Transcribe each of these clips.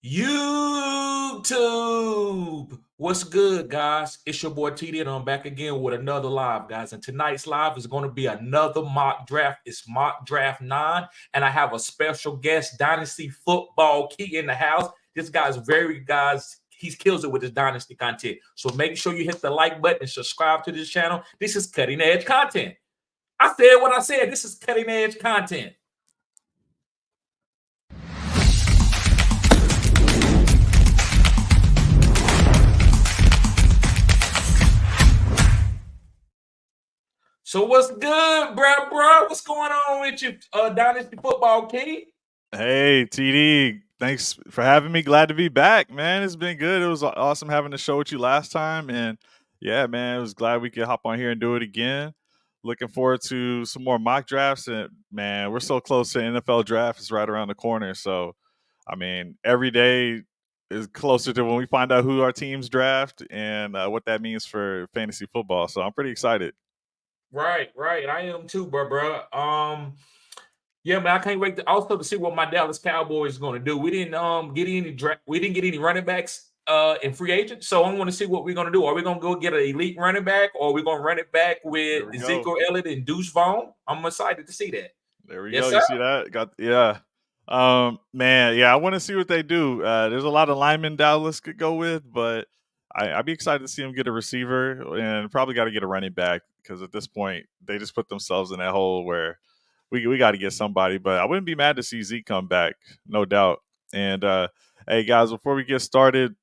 YouTube. What's good, guys? It's your boy TD, and I'm back again with another live, guys. And tonight's live is going to be another mock draft. It's mock draft 9, and I have a special guest, Dynasty Football Key, in the house. This guy's he kills it with his Dynasty content. So make sure you hit the like button and subscribe to this channel. This is cutting edge content. I said what I said. This is cutting edge content. So what's good, bro? What's going on with you, Dynasty Football King? Hey, TD. Thanks for having me. Glad to be back, man. It's been good. It was awesome having the show with you last time. And yeah, man, it was glad we could hop on here and do it again. Looking forward to some more mock drafts. And man, we're so close to NFL draft. It's right around the corner. So, I mean, every day is closer to when we find out who our teams draft and what that means for fantasy football. So I'm pretty excited. Right. I am too, bro. Yeah, man, I can't wait to see what my Dallas Cowboys is going to do. We didn't get any running backs in free agent, so I want to see what we're going to do. Are we going to go get an elite running back, or are we going to run it back with Ezekiel Elliott and Deuce Vaughn? I'm excited to see that. There we go. Sir? You see that? Man, yeah, I want to see what they do. There's a lot of linemen Dallas could go with, but I'd be excited to see them get a receiver and probably got to get a running back because at this point they just put themselves in that hole where we got to get somebody. But I wouldn't be mad to see Zeke come back, no doubt. And hey, guys, before we get started,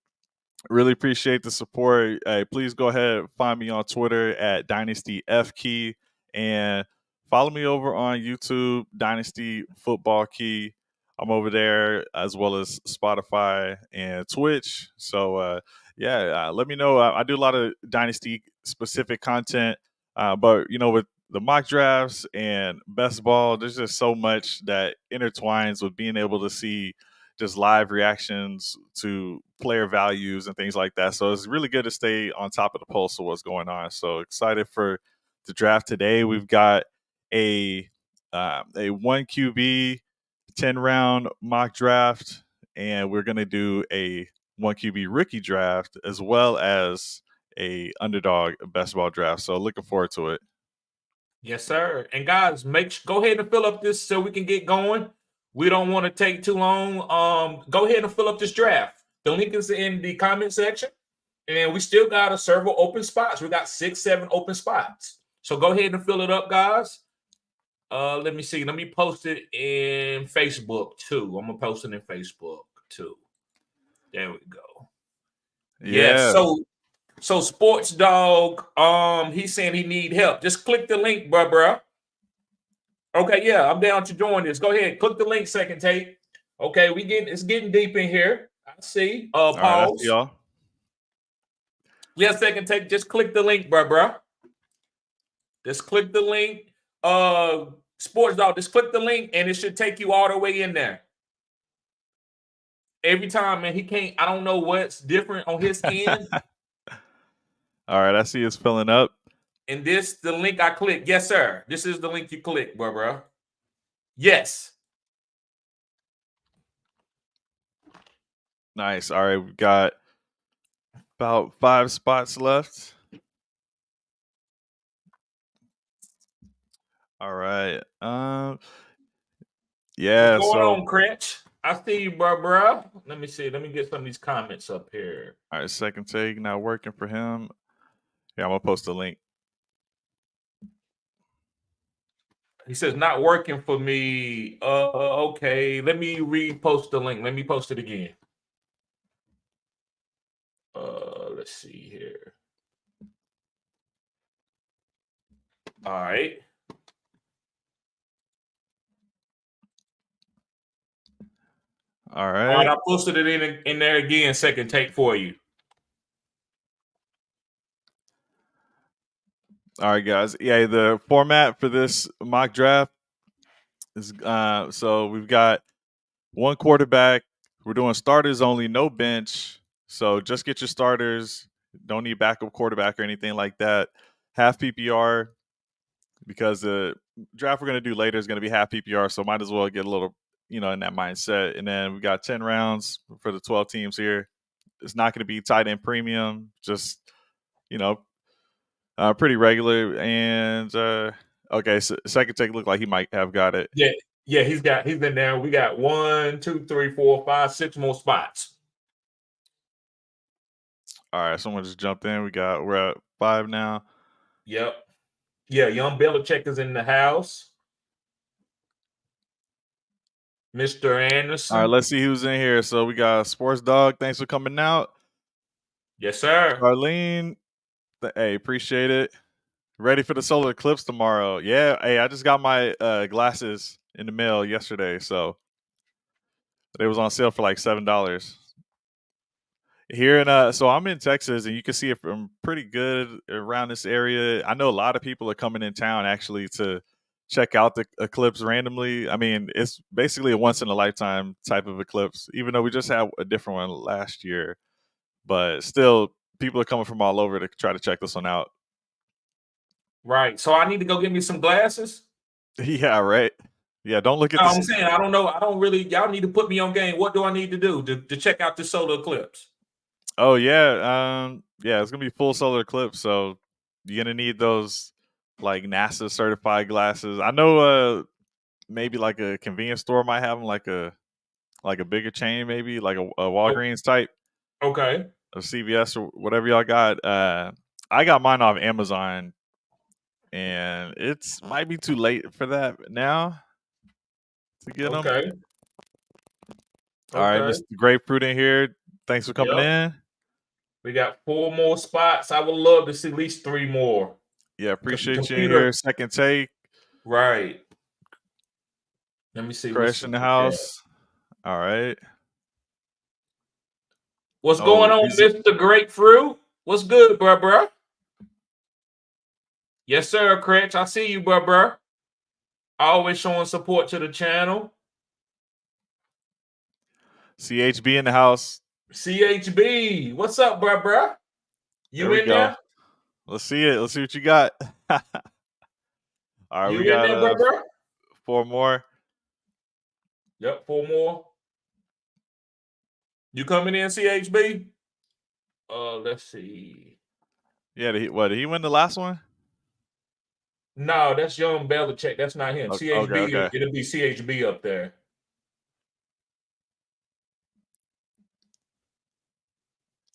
really appreciate the support. Hey, please go ahead and find me on Twitter at DynastyFKey and follow me over on YouTube, Dynasty Football Key. I'm over there as well as Spotify and Twitch. So, let me know. I do a lot of Dynasty specific content, but, with the mock drafts and best ball, there's just so much that intertwines with being able to see just live reactions to player values and things like that. So it's really good to stay on top of the pulse of what's going on. So excited for the draft today. We've got a 1 QB 10 round mock draft, and we're going to do a 1 QB rookie draft as well as a underdog best ball draft. So looking forward to it. Yes, sir. And guys, go ahead and fill up this so we can get going. We don't want to take too long. Go ahead and fill up this draft. The link is in the comment section. And we still got several open spots. We got 6, 7 open spots. So go ahead and fill it up, guys. Let me see. Let me post it in Facebook too. I'm gonna post it in Facebook too. There we go. Yeah. So Sports Dog, he's saying he need help. Just click the link, bro. Okay, yeah, I'm down to join this. Go ahead, click the link. Second take. Okay, it's getting deep in here. I see. Pause. All right, I see y'all. Yeah, second take. Just click the link, bro. Just click the link. Sports Dog, just click the link, and it should take you all the way in there. Every time, man, I don't know what's different on his end. All right, I see it's filling up. And the link I click. Yes, sir. This is the link you click, bro. Yes. Nice. All right, we've got about 5 spots left. All right. Yeah. What's going on, Crench? I see you, bro. Let me see. Let me get some of these comments up here. All right, second take not working for him. Yeah, I'm gonna post the link. He says not working for me. Okay. Let me repost the link. Let me post it again. Let's see here. All right. All right. I posted it in there again. Second take for you. All right, guys. Yeah, the format for this mock draft is so we've got 1 quarterback. We're doing starters only, no bench. So just get your starters. Don't need backup quarterback or anything like that. Half PPR because the draft we're going to do later is going to be half PPR. So might as well get a little in that mindset. And then we got 10 rounds for the 12 teams here. It's not going to be tight end premium, just pretty regular. And okay, so second take looked like he might have got it. Yeah, he's in there. We got 1, 2, 3, 4, 5, 6 more spots. All right, someone just jumped in. We're at 5 now. Yep. Yeah, young Belichick is in the house. Mr. Anderson. All right, let's see who's in here. So we got Sports Dog. Thanks for coming out. Yes, sir. Arlene, hey, appreciate it. Ready for the solar eclipse tomorrow. Yeah, hey, I just got my glasses in the mail yesterday, so they was on sale for like $7. Here in so I'm in Texas, and you can see it from pretty good around this area. I know a lot of people are coming in town actually to check out the eclipse randomly. I mean, it's basically a once in a lifetime type of eclipse, even though we just had a different one last year. But still, people are coming from all over to try to check this one out. Right. So I need to go get me some glasses. Yeah, right. Yeah, don't look at I'm saying I don't know. I don't really. Y'all need to put me on game. What do I need to do to check out the solar eclipse? Oh yeah, yeah, it's gonna be full solar eclipse, so you're gonna need those like NASA certified glasses. I know, maybe like a convenience store might have them, like a bigger chain, maybe like a Walgreens type, Okay. or CVS or whatever y'all got. I got mine off Amazon, and it's might be too late for that now to get them. Okay. All right, Okay. Mr. Grapefruit in here. Thanks for coming in. We got 4 more spots. I would love to see at least 3 more. Yeah, appreciate you in here. Second take. Right. Let me see. Crash in the house. All right. What's going on, Mr. Grapefruit? What's good, bruh? Yes, sir, Cratch. I see you, bruh. Always showing support to the channel. CHB in the house. CHB, what's up, bruh? You in there? Let's see it. Let's see what you got. All right, you we got in there, bruh? 4 more. Yep, 4 more. You coming in, CHB? Let's see. Yeah, did he win the last one? No, that's Young Belichick. That's not him. CHB, okay. It'll be CHB up there.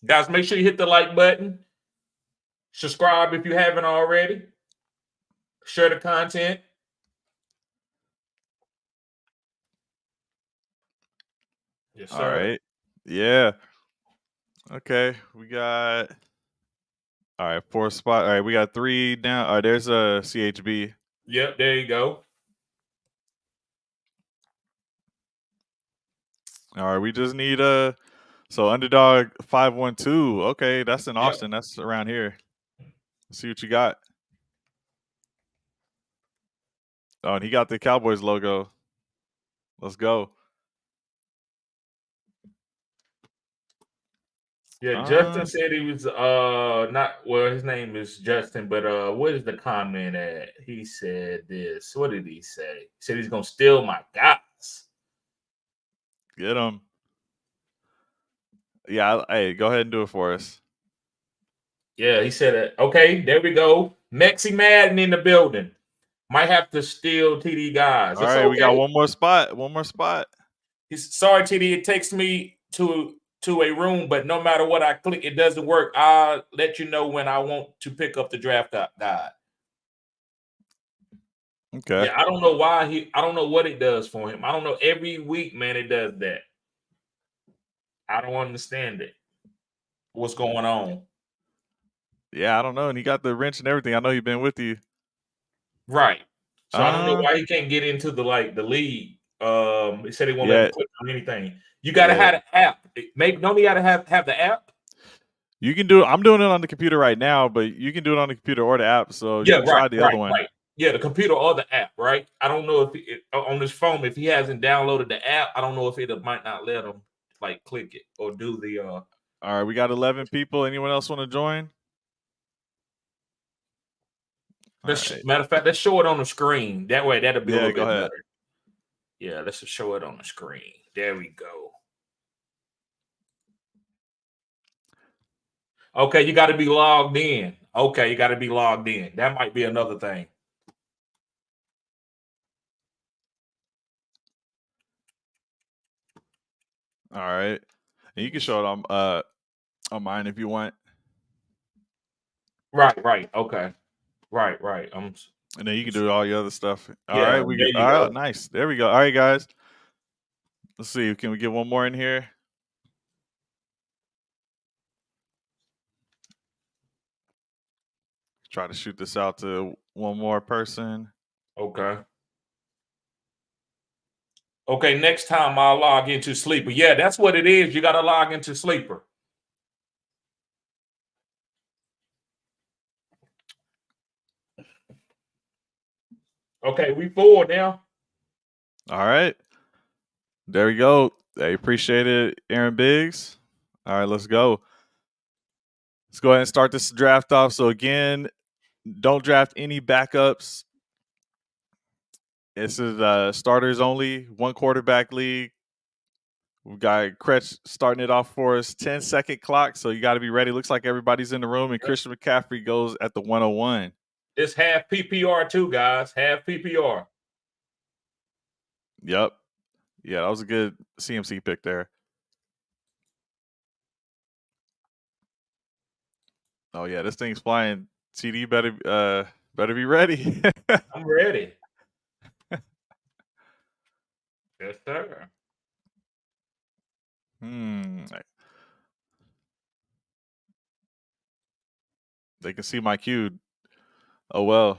Guys, make sure you hit the like button. Subscribe if you haven't already. Share the content. Yes, sir. All right. Yeah. Okay. We got 4 spot. All right, we got 3 down. All right, there's a CHB. Yep, there you go. All right, we just need so Underdog 512. Okay, that's in Austin. Yep. That's around here. Let's see what you got. Oh, and he got the Cowboys logo. Let's go. Yeah, Justin said he was not, well, his name is Justin, but what is the comment at? He said this. What did he say? He said he's gonna steal my guys. Get him. Yeah, hey, go ahead and do it for us. Yeah, he said, okay, there we go. Mexi Madden in the building. Might have to steal TD guys. All right, okay. We got one more spot. One more spot. He's sorry, TD. It takes me to a room, but no matter what I click, it doesn't work. I'll let you know when I want to pick up the draft guide. Okay. Yeah, I don't know why I don't know what it does for him. I don't know. Every week, man, it does that. I don't understand it. What's going on? Yeah, I don't know. And he got the wrench and everything. I know he's been with you. Right. So I don't know why he can't get into the league. He said he won't let him click on anything. You gotta have an app. Maybe don't you gotta have the app? You can do it. I'm doing it on the computer right now, but you can do it on the computer or the app. So you can try the other one. Right. Yeah, the computer or the app, right? I don't know if on his phone, if he hasn't downloaded the app, I don't know if it might not let him click it or do the All right, we got 11 people. Anyone else want to join? Matter of fact, let's show it on the screen. That way, that'll be a little bit better. Yeah, let's just show it on the screen. There we go. Okay, you got to be logged in. Okay, you got to be logged in. That might be another thing. All right. And you can show it on mine if you want. Right. Okay. Right. And then you can do all your other stuff. All Yeah, right, there you all right, go. nice. There we go. All right, guys. Let's see. Can we get one more in here? Try to shoot this out to one more person. Okay. Okay, next time I'll log into Sleeper. Yeah, that's what it is. You got to log into Sleeper. Okay, we forward now. All right. There we go. I appreciate it, Aaron Biggs. All right, let's go. Let's go ahead and start this draft off. So again, don't draft any backups. This is starters only, one quarterback league. We've got Kretsch starting it off for us, 10-second clock, so you got to be ready. Looks like everybody's in the room, and Christian McCaffrey goes at the 101. It's half PPR too, guys. Half PPR. Yep. Yeah, that was a good CMC pick there. Oh yeah, this thing's flying. CD better be ready. I'm ready. Yes, sir. They can see my cue. Oh well.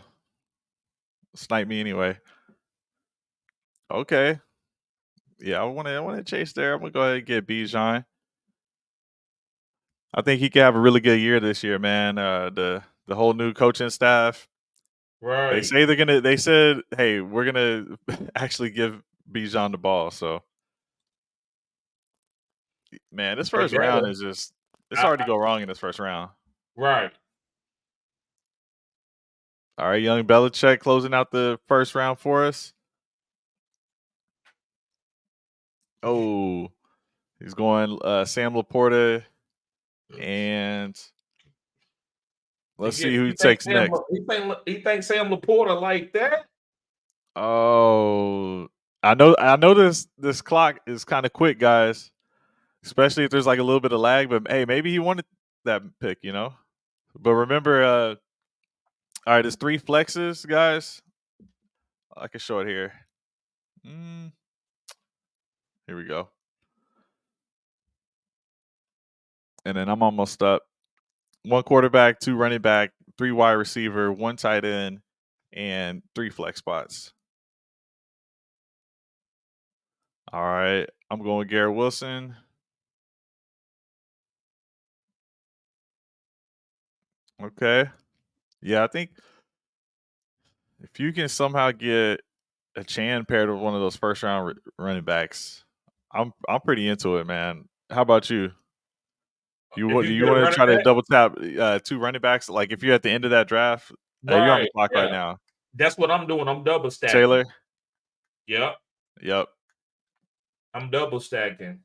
Snipe me anyway. Okay. Yeah, I want to chase there. I'm gonna go ahead and get Bijan. I think he can have a really good year this year, man. The whole new coaching staff. Right. They say they said, hey, we're gonna actually give Bijan the ball. So man, this first round is just it's hard to go wrong in this first round. Right. All right, young Belichick closing out the first round for us. Oh, he's going Sam Laporta, and let's see who he takes next. He thinks Sam Laporta like that? Oh, I know this clock is kind of quick, guys. Especially if there's like a little bit of lag, but hey, maybe he wanted that pick, you know. But remember, all right, it's 3 flexes, guys. I can show it here. Here we go. And then I'm almost up. 1 quarterback, 2 running back, 3 wide receiver, 1 tight end, and 3 flex spots. All right, I'm going Garrett Wilson. Okay. Yeah, I think if you can somehow get a Chan paired with one of those first round running backs, I'm pretty into it, man. How about you? Do you want to try to double tap 2 running backs? Like if you're at the end of that draft, you're on the clock right now. That's what I'm doing. I'm double stacking. Taylor. Yep. I'm double stacking.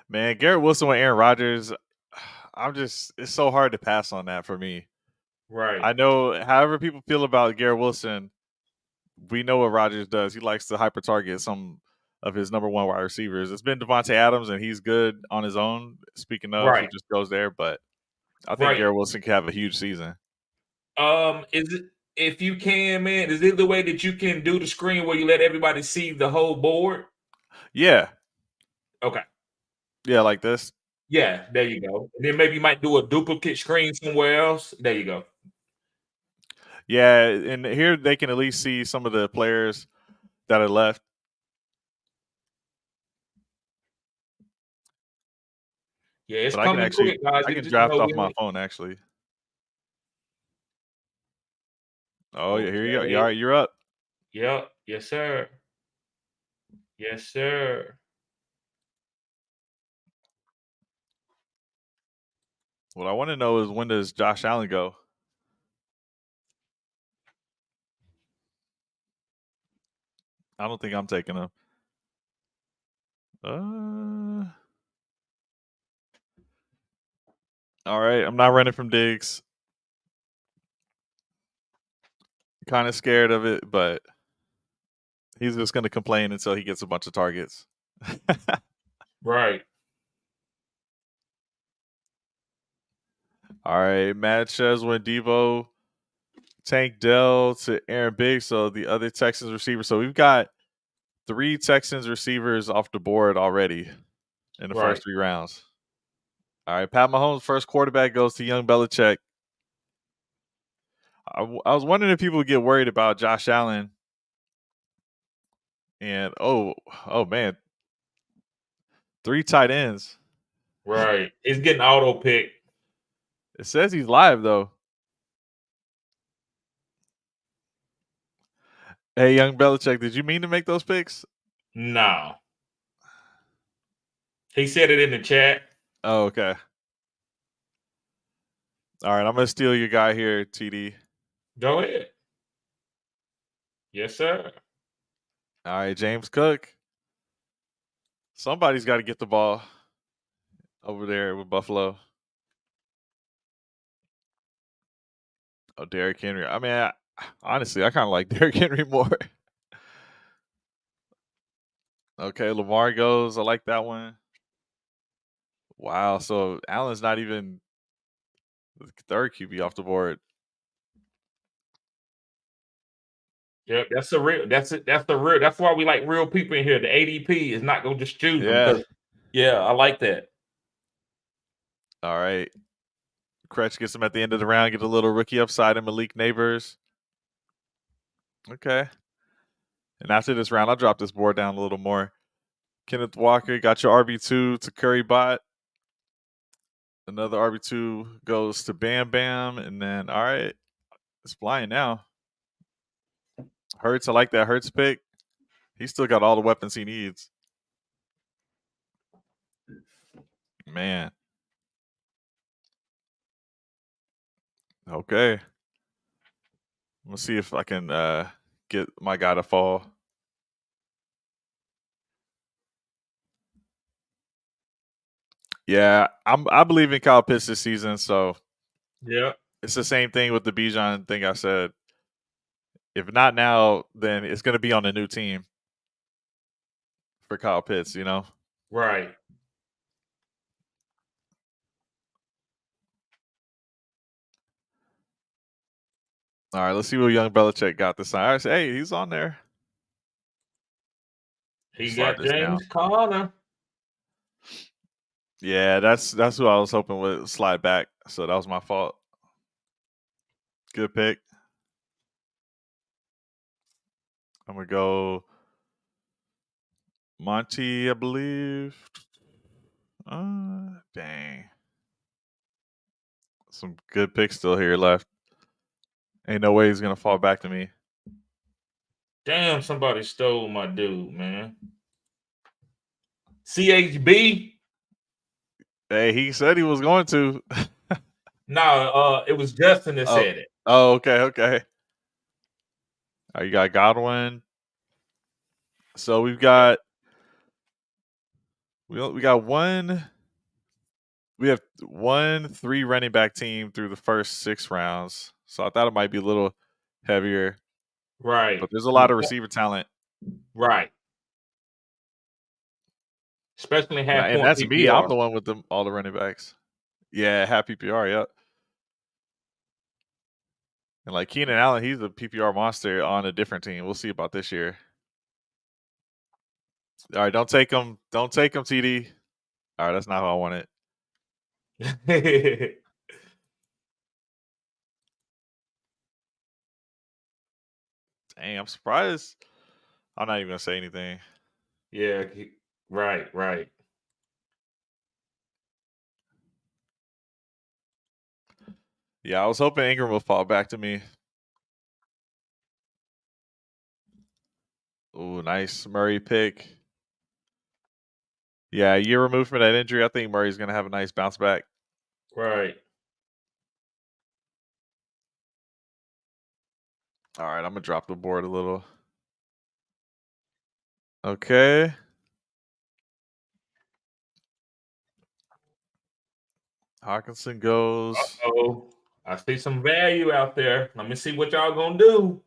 Man, Garrett Wilson with Aaron Rodgers, it's so hard to pass on that for me. Right. I know however people feel about Garrett Wilson, we know what Rodgers does. He likes to hyper target some of his number 1 wide receivers. It's been Devontae Adams, and he's good on his own. Speaking of, he just goes there, but I think Garrett Wilson could have a huge season. Is it, if you can, man, is it the way that you can do the screen where you let everybody see the whole board? Yeah. Okay. Yeah, like this. Yeah, there you go. And then maybe you might do a duplicate screen somewhere else. There you go. Yeah, and here they can at least see some of the players that are left. Yeah, it's coming quick, guys. I can draft off my phone, actually. Oh, yeah, here you go. All right, you're up. Yep. Yes, sir. Yes, sir. What I want to know is when does Josh Allen go? I don't think I'm taking him. All right, I'm not running from Diggs. Kind of scared of it, but he's just going to complain until he gets a bunch of targets. Right. All right, Matt Cheswin, Devo, Tank Dell to Aaron Biggs. So the other Texans receiver. So we've got 3 Texans receivers off the board already in the Right. first 3 rounds. All right, Pat Mahomes' first quarterback goes to young Belichick. I was wondering if people would get worried about Josh Allen. And oh man, 3 tight ends. Right. He's getting auto pick. It says he's live though. Hey, young Belichick, did you mean to make those picks? No. He said it in the chat. Oh, okay. All right, I'm gonna steal your guy here, TD. Go ahead. Yes, sir. All right, James Cook. Somebody's got to get the ball over there with Buffalo. Oh, Derrick Henry. I mean, honestly, I kind of like Derrick Henry more. Okay, Lamar goes. I like that one. Wow. So Allen's not even the third QB off the board. Yep, that's a real. That's it. That's the real. That's why we like real people in here. The ADP is not gonna just choose them Yeah. because, yeah, I like that. All right. Kretsch gets him at the end of the round. Get a little rookie upside and Malik Neighbors. Okay. And after this round, I'll drop this board down a little more. Kenneth Walker got your RB2 to Curry Bot. Another RB2 goes to Bam Bam. And then, all right, it's flying now. Hurts, I like that Hurts pick. He's still got all the weapons he needs. Man. Okay. Let's see if I can get my guy to fall. Yeah, I believe in Kyle Pitts this season, so Yeah. it's the same thing with the Bijan thing I said. If not now, then it's going to be on a new team for Kyle Pitts, you know? Right. All right, let's see what young Belichick got this time. All right, hey, he's on there. He Slide got this down. James Conner. Yeah, that's who I was hoping would slide back. So that was my fault. Good pick. I'm gonna go Monty, I believe. Dang. Some good picks still here left. Ain't no way he's gonna fall back to me. Damn, somebody stole my dude, man. CHB. Hey, he said he was going to. No, it was Justin that Oh, said it. okay. You got Godwin. So we've got we got one. We have 3 running back team through the first 6 rounds. So I thought it might be a little heavier, Right. but there's a lot of receiver talent. Right. Especially half And point that's me. I'm PPR. the one with all the running backs. Yeah, half PPR. Yep. And like Keenan Allen, he's a PPR monster on a different team. We'll see about this year. All right, don't take him. Don't take him, TD. All right, that's not how I want it. Dang, I'm surprised. I'm not even gonna say anything. Yeah. Right. Yeah, I was hoping Ingram would fall back to me. Ooh, nice Murray pick. Yeah, a year removed from that injury, I think Murray's gonna have a nice bounce back. Right. All right, I'm gonna drop the board a little. Okay. Hawkinson goes. Oh, I see some value out there. Let me see what y'all gonna do.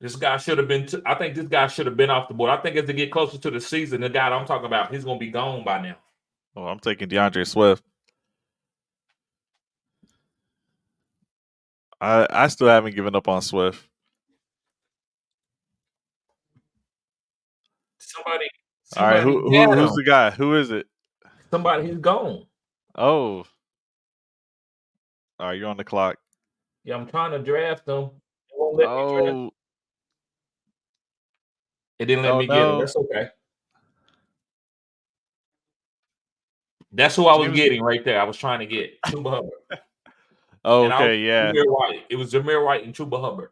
This guy should have been. I think this guy should have been off the board. I think as they get closer to the season, the guy that I'm talking about, he's gonna be gone by now. Oh, I'm taking DeAndre Swift. I still haven't given up on Swift. Somebody All right, had who's him. the guy? Who is it? Somebody, he's gone. Oh, all right, you're on the clock. Yeah, I'm trying to draft him. It won't let me draft. Oh, It didn't let oh me get him. no, That's okay. That's who I was James. getting right there. I was trying to get Chuba Hubbard. Oh, And I was okay, yeah, Jameer White. It was Jameer White and Chuba Hubbard.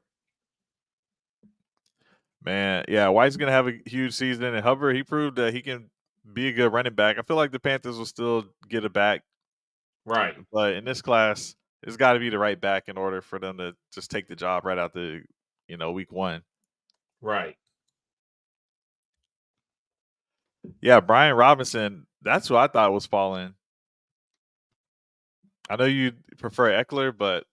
man, yeah. White's gonna have a huge season, and Hubbard, he proved that he can be a good running back. I feel like the Panthers will still get it back, Right. but in this class, it's got to be the right back in order for them to just take the job right out the, week 1. Right. Yeah, Brian Robinson. That's who I thought was falling. I know you prefer Eckler, but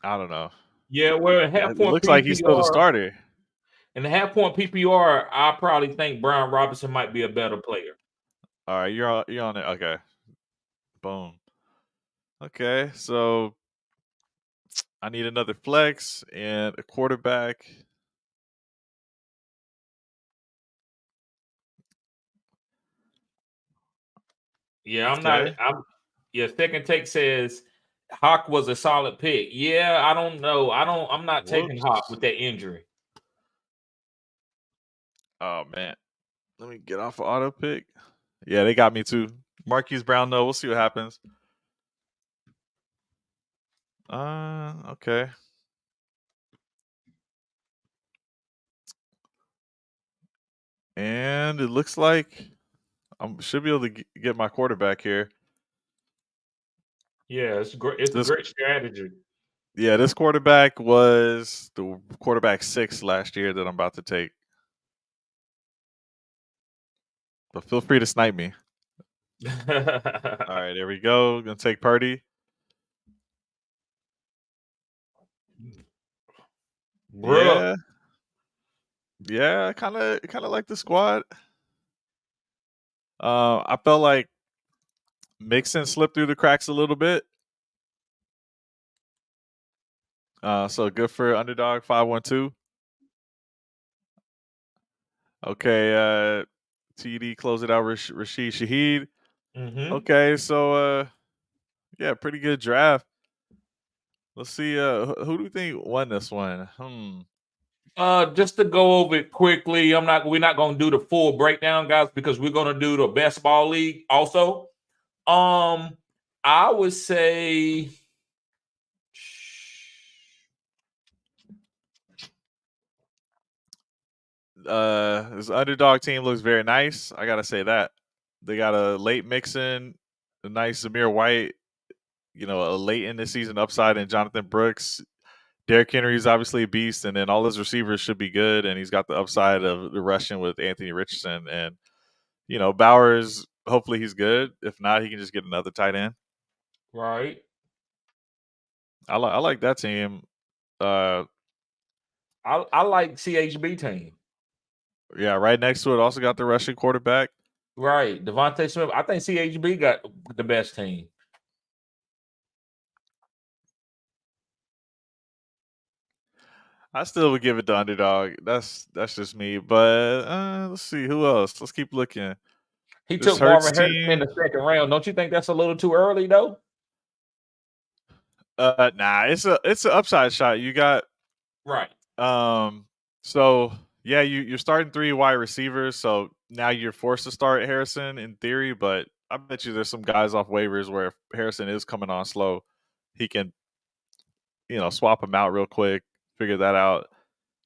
I don't know. Yeah, well, It half point looks like he's still the PPR. starter. In the half point PPR, I probably think Brian Robinson might be a better player. All right, you're on it. Okay, boom. Okay, so I need another flex and a quarterback. Yeah, Okay, yeah, second take says Hawk was a solid pick. Yeah, I don't know. I'm not taking Hawk whoops. with that injury. Oh man, let me get off of auto pick. Yeah, they got me too. Marquise Brown, though. We'll see what happens. Okay. And it looks like I should be able to get my quarterback here. Yeah, it's great. It's a This great strategy. Yeah, this quarterback was the quarterback 6 last year that I'm about to take. But feel free to snipe me. All right, there we go. Gonna take Purdy. Bruh. Yeah, I kind of like the squad. I felt like Mixon slipped through the cracks a little bit. So good for Underdog 512. Okay, TD close it out. Rashid Shaheed. Mm-hmm. Okay, so yeah, pretty good draft. Let's see. Who do we think won this one? Just to go over it quickly, we're not gonna do the full breakdown, guys, because we're gonna do the best ball league also. I would say this Underdog team looks very nice. I gotta say that. They got a late Mixon, a nice Zamir White, a late in the season upside in Jonathan Brooks. Derrick Henry is obviously a beast, and then all his receivers should be good, and he's got the upside of the rushing with Anthony Richardson. And, Bowers, hopefully he's good. If not, he can just get another tight end. right. I like that team. I like CHB team. Yeah, right next to it, also got the rushing quarterback. Right. Devontae Smith. I think CHB got the best team. I still would give it to Underdog. That's just me. But let's see who else. Let's keep looking. He This took Hurts Marvin Harrison in team. the second round. Don't you think that's a little too early though? Nah, it's an upside shot. You got Right. So yeah, you're starting 3 wide receivers, so now you're forced to start Harrison in theory, but I bet you there's some guys off waivers where if Harrison is coming on slow, he can, swap him out real quick, figure that out.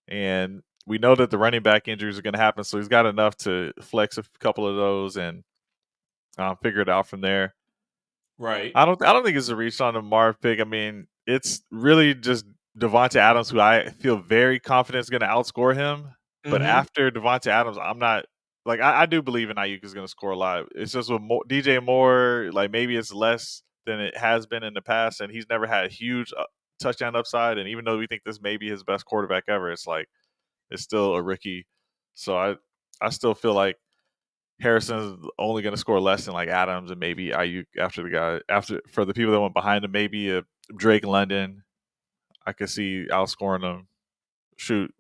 And we know that the running back injuries are going to happen, so he's got enough to flex a couple of those and figure it out from there. Right. I don't think it's a reach on the Marv pick. I mean, it's really just Devontae Adams, who I feel very confident is going to outscore him. But Mm-hmm. after Devontae Adams, I'm not like I do believe in Ayuk is going to score a lot. It's just with DJ Moore, like maybe it's less than it has been in the past, and he's never had huge touchdown upside. And even though we think this may be his best quarterback ever, it's like it's still a rookie. So I still feel like Harrison's only going to score less than like Adams and maybe Ayuk after for the people that went behind him. Maybe a Drake London, I could see outscoring them. Shoot,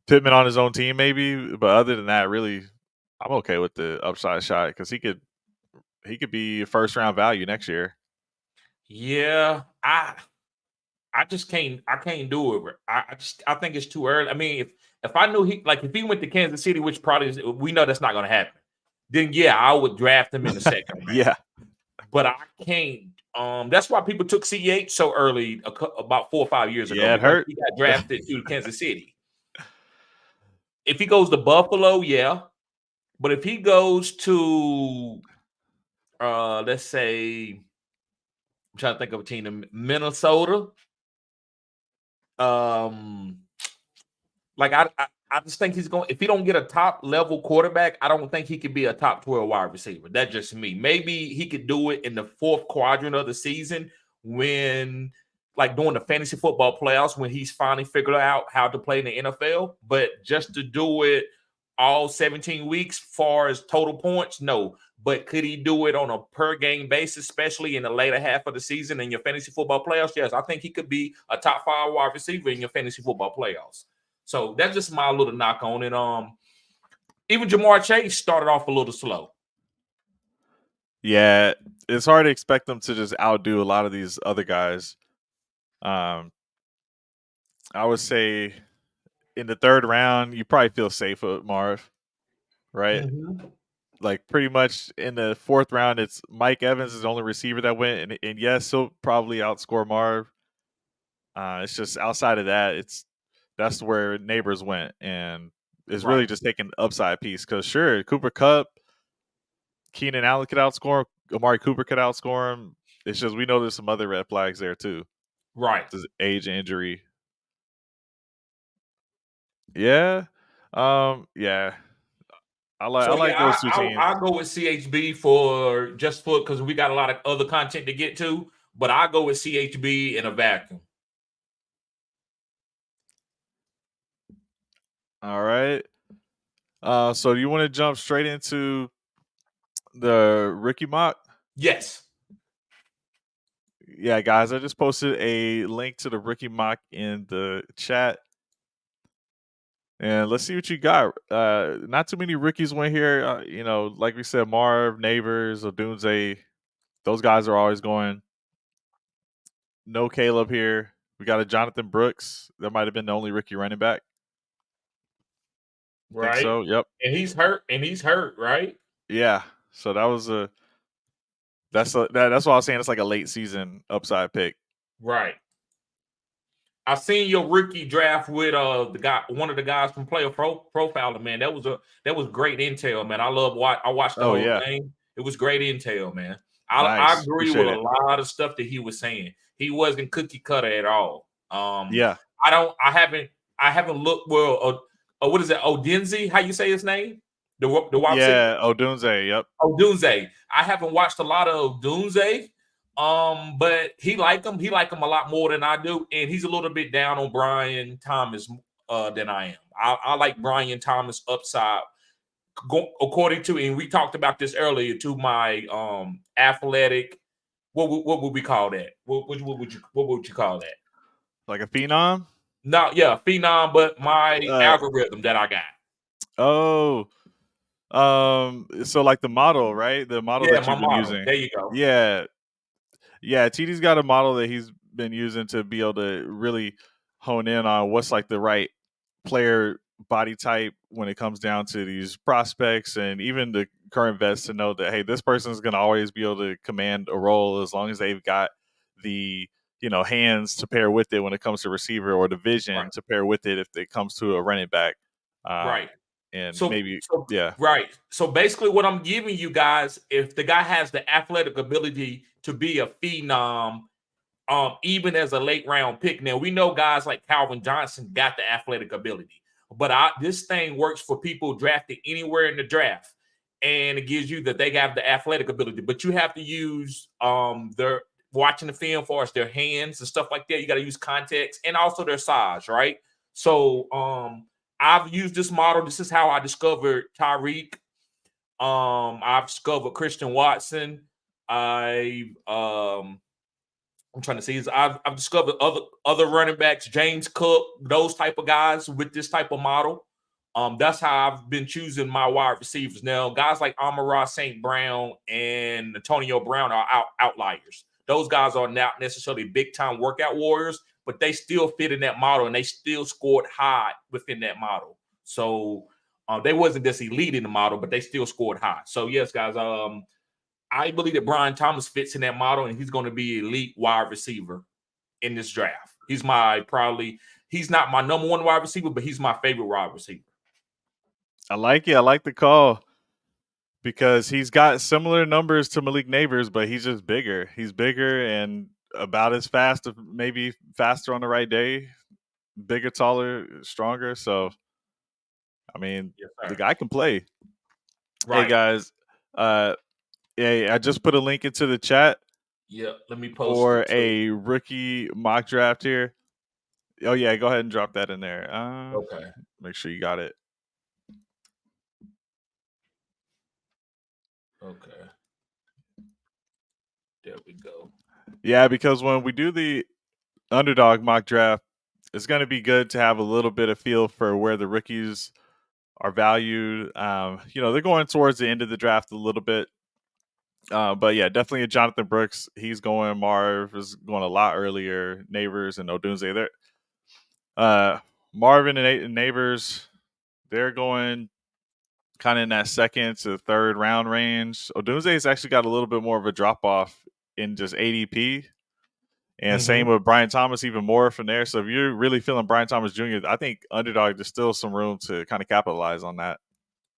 Pittman on his own team maybe, but other than that, really, I'm okay with the upside shot because he could be first round value next year. Yeah, I just can't. I can't do it. I think it's too early. I mean, if I knew if he went to Kansas City, which probably is, we know that's not going to happen, then yeah, I would draft him in the second round. Yeah, but I can't. That's why people took CH so early about 4 or 5 years ago. Yeah, it because hurt. He got drafted to Kansas City. If he goes to Buffalo, yeah. But if he goes to, let's say, I'm trying to think of a team in Minnesota. Like I just think he's going. If he don't get a top level quarterback, I don't think he could be a top 12 wide receiver. That's just me. Maybe he could do it in the fourth quadrant of the season when, like, during the fantasy football playoffs, when he's finally figured out how to play in the NFL. But just to do it all 17 weeks, far as total points, no. But could he do it on a per game basis, especially in the later half of the season in your fantasy football playoffs? Yes, I think he could be a top 5 wide receiver in your fantasy football playoffs. So that's just my little knock on it. Even Jamar Chase started off a little slow. Yeah, it's hard to expect them to just outdo a lot of these other guys. I would say in the third round, you probably feel safe with Marv, right? Mm-hmm. Like pretty much in the fourth round, it's Mike Evans is the only receiver that went, and yes, he'll probably outscore Marv. It's just outside of that, that's where Neighbors went, and it's really just taking the upside piece. Because sure, Cooper Kupp, Keenan Allen could outscore him, Amari Cooper could outscore him. It's just we know there's some other red flags there too. Right. There's age, injury. Yeah, yeah. I like those two teams. I'll go with CHB because we got a lot of other content to get to, but I'll go with CHB in a vacuum. All right. So do you want to jump straight into the rookie mock? Yes. Yeah, guys, I just posted a link to the rookie mock in the chat. And let's see what you got. Not too many rookies went here. Like we said, Marv, Neighbors, Odunze, those guys are always going. No Caleb here. We got a Jonathan Brooks. That might have been the only rookie running back. Right. Think so. Yep. And he's hurt, right? Yeah. So that was that's what I was saying. It's like a late season upside pick. Right. I've seen your rookie draft with one of the guys from Player Profiler, man. That was great intel, man. I watched the whole thing. It was great intel, man. I agree with a lot of stuff that he was saying. He wasn't cookie cutter at all. Yeah. I haven't looked well. What is it? Odunze? How you say his name? The yeah, Odunze. Yep. Odunze. I haven't watched a lot of Odunze. But he like him a lot more than I do, and he's a little bit down on Brian Thomas than I am. I like Brian Thomas upside, according to, and we talked about this earlier, to my athletic. What would we call that? What would you call that? Like a phenom? No, yeah, phenom, but my algorithm that I got. Oh. So like the model, right? The model that you've been using. There you go. Yeah, TD's got a model that he's been using to be able to really hone in on what's like the right player body type when it comes down to these prospects and even the current vets, to know that, hey, this person's going to always be able to command a role as long as they've got the hands to pair with it when it comes to receiver, or the vision to pair with it if it comes to a running back. Right. And yeah. Right. So basically what I'm giving you guys, if the guy has the athletic ability to be a phenom, even as a late round pick. Now we know guys like Calvin Johnson got the athletic ability, But this thing works for people drafted anywhere in the draft, and it gives you that they have the athletic ability. But you have to use their watching the film for us, their hands and stuff like that. You got to use context and also their size, right? So I've used this model. This is how I discovered Tyreek. I've discovered Christian Watson. I'm trying to see is I've discovered other running backs, James Cook, those type of guys with this type of model. That's how I've been choosing my wide receivers. Now, guys like Amon-Ra St. Brown and Antonio Brown are outliers. Those guys are not necessarily big time workout warriors, but they still fit in that model and they still scored high within that model. So they wasn't just elite in the model, but they still scored high. So yes, guys, I believe that Brian Thomas fits in that model, and he's going to be elite wide receiver in this draft. He's not my number one wide receiver, but he's my favorite wide receiver. I like it. I like the call because he's got similar numbers to Malik Neighbors, but he's just bigger. He's bigger and about as fast, maybe faster on the right day. Bigger, taller, stronger. So, I mean, the guy can play. Right. Hey guys, yeah, I just put a link into the chat. Yeah, let me post for it a rookie mock draft here. Oh yeah, go ahead and drop that in there. Okay. Make sure you got it. Okay. There we go. Yeah, because when we do the Underdog mock draft, it's going to be good to have a little bit of feel for where the rookies are valued. They're going towards the end of the draft a little bit. But yeah, definitely a Jonathan Brooks. He's going. Marv is going a lot earlier. Neighbors and Odunze. Marvin and Neighbors, they're going kind of in that second to third round range. Odunze's actually got a little bit more of a drop off in just ADP. And same with Brian Thomas, even more from there. So if you're really feeling Brian Thomas Jr., I think Underdog, there's still some room to kind of capitalize on that.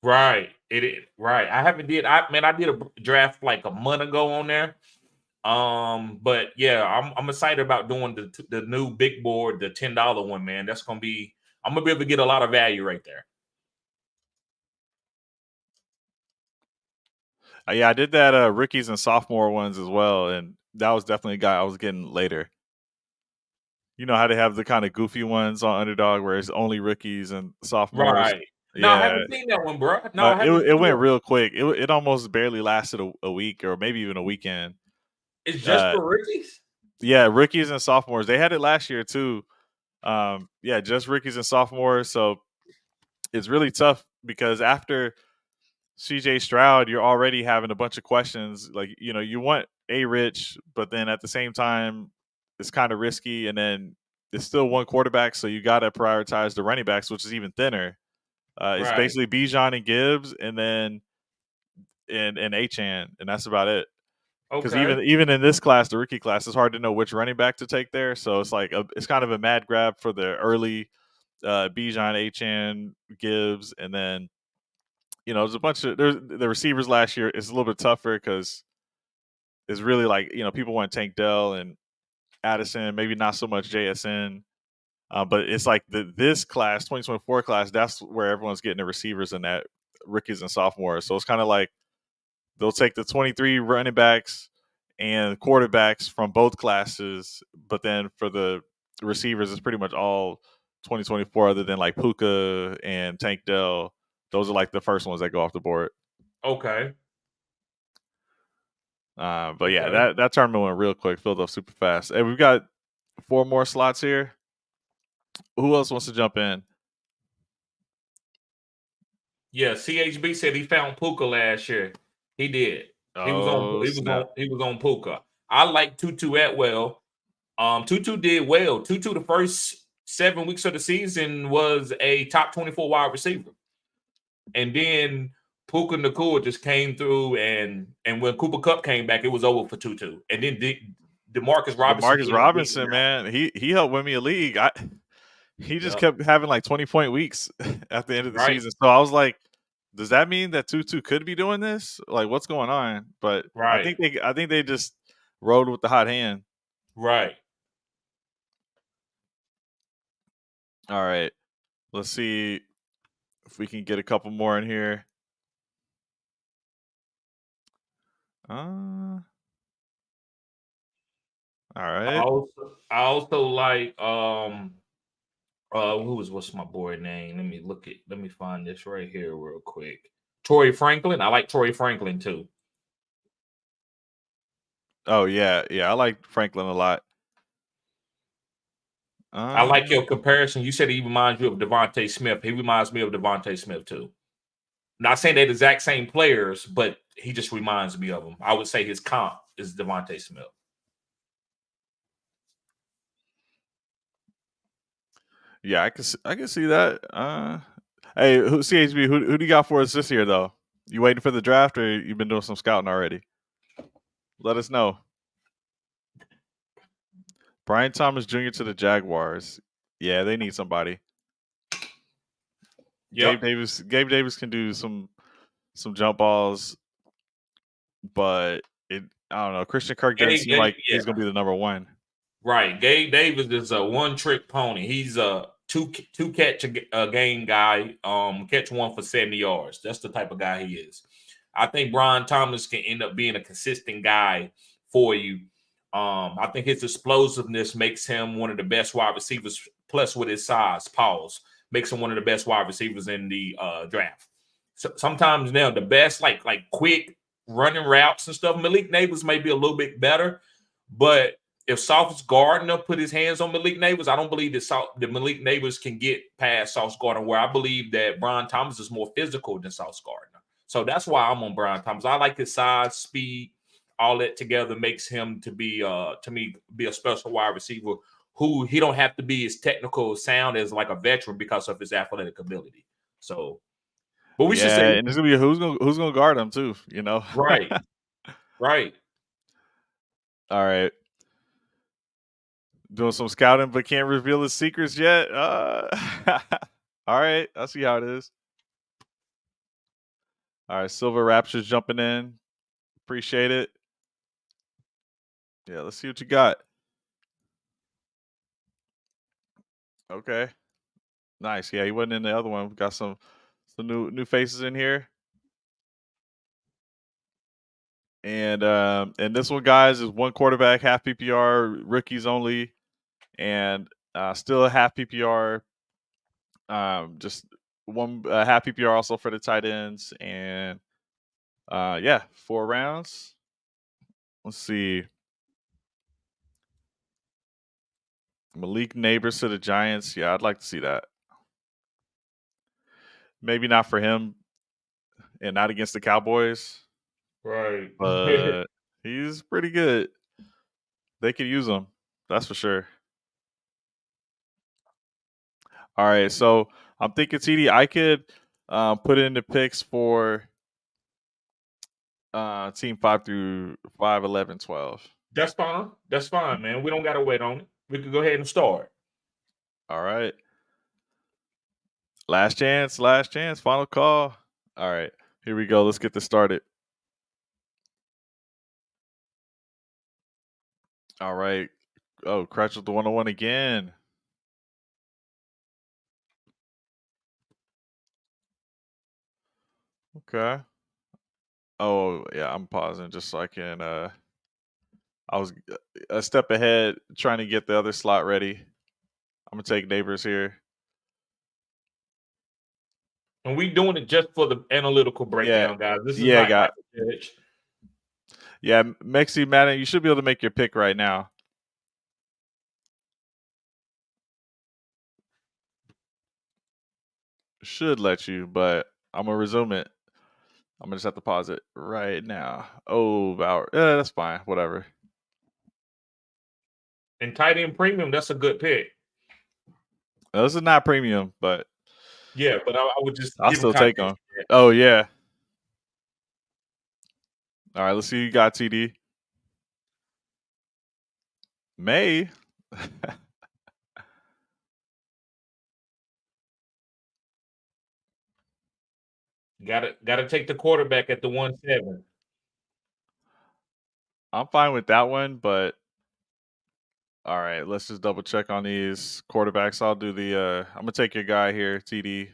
Right. Right. I did a draft like a month ago on there. But yeah, I'm excited about doing the new big board, the $10 one, man. I'm gonna be able to get a lot of value right there. Yeah, I did that rookies and sophomore ones as well, and that was definitely a guy I was getting later. You know how they have the kind of goofy ones on Underdog where it's only rookies and sophomores. Right. No, I Yeah, haven't seen that one, bro. No, I haven't. it went real quick. It almost barely lasted a week or maybe even a weekend. It's just for rookies? Yeah, rookies and sophomores. They had it last year too. Yeah, just rookies and sophomores. So it's really tough because after CJ Stroud, you're already having a bunch of questions. Like, you want Rich, but then at the same time, it's kind of risky. And then it's still one quarterback, so you got to prioritize the running backs, which is even thinner. It's basically Bijan and Gibbs, and then and Achane, and that's about it. Because even in this class, the rookie class, it's hard to know which running back to take there. So it's like it's kind of a mad grab for the early Bijan, Achane, Gibbs, and then there's a bunch of the receivers last year. It's a little bit tougher because it's really like people want Tank Dell and Addison, maybe not so much JSN. But it's like this class, 2024 class, that's where everyone's getting the receivers in that rookies and sophomores. So it's kind of like they'll take the 23 running backs and quarterbacks from both classes, but then for the receivers, it's pretty much all 2024 other than like Puka and Tank Dell. Those are like the first ones that go off the board. Okay. But yeah, that tournament went real quick, filled up super fast. And we've got 4 more slots here. Who else wants to jump in? Yeah, CHB said he found Puka last year. He did. He was on Puka. I like Tutu Atwell. Tutu did well. Tutu, the first 7 weeks of the season, was a top 24 wide receiver. And then Puka Nacua just came through, and when Cooper Kupp came back, it was over for Tutu. And then Demarcus Robinson, man, he helped win me a league. He just kept having like 20-point weeks at the end of the season. So I was like, does that mean that Tutu could be doing this? Like, what's going on? But I think they just rode with the hot hand. Right. All right. Let's see if we can get a couple more in here. All right. I also like what's my boy name? Let me find this right here real quick. Troy Franklin. I like Troy Franklin too. Oh yeah, I like Franklin a lot. I like your comparison. You said he reminds you of Devontae Smith. He reminds me of Devontae Smith too. Not saying they're the exact same players, but he just reminds me of him. I would say his comp is Devontae Smith. Yeah, I can see that. Hey, CHB? Who do you got for us this year though? You waiting for the draft, or you been doing some scouting already? Let us know. Brian Thomas Jr. to the Jaguars. Yeah, they need somebody. Yep. Gabe Davis can do some jump balls, but I don't know. Christian Kirk doesn't seem like he's gonna be the number one. Right. Gabe Davis is a one trick pony. He's a two catch a game guy. Catch one for 70 yards. That's the type of guy he is. I think Brian Thomas can end up being a consistent guy for you. I think his explosiveness makes him one of the best wide receivers, plus with his size, pause, makes him one of the best wide receivers in the draft. So sometimes now the best, like quick running routes and stuff, Malik Neighbors may be a little bit better, but if Sauce Gardner put his hands on Malik Neighbors, I don't believe that Malik Neighbors can get past Sauce Gardner, where I believe that Brian Thomas is more physical than Sauce Gardner. So that's why I'm on Brian Thomas. I like his size, speed, all that together makes him to be to me be a special wide receiver who he don't have to be as technical sound as like a veteran because of his athletic ability. So, but we should say and there's gonna be who's gonna guard him too. You know, right, right. All right. Doing some scouting, but can't reveal his secrets yet. All right, I see how it is. All right, Silver Raptors jumping in. Appreciate it. Yeah, let's see what you got. Okay, nice. Yeah, he wasn't in the other one. We got some new faces in here. And this one, guys, is one quarterback, half PPR, rookies only, and still a half PPR. Just one half PPR also for the tight ends, and yeah, 4 rounds. Let's see. Malik Neighbors to the Giants. Yeah, I'd like to see that. Maybe not for him and not against the Cowboys, Right. but he's pretty good. They could use him. That's for sure. All right, so I'm thinking, TD, I could put in the picks for team 5 through 5, 11, 12. That's fine. That's fine, man. We don't got to wait on it. We could go ahead and start. All right. Last chance, final call. All right, here we go. Let's get this started. All right. Oh, Cratch with the 101 again. Okay. Oh, yeah, I'm pausing just so I can I was a step ahead trying to get the other slot ready. I'm going to take Neighbors here. And we doing it just for the analytical breakdown, guys. This is Yeah, not got. like a judge. Yeah, Mexi Madden, you should be able to make your pick right now. Should let you, but I'm gonna resume it. I'm gonna just have to pause it right now. Oh, Bauer. Yeah, that's fine. Whatever. And tight end premium, that's a good pick. Now, this is not premium, but yeah, but I would just I'll give him still take context. them. Oh yeah. All right, let's see who you got, TD. May. Gotta take the quarterback at the 1-7. I'm fine with that one, but All right, let's just double check on these quarterbacks. I'll do the. I'm gonna take your guy here, TD.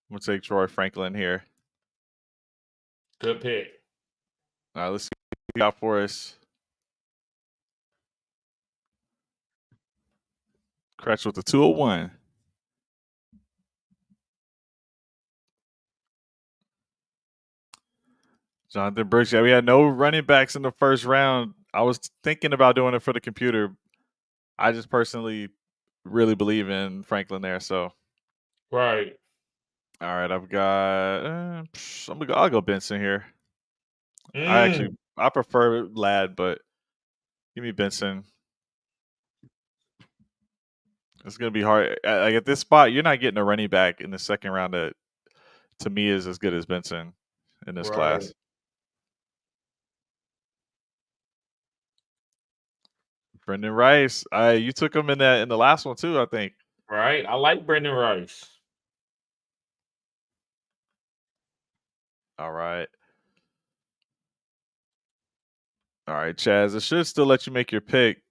I'm gonna take Troy Franklin here. Good pick. All right, let's see what you got for us. Kretsch with the 201. Jonathan Brooks. Yeah, we had no running backs in the first round. I was thinking about doing it for the computer. I just personally really believe in Franklin there. So, Right. all right, I've got. I'll go Benson here. I prefer Lad, but give me Benson. It's gonna be hard. Like at this spot, you're not getting a running back in the second round that, to me, is as good as Benson in this Right. class. Brendan Rice. You took him in the last one too, I think. Right. I like Brendan Rice. All right. All right, Chaz. It should still let you make your pick,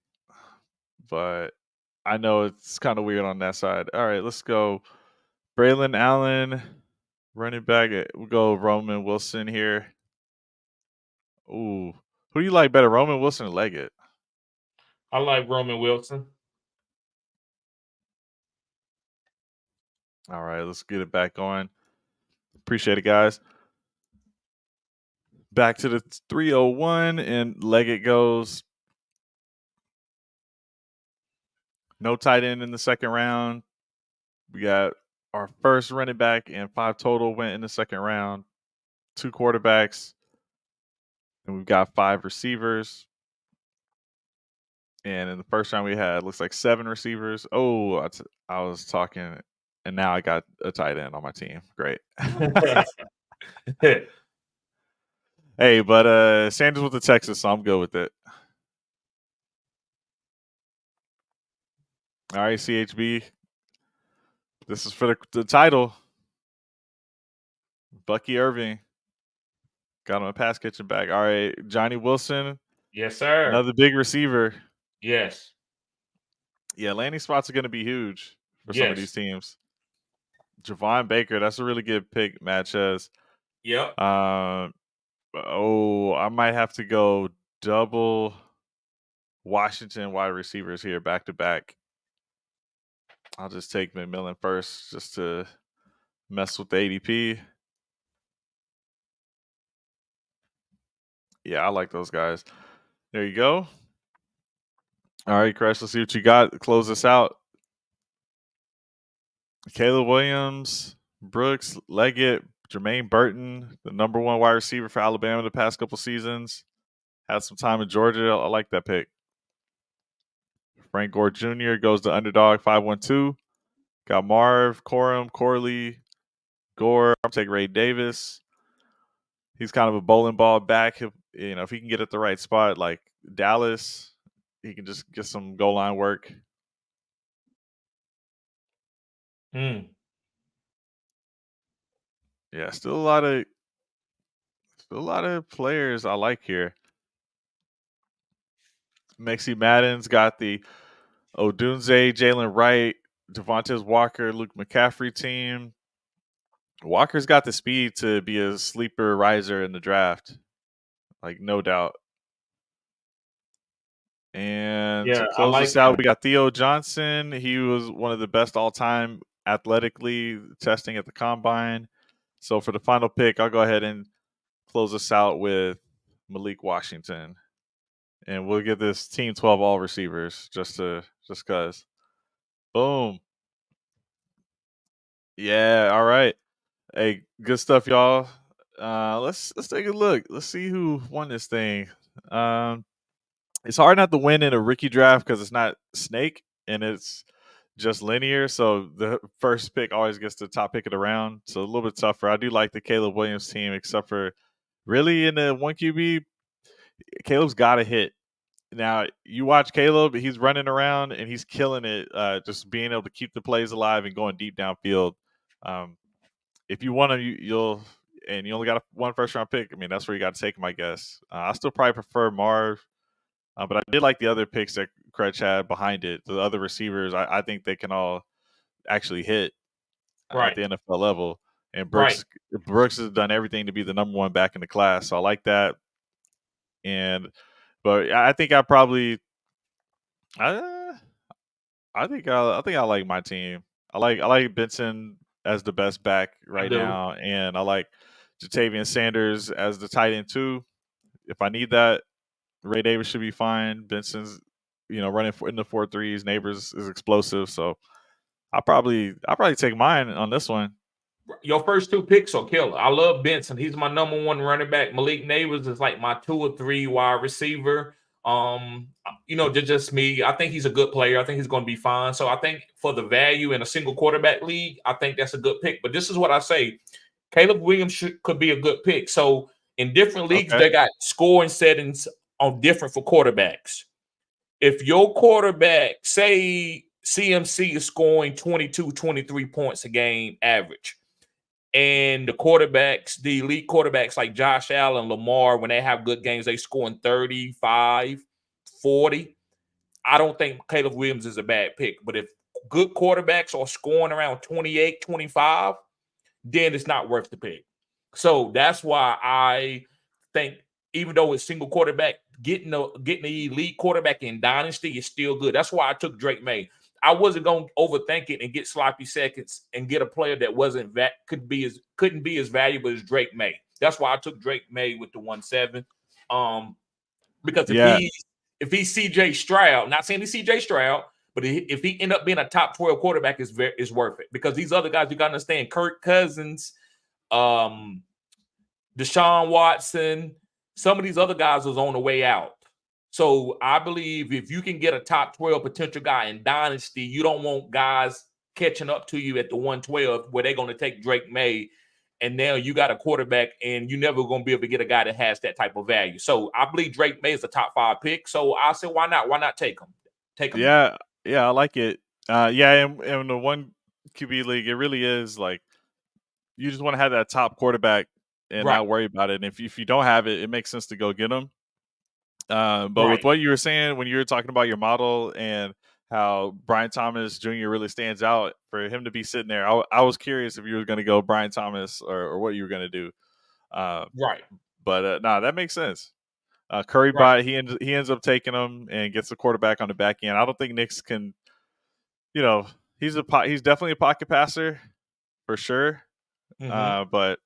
but I know it's kind of weird on that side. All right, let's go. Braylon Allen, running back. We'll go Roman Wilson here. Ooh. Who do you like better, Roman Wilson or Leggett? I like Roman Wilson. All right, let's get it back going. Appreciate it, guys. Back to the 301, and Leggett goes. No tight end in the second round. We got our first running back and 5 total went in the second round. 2 quarterbacks. And we've got 5 receivers. And in the first round, we had, looks like 7 receivers. Oh, I was talking, and now I got a tight end on my team. Great. Hey, but Sanders with the Texas, so I'm good with it. All right, CHB. This is for the title. Bucky Irving. Got him a pass catching back. All right, Johnny Wilson. Yes, sir. Another big receiver. Yes. Yeah, landing spots are going to be huge for some of these Yes. teams. Javon Baker, that's a really good pick, Matt Chez. Yep. I might have to go double Washington wide receivers here back to back. I'll just take McMillan first just to mess with the ADP. Yeah, I like those guys. There you go. All right, Crash, let's see what you got. Close this out. Caleb Williams, Brooks, Leggett, Jermaine Burton, the number 1 wide receiver for Alabama the past couple seasons. Had some time in Georgia. I like that pick. Frank Gore Jr. goes to Underdog 512. Got Marv, Corum, Corley, Gore. I'm taking Ray Davis. He's kind of a bowling ball back. If he can get at the right spot, like Dallas, he can just get some goal line work. Mm. Yeah, still a lot of players I like here. Mexi Madden's got the Odunze, Jalen Wright, Devontae Walker, Luke McCaffrey team. Walker's got the speed to be a sleeper riser in the draft, like no doubt. And Yeah, to I close like this out, him. we got Theo Johnson. He was one of the best all-time athletically testing at the combine. So for the final pick, I'll go ahead and close this out with Malik Washington. And we'll get this team 12 all receivers just cause. Boom. Yeah, all right. Hey, good stuff, y'all. Let's take a look. Let's see who won this thing. It's hard not to win in a rookie draft because it's not snake and it's just linear. So the first pick always gets the top pick of the round. So a little bit tougher. I do like the Caleb Williams team, except for really in the 1QB, Caleb's got to hit. Now you watch Caleb; he's running around and he's killing it. Just being able to keep the plays alive and going deep downfield. If you want to, you'll and you only got one first round pick. I mean, that's where you got to take him, I guess. I still probably prefer Marv But I did like the other picks that Crutch had behind it. The other receivers, I think they can all actually hit at Right. the NFL level. And Right. Brooks has done everything to be the number one back in the class. So I like that. But I think I, I think I like my team. I like Benson as the best back I right do. now, and I like Jatavian Sanders as the tight end too. If I need that, Ray Davis should be fine. Benson's, running in the 4.3s. Neighbors is explosive, so I'll probably take mine on this one. Your first two picks are killer. I love Benson. He's my number one running back. Malik Neighbors is like my 2 or 3 wide receiver. Just me. I think he's a good player. I think he's going to be fine. So I think for the value in a single quarterback league, I think that's a good pick. But this is what I say: Caleb Williams could be a good pick. So in different leagues, Okay. they got scoring settings on different for quarterbacks. If your quarterback, say CMC is scoring 22, 23 points a game average, and the elite quarterbacks like Josh Allen, Lamar, when they have good games, they scoring 35, 40. I don't think Caleb Williams is a bad pick. But if good quarterbacks are scoring around 28, 25, then it's not worth the pick. So that's why I think, even though it's single quarterback, getting the elite quarterback in Dynasty is still good. That's why I took Drake May. I wasn't going to overthink it and get sloppy seconds and get a player that couldn't be as valuable as Drake May. That's why I took Drake May with the 1-7. Because Yeah. if he's CJ Stroud, not saying he's CJ Stroud, but if he end up being a top 12 quarterback, is worth it. Because these other guys, you got to understand, Kirk Cousins, Deshaun Watson, some of these other guys was on the way out. So I believe if you can get a top 12 potential guy in Dynasty, you don't want guys catching up to you at the 112 where they're going to take Drake May. And now you got a quarterback and you're never going to be able to get a guy that has that type of value. So I believe Drake May is a top 5 pick. So I said, why not? Why not take him? Take him. Yeah. I like it. In the one QB league, it really is like you just want to have that top quarterback and Right. not worry about it. And if you don't have it, it makes sense to go get him. But with Right. what you were saying when you were talking about your model and how Brian Thomas Jr. really stands out, for him to be sitting there, I was curious if you were going to go Brian Thomas or what you were going to do. Right. But that makes sense. Curry Right. he ends up taking him and gets the quarterback on the back end. I don't think Knicks can, he's definitely a pocket passer for sure. Mm-hmm. But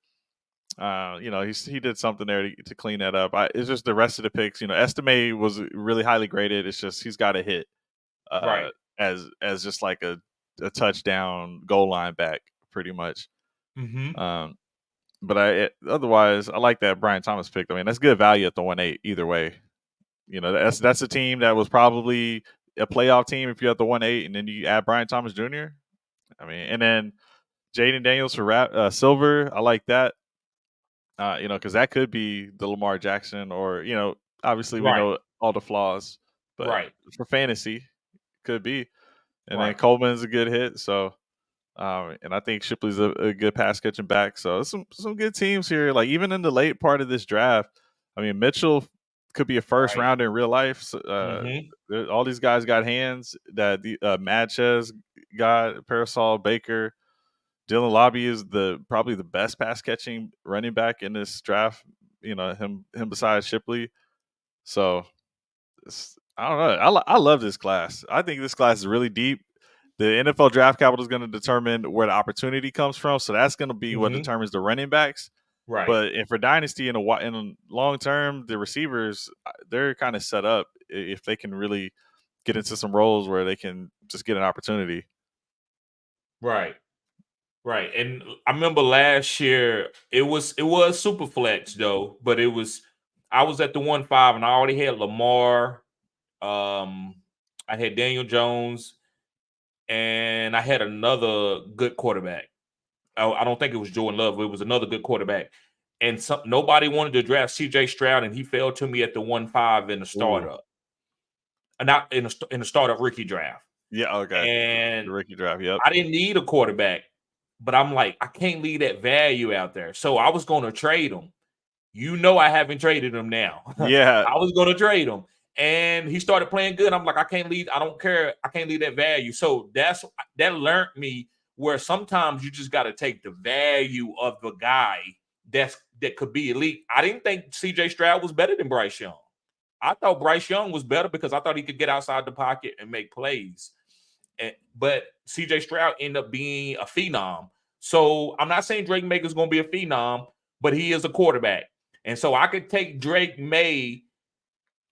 he did something there to clean that up. It's just the rest of the picks. Estime was really highly graded. It's just he's got to hit Right. as just like a touchdown goal line back, pretty much. Mm-hmm. But otherwise, I like that Brian Thomas pick. I mean, that's good value at the 1-8 either way. That's a team that was probably a playoff team if you have the 1-8 and then you add Brian Thomas Jr. I mean, and then Jaden Daniels for Silver. I like that. Because that could be the Lamar Jackson, or obviously we Right. know all the flaws, but Right. for fantasy, could be. And then Right. Coleman's a good hit, so and I think Shipley's a good pass catching back. So some good teams here. Like even in the late part of this draft, I mean Mitchell could be a first Right. rounder in real life. So, Mm-hmm. all these guys got hands that the Madchez got, Parasol, Baker. Dylan Lobby is probably the best pass catching running back in this draft. Him besides Shipley. So I don't know. I love this class. I think this class is really deep. The NFL draft capital is going to determine where the opportunity comes from. So that's going to be what Mm-hmm. determines the running backs. Right. But for dynasty in a long term, the receivers, they're kind of set up if they can really get into some roles where they can just get an opportunity. Right. Right. And I remember last year it was super flex though, but I was at the 1-5 and I already had Lamar. I had Daniel Jones and I had another good quarterback. I don't think it was Jordan Love, but it was another good quarterback. And nobody wanted to draft CJ Stroud, and he fell to me at the 1-5 in the Ooh. startup. Not in the startup rookie draft. Yeah. Okay. The And rookie draft. Yep. I didn't need a quarterback, but I'm like, I can't leave that value out there. So I was going to trade him. I haven't traded him now. Yeah. I was going to trade him. and he started playing good. I'm like, I can't leave. I don't care. I can't leave that value. So that learned me where sometimes you just got to take the value of the guy that could be elite. I didn't think CJ Stroud was better than Bryce Young. I thought Bryce Young was better because I thought he could get outside the pocket and make plays. But CJ Stroud ended up being a phenom. So I'm not saying Drake May is going to be a phenom, but he is a quarterback. And so I could take Drake May,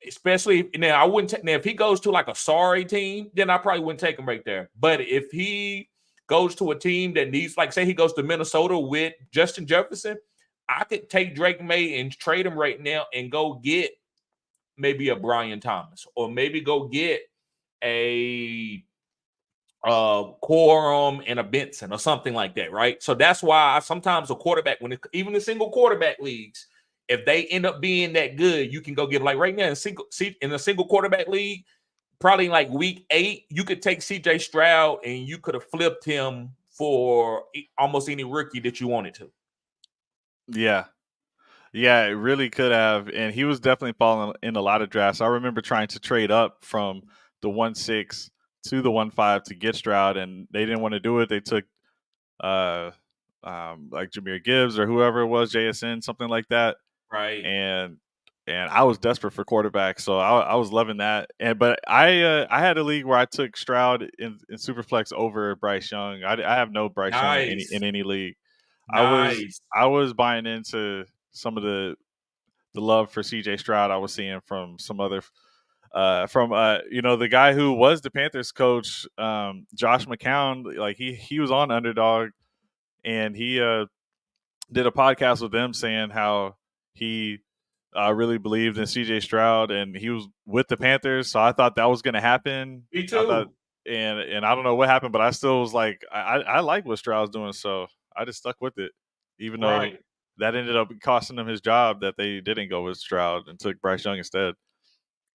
especially now. I wouldn't take now if he goes to like a sorry team, then I probably wouldn't take him right there. But if he goes to a team that needs, like, say he goes to Minnesota with Justin Jefferson, I could take Drake May and trade him right now and go get maybe a Brian Thomas, or maybe go get a Quorum and a Benson or something like that, right? So that's why sometimes a quarterback, even in single quarterback leagues, if they end up being that good, you can go get, like right now in a single quarterback league, probably like week 8, you could take CJ Stroud and you could have flipped him for almost any rookie that you wanted to. Yeah. Yeah, it really could have. And he was definitely falling in a lot of drafts. I remember trying to trade up from the 1-6 to the 1-5 to get Stroud, and they didn't want to do it. They took like Jahmyr Gibbs or whoever it was, JSN, something like that. Right. And I was desperate for quarterback, so I was loving that. But I had a league where I took Stroud in Superflex over Bryce Young. I have no Bryce Young in any league. Nice. I was buying into some of the love for CJ Stroud I was seeing from some other the guy who was the Panthers coach, Josh McCown. Like he was on Underdog, and he did a podcast with them saying how he really believed in CJ Stroud, and he was with the Panthers. So I thought that was going to happen. Me too. I thought, and I don't know what happened, but I still was like, I like what Stroud's doing, so I just stuck with it, even though that ended up costing him his job, that they didn't go with Stroud and took Bryce Young instead.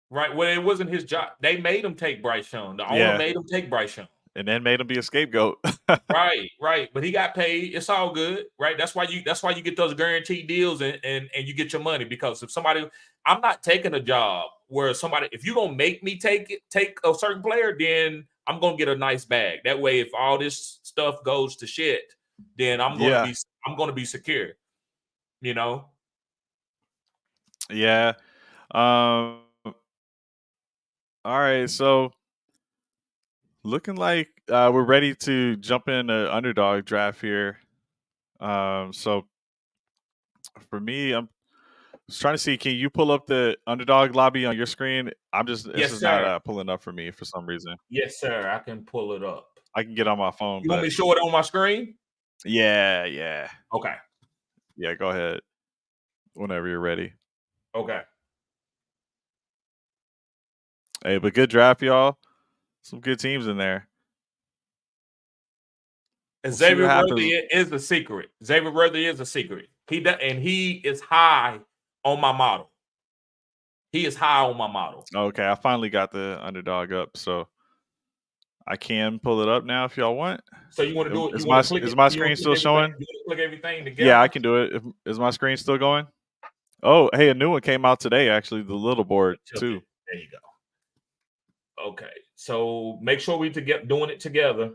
Right. Well, it wasn't his job. They made him take Bryce Young. The owner made him take Bryce Young. And then made him be a scapegoat. Right. But he got paid. It's all good, right? That's why you get those guaranteed deals and you get your money. Because if somebody, I'm not taking a job where somebody, if you're gonna make me take a certain player, then I'm gonna get a nice bag. That way, if all this stuff goes to shit, then I'm gonna be secure. You know? Yeah. All right, so looking like we're ready to jump in the Underdog Draft here. So for me, I'm just trying to see. Can you pull up the Underdog lobby on your screen? This is not pulling up for me for some reason. Yes, sir. I can pull it up. I can get on my phone. You want me to show it on my screen? Yeah. Okay. Yeah, go ahead. Whenever you're ready. Okay. Hey, but good draft, y'all. Some good teams in there. Xavier Worthy is a secret. Xavier Worthy is a secret. He is high on my model. He is high on my model. Okay, I finally got the Underdog up, so I can pull it up now if y'all want. So you want to do it? Is my screen still showing? You click everything together? Yeah, I can do it. Is my screen still going? Oh, hey, a new one came out today, actually, the little board, too. There you go. Okay, so make sure we doing it together.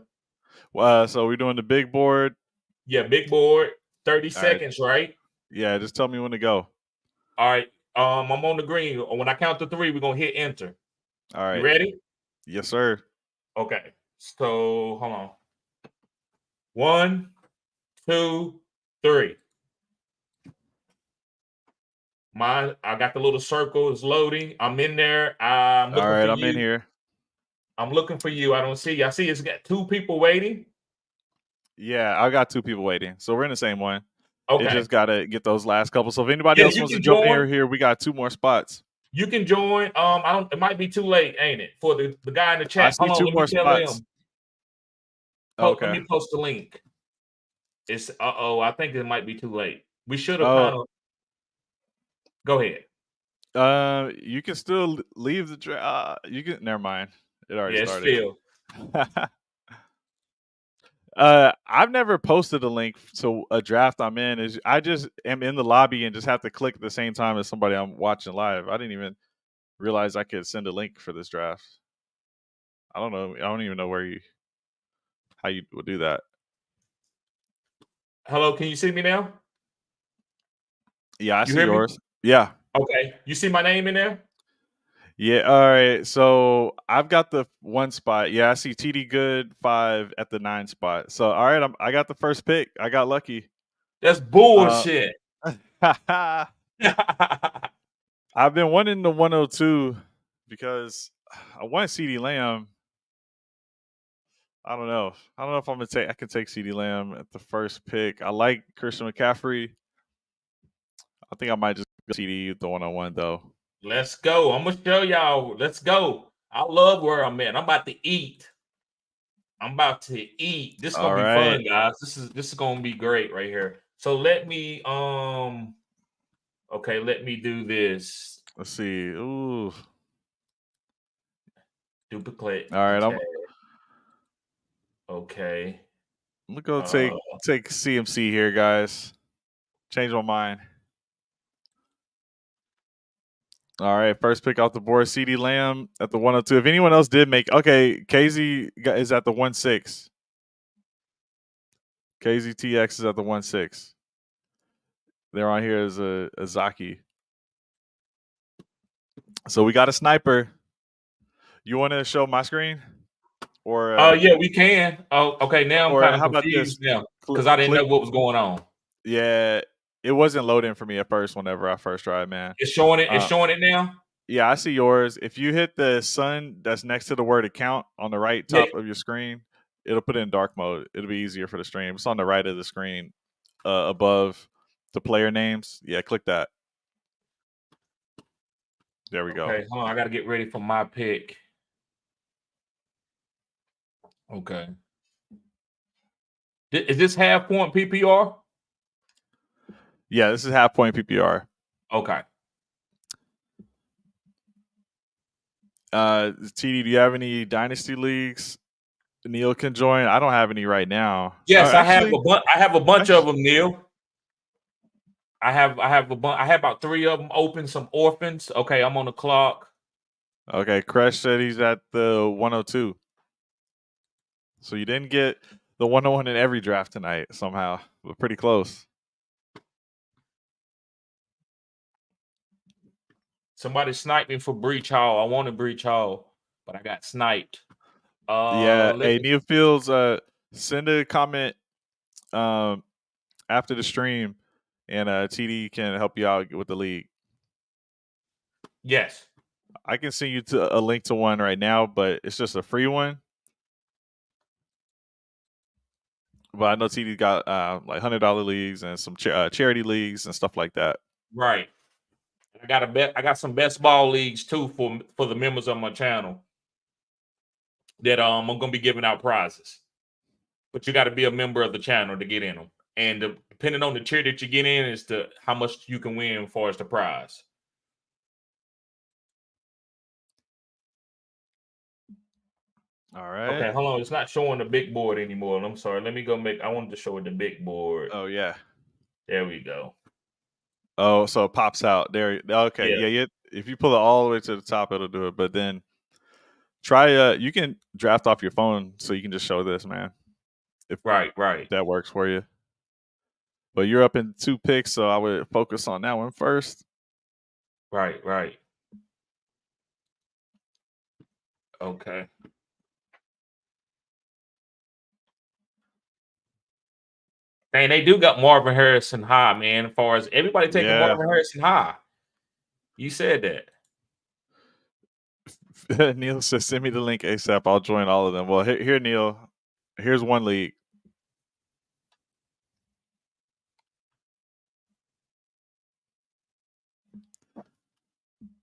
So we're doing the big board. Yeah, big board. 30 seconds, right? Yeah, just tell me when to go. All right. I'm on the green. When I count to 3, we're gonna hit enter. All right. You ready? Yes, sir. Okay. So hold on. 1, 2, 3. I got the little circle. It's loading. I'm in there. I'm looking for you. I'm in here. I'm looking for you. I don't see you. I see it's got 2 people waiting. Yeah, I got 2 people waiting. So we're in the same one. Okay. It just got to get those last couple. So if anybody else wants to jump in here, we got 2 more spots. You can join. It might be too late, ain't it? For the guy in the chat. I see 2 more spots. Okay. Let me post the link. It's I think it might be too late. We should have kind of. Go ahead. You can still leave the draft. You can. Never mind. It already started. I've never posted a link to a draft I'm in. I just am in the lobby and just have to click at the same time as somebody I'm watching live. I didn't even realized I could send a link for this draft. I don't know. I don't even know how you would do that. Hello, can you see me now? Yeah, I You see hear me? yours. Yeah. Okay. You see my name in there? Yeah. All right. So I've got the 1 spot. Yeah, I see TD Good 5 at the 9 spot. So all right, I got the first pick. I got lucky. That's Uh, bullshit. I've been wanting the 102 because I want CD Lamb. I don't know. I don't know if I'm gonna take. I can take CD Lamb at the first pick. I like Christian McCaffrey. I think I might just go CD the 101 though. Let's go. I'm gonna show y'all. Let's go. I love where I'm at. I'm about to eat. I'm about to eat. This is All gonna be right. fun, guys. This is gonna be great right here. So let me okay, let me do this. Let's see. Ooh. Duplicate. All right. Okay. I'm gonna go take CMC here, guys. Change my mind. All right, first pick off the board, CD Lamb at the 102. If anyone else did make, okay, KZ is at the 1-6. KZTX is at the 1-6. They're on here as a Zaki. So we got a sniper. You want to show my screen? Or yeah, we can. Oh, okay. Now I'm or kind of how about this? confused now because I didn't Click. know what was going on. Yeah, it wasn't loading for me at first whenever I first tried, man. It's showing it. It's showing it now. Yeah, I see yours. If you hit the sun that's next to the word account on the right Yeah. top of your screen, it'll put it in dark mode. It'll be easier for the stream. It's on the right of the screen, above the player names. Yeah, click that. There we go. Okay, hold on. I got to get ready for my pick. Okay. Is this half point PPR? Yeah, this is half point PPR. Okay. TD, do you have any dynasty leagues Neil can join? I don't have any right now. Yes, I have Actually, I have a bunch of them, Neil. I have a bunch. I have about 3 of them open. Some orphans. Okay, I'm on the clock. Okay, Crush said he's at the 102. So you didn't get the 101 in every draft tonight somehow, but pretty close. Somebody sniped me for Breach Hall. I wanted Breach Hall, but I got sniped. Yeah. Hey, Neil Fields, send a comment after the stream, and TD can help you out with the league. Yes. I can send you to a link to one right now, but it's just a free one. But I know TD got like $100 leagues and some charity leagues and stuff like that. Right. I got some best ball leagues too for the members of my channel that I'm gonna be giving out prizes. But you got to be a member of the channel to get in them. And depending on the tier that you get in, is to how much you can win as far as the prize. All right. Okay, hold on. It's not showing the big board anymore. I'm sorry. Let me go I wanted to show it the big board. Oh yeah. There we go. Oh, so it pops out there. Okay, Yeah. if you pull it all the way to the top, it'll do it. But then try. You can draft off your phone, so you can just show this, man. If Right. that works for you. But you're up in 2 picks, so I would focus on that one first. Right. Okay. Dang, they do got Marvin Harrison high, man. As far as everybody taking Marvin Harrison high. You said that. Neil says, send me the link ASAP. I'll join all of them. Well, here, Neil. Here's one league.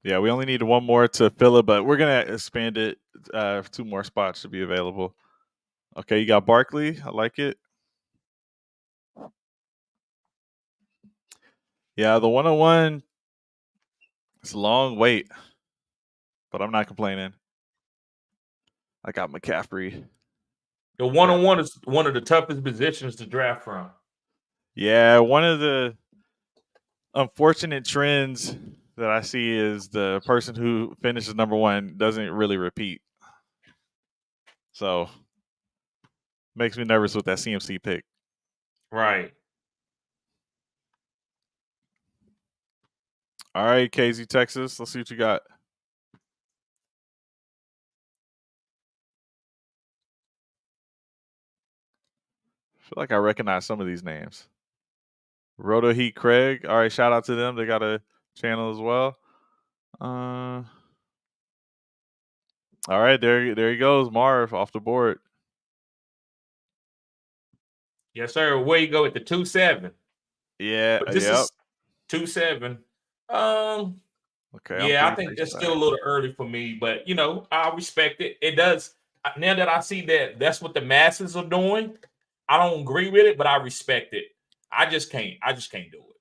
Yeah, we only need one more to fill it, but we're going to expand it. 2 more spots should be available. Okay, you got Barkley. I like it. Yeah, the 101, it's a long wait, but I'm not complaining. I got McCaffrey. The 101 is one of the toughest positions to draft from. Yeah, one of the unfortunate trends that I see is the person who finishes number one doesn't really repeat. So makes me nervous with that CMC pick. Right. All right, KZ Texas. Let's see what you got. I feel like I recognize some of these names. Roto Heat Craig. All right, shout out to them. They got a channel as well. All right, there he goes, Marv off the board. Yes, sir. Where you go with the 2-7? Yeah, But this is 2-7. Okay, I'm Yeah, I 3 think picks that's back. still a little early for me, but I respect it. It does now that I see that that's what the masses are doing. I don't agree with it, but I respect it. I just can't do it.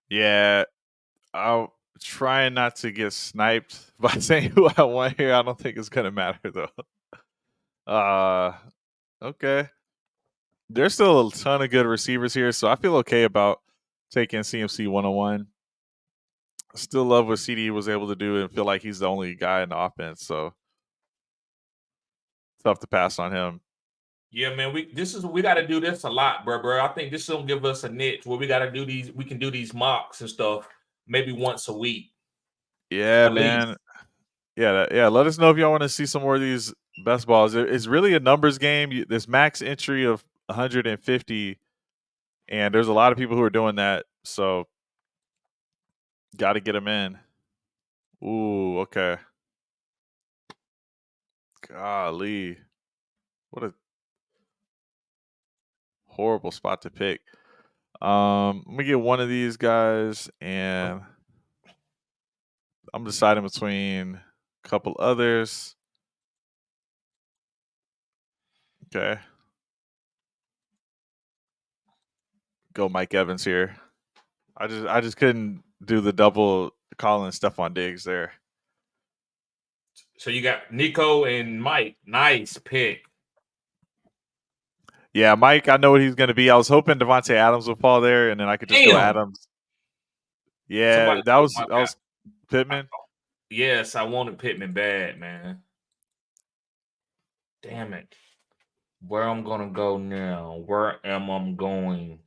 Yeah, I'll try not to get sniped by saying who I want here. I don't think it's gonna matter though. Okay. There's still a ton of good receivers here, so I feel okay about taking CMC 101. Still love what CD was able to do and feel like he's the only guy in the offense, so tough to pass on him. Yeah, man, we got to do this a lot, bro. I think this is gonna give us a niche where we got to do these. We can do these mocks and stuff maybe once a week. Yeah, At man. least. Yeah. Let us know if y'all want to see some more of these best balls. It's really a numbers game. There's max entry of 150, and there's a lot of people who are doing that. So, got to get them in. Ooh, okay. Golly, what a horrible spot to pick. Let me get one of these guys, and I'm deciding between a couple others. Okay. Go Mike Evans here. I just couldn't do the double calling Stephon Diggs there. So you got Nico and Mike. Nice pick. Yeah, Mike, I know what he's going to be. I was hoping Devontae Adams would fall there, and then I could just go Adams. Yeah, Somebody that was Pittman. Yes, I wanted Pittman bad, man. Damn it. Where I'm gonna go now? Where am I going?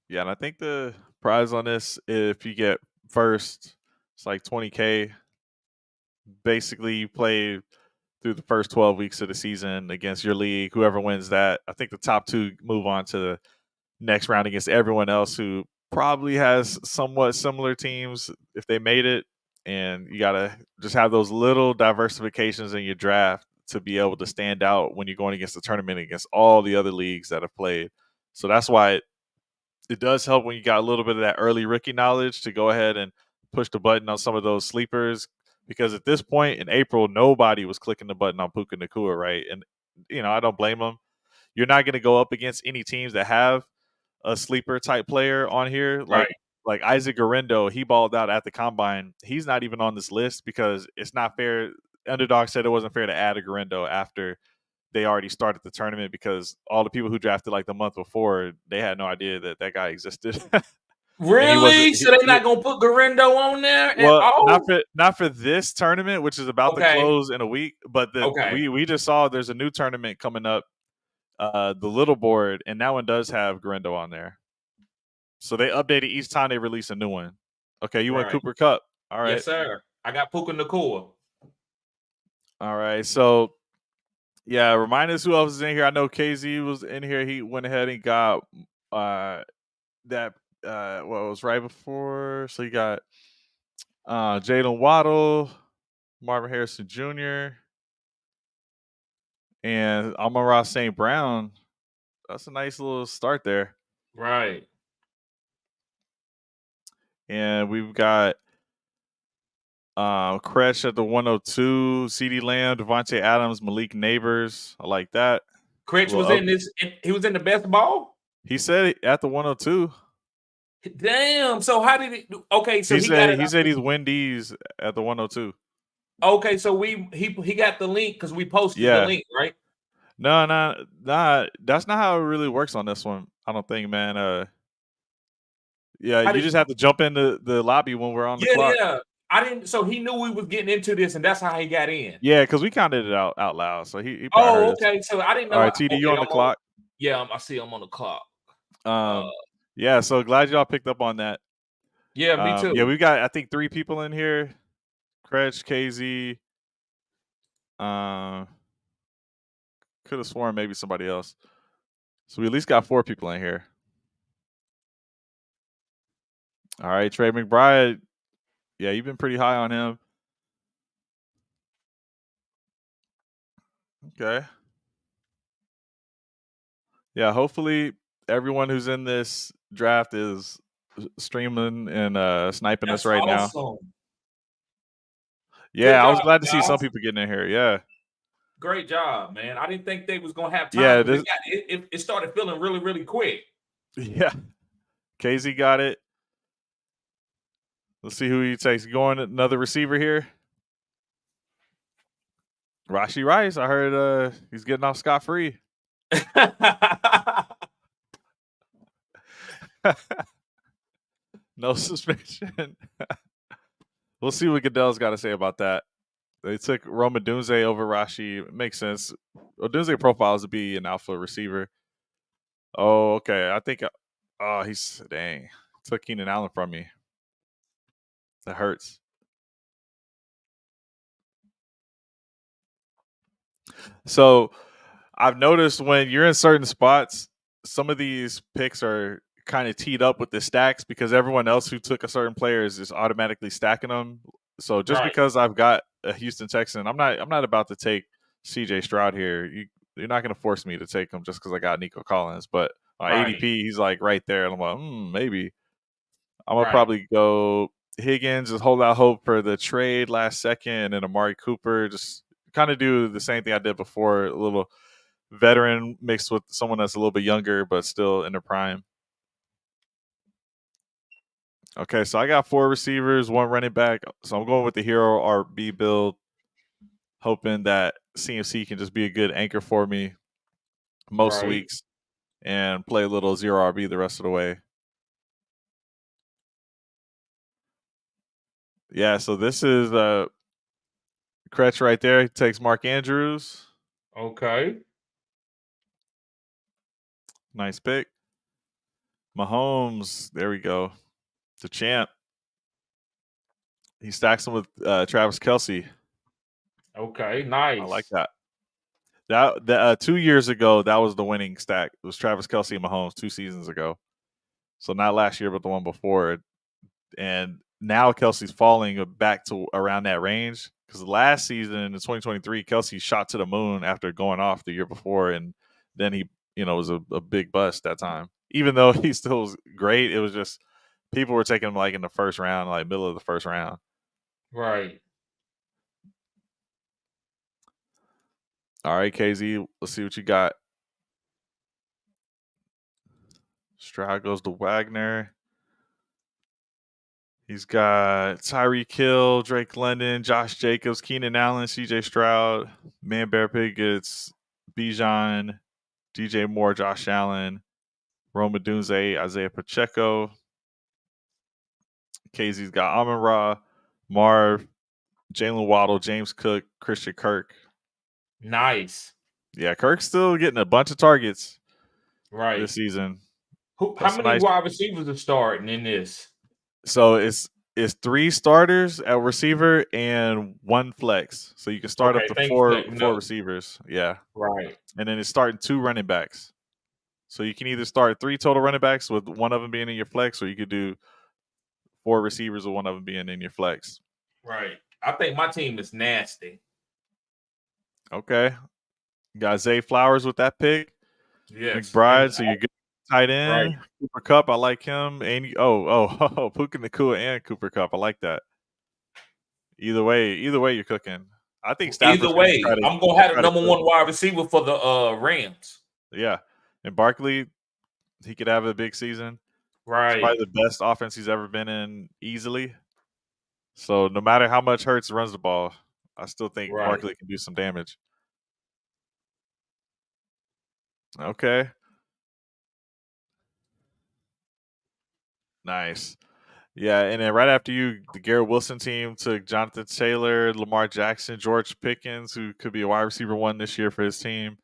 Yeah, and I think the prize on this, if you get first, it's like $20K. Basically, you play through the first 12 weeks of the season against your league. Whoever wins that, I think the top two move on to the next round against everyone else who probably has somewhat similar teams if they made it. And you got to just have those little diversifications in your draft to be able to stand out when you're going against the tournament against all the other leagues that have played. So that's why it does help when you got a little bit of that early rookie knowledge to go ahead and push the button on some of those sleepers. Because at this point in April, nobody was clicking the button on Puka Nacua, right? And, I don't blame them. You're not going to go up against any teams that have a sleeper type player on here. Like Isaac Garendo, he balled out at the combine. He's not even on this list because it's not fair. Underdog said it wasn't fair to add a Garendo after they already started the tournament because all the people who drafted like the month before, they had no idea that guy existed. Really? So they're not gonna put Garendo on there at all? Not for this tournament, which is about to close in a week. But we just saw there's a new tournament coming up, the little board, and that one does have Garendo on there. So they update it each time they release a new one. Okay, you went Cooper Kupp. All right. Yes, sir. I got Puka Nacua. All right. So yeah, remind us who else is in here. I know KZ was in here. He went ahead and got that what was right before. So you got Jalen Waddle, Marvin Harrison Jr., and Amon-Ra St. Brown. That's a nice little start there. Right. And we've got Kresh at the 102, CeeDee Lamb, Devontae Adams, Malik Neighbors. I like that. Kresh was in this. He was in the best ball. He said at the 102. Damn. So how did it? Okay. So he said he's Wendy's at the 102. Okay. So he got the link because we posted the link, right? No, that's not how it really works on this one. I don't think, man. Yeah, How you did just have to jump into the lobby when we're on the Yeah, clock. yeah. I didn't so he knew we was getting into this, and that's how he got in. Yeah, because we counted it out loud, so he probably heard Oh, us. okay. So I didn't All know right, TD, you okay, on the clock? I see I'm on the clock. Uh, Yeah. So glad y'all picked up on that. yeah, me Yeah, too. we got I think 3 people in here. Kretsch, KZ. Could have sworn maybe somebody else. So we at least got 4 people in here. All right, Trey McBride. Yeah, you've been pretty high on him. Okay. Yeah, hopefully everyone who's in this draft is streaming and sniping us That's right now. awesome. Good Yeah, I was job, glad to see some guys. people getting in here. Yeah. Great job, man. I didn't think they was gonna have time Yeah, because this it started feeling really, really quick. yeah. KZ got it. Let's see who he takes. Going another receiver here. Rashi Rice. I heard he's getting off scot free. No suspension. We'll see what Goodell's got to say about that. They took Roma Dunze over Rashi. It makes sense. Dunze profiles to be an alpha receiver. Oh, okay. I think. Oh, he's dang. Took Keenan Allen from me. That hurts. So I've noticed when you're in certain spots, some of these picks are kind of teed up with the stacks because everyone else who took a certain player is just automatically stacking them. So just Right, because I've got a Houston Texan, I'm not about to take CJ Stroud here. You're not going to force me to take him just because I got Nico Collins. But on right, ADP, he's like right there, and I'm like, maybe I'm gonna right, probably go Higgins, just hold out hope for the trade last second, and Amari Cooper. Just kind of do the same thing I did before, a little veteran mixed with someone that's a little bit younger but still in their prime. Okay, so I got 4 receivers, 1 running back. So I'm going with the hero RB build, hoping that CMC can just be a good anchor for me most right. weeks and play a little zero RB the rest of the way. Yeah, so this is Kretsch right there. He takes Mark Andrews. Okay. Nice pick. Mahomes, there we go. The champ. He stacks him with Travis Kelce. Okay. I like Nice. that. That 2 years ago, that was the winning stack. It was Travis Kelce and Mahomes 2 seasons ago. So not last year, but the one before. And now Kelsey's falling back to around that range because last season in 2023, Kelsey shot to the moon after going off the year before, and then he, was a big bust that time. Even though he still was great, it was just people were taking him like in the first round, like middle of the first round. Right. All right, KZ, let's see what you got. Stroud goes to Wagner. He's got Tyreek Hill, Drake London, Josh Jacobs, Keenan Allen, CJ Stroud. Man Bear Pig gets Bijan, DJ Moore, Josh Allen, Roma Dunze, Isaiah Pacheco. KZ's got Amon Ra, Marv, Jalen Waddle, James Cook, Christian Kirk. Nice. Yeah, Kirk's still getting a bunch of targets this Right. season. How That's many nice. wide receivers are starting in this? So it's 3 starters at receiver and 1 flex. So you can start up Okay. to Thank you for four letting me four know. receivers. Yeah. Right. And then it's starting 2 running backs. So you can either start 3 total running backs with one of them being in your flex, or you could do 4 receivers with one of them being in your flex. Right. I think my team is nasty. Okay. You got Zay Flowers with that pick. Yes. And McBride, so you're good tight right. end. Cooper Cup, I like him. And Puka Nakua and Cooper Cup. I like that. Either way you're cooking. I think Either Stafford's gonna way, I'm gonna have the try to number cook. one wide receiver for the Rams. Yeah. And Barkley, he could have a big season. It's Right. probably the best offense he's ever been in easily. So no matter how much Hurts runs the ball, I still think Right. Barkley can do some damage. Okay. Nice. Yeah, and then right after you, the Garrett Wilson team took Jonathan Taylor, Lamar Jackson, George Pickens, who could be a wide receiver one this year for his team.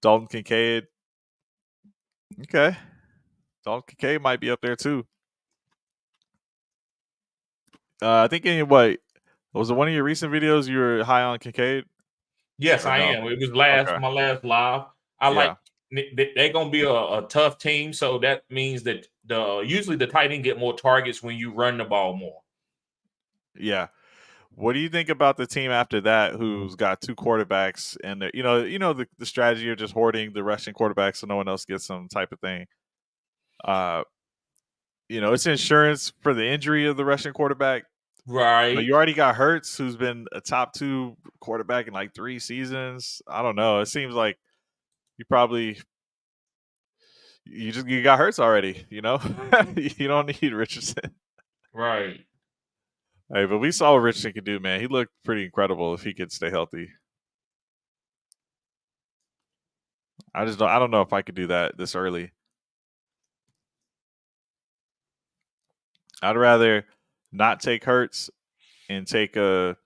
Dalton Kincaid. Okay. Dalton Kincaid might be up there too. I think in what was it one of your recent videos you were high on Kincaid? Yes, Or I no? am. It was Okay. my last live. I like Yeah. they're gonna be a tough team, so that means that usually the tight end get more targets when you run the ball more. Yeah. What do you think about the team after that who's got two quarterbacks and the strategy of just hoarding the rushing quarterback so no one else gets some type of thing? It's insurance for the injury of the rushing quarterback. But Right, you already got Hurts, who's been a top 2 quarterback in like 3 seasons. I don't know. It seems like you probably you got Hurts already, You don't need Richardson. right. Hey, but we saw what Richardson could do, man. He looked pretty incredible if he could stay healthy. I don't know if I could do that this early. I'd rather not take Hurts and take a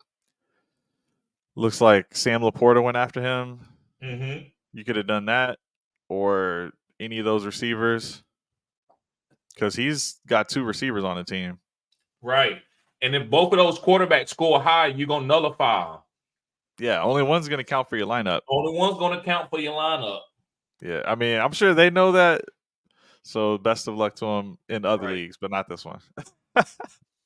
looks like Sam Laporta went after him. Mm-hmm. You could have done that or any of those receivers because he's got 2 receivers on the team. Right. And if both of those quarterbacks score high, you're gonna nullify them. Yeah, only one's going to count for your lineup. Only one's gonna count for your lineup. Yeah, I mean, I'm sure they know that. So best of luck to them in other Right. leagues, but not this one.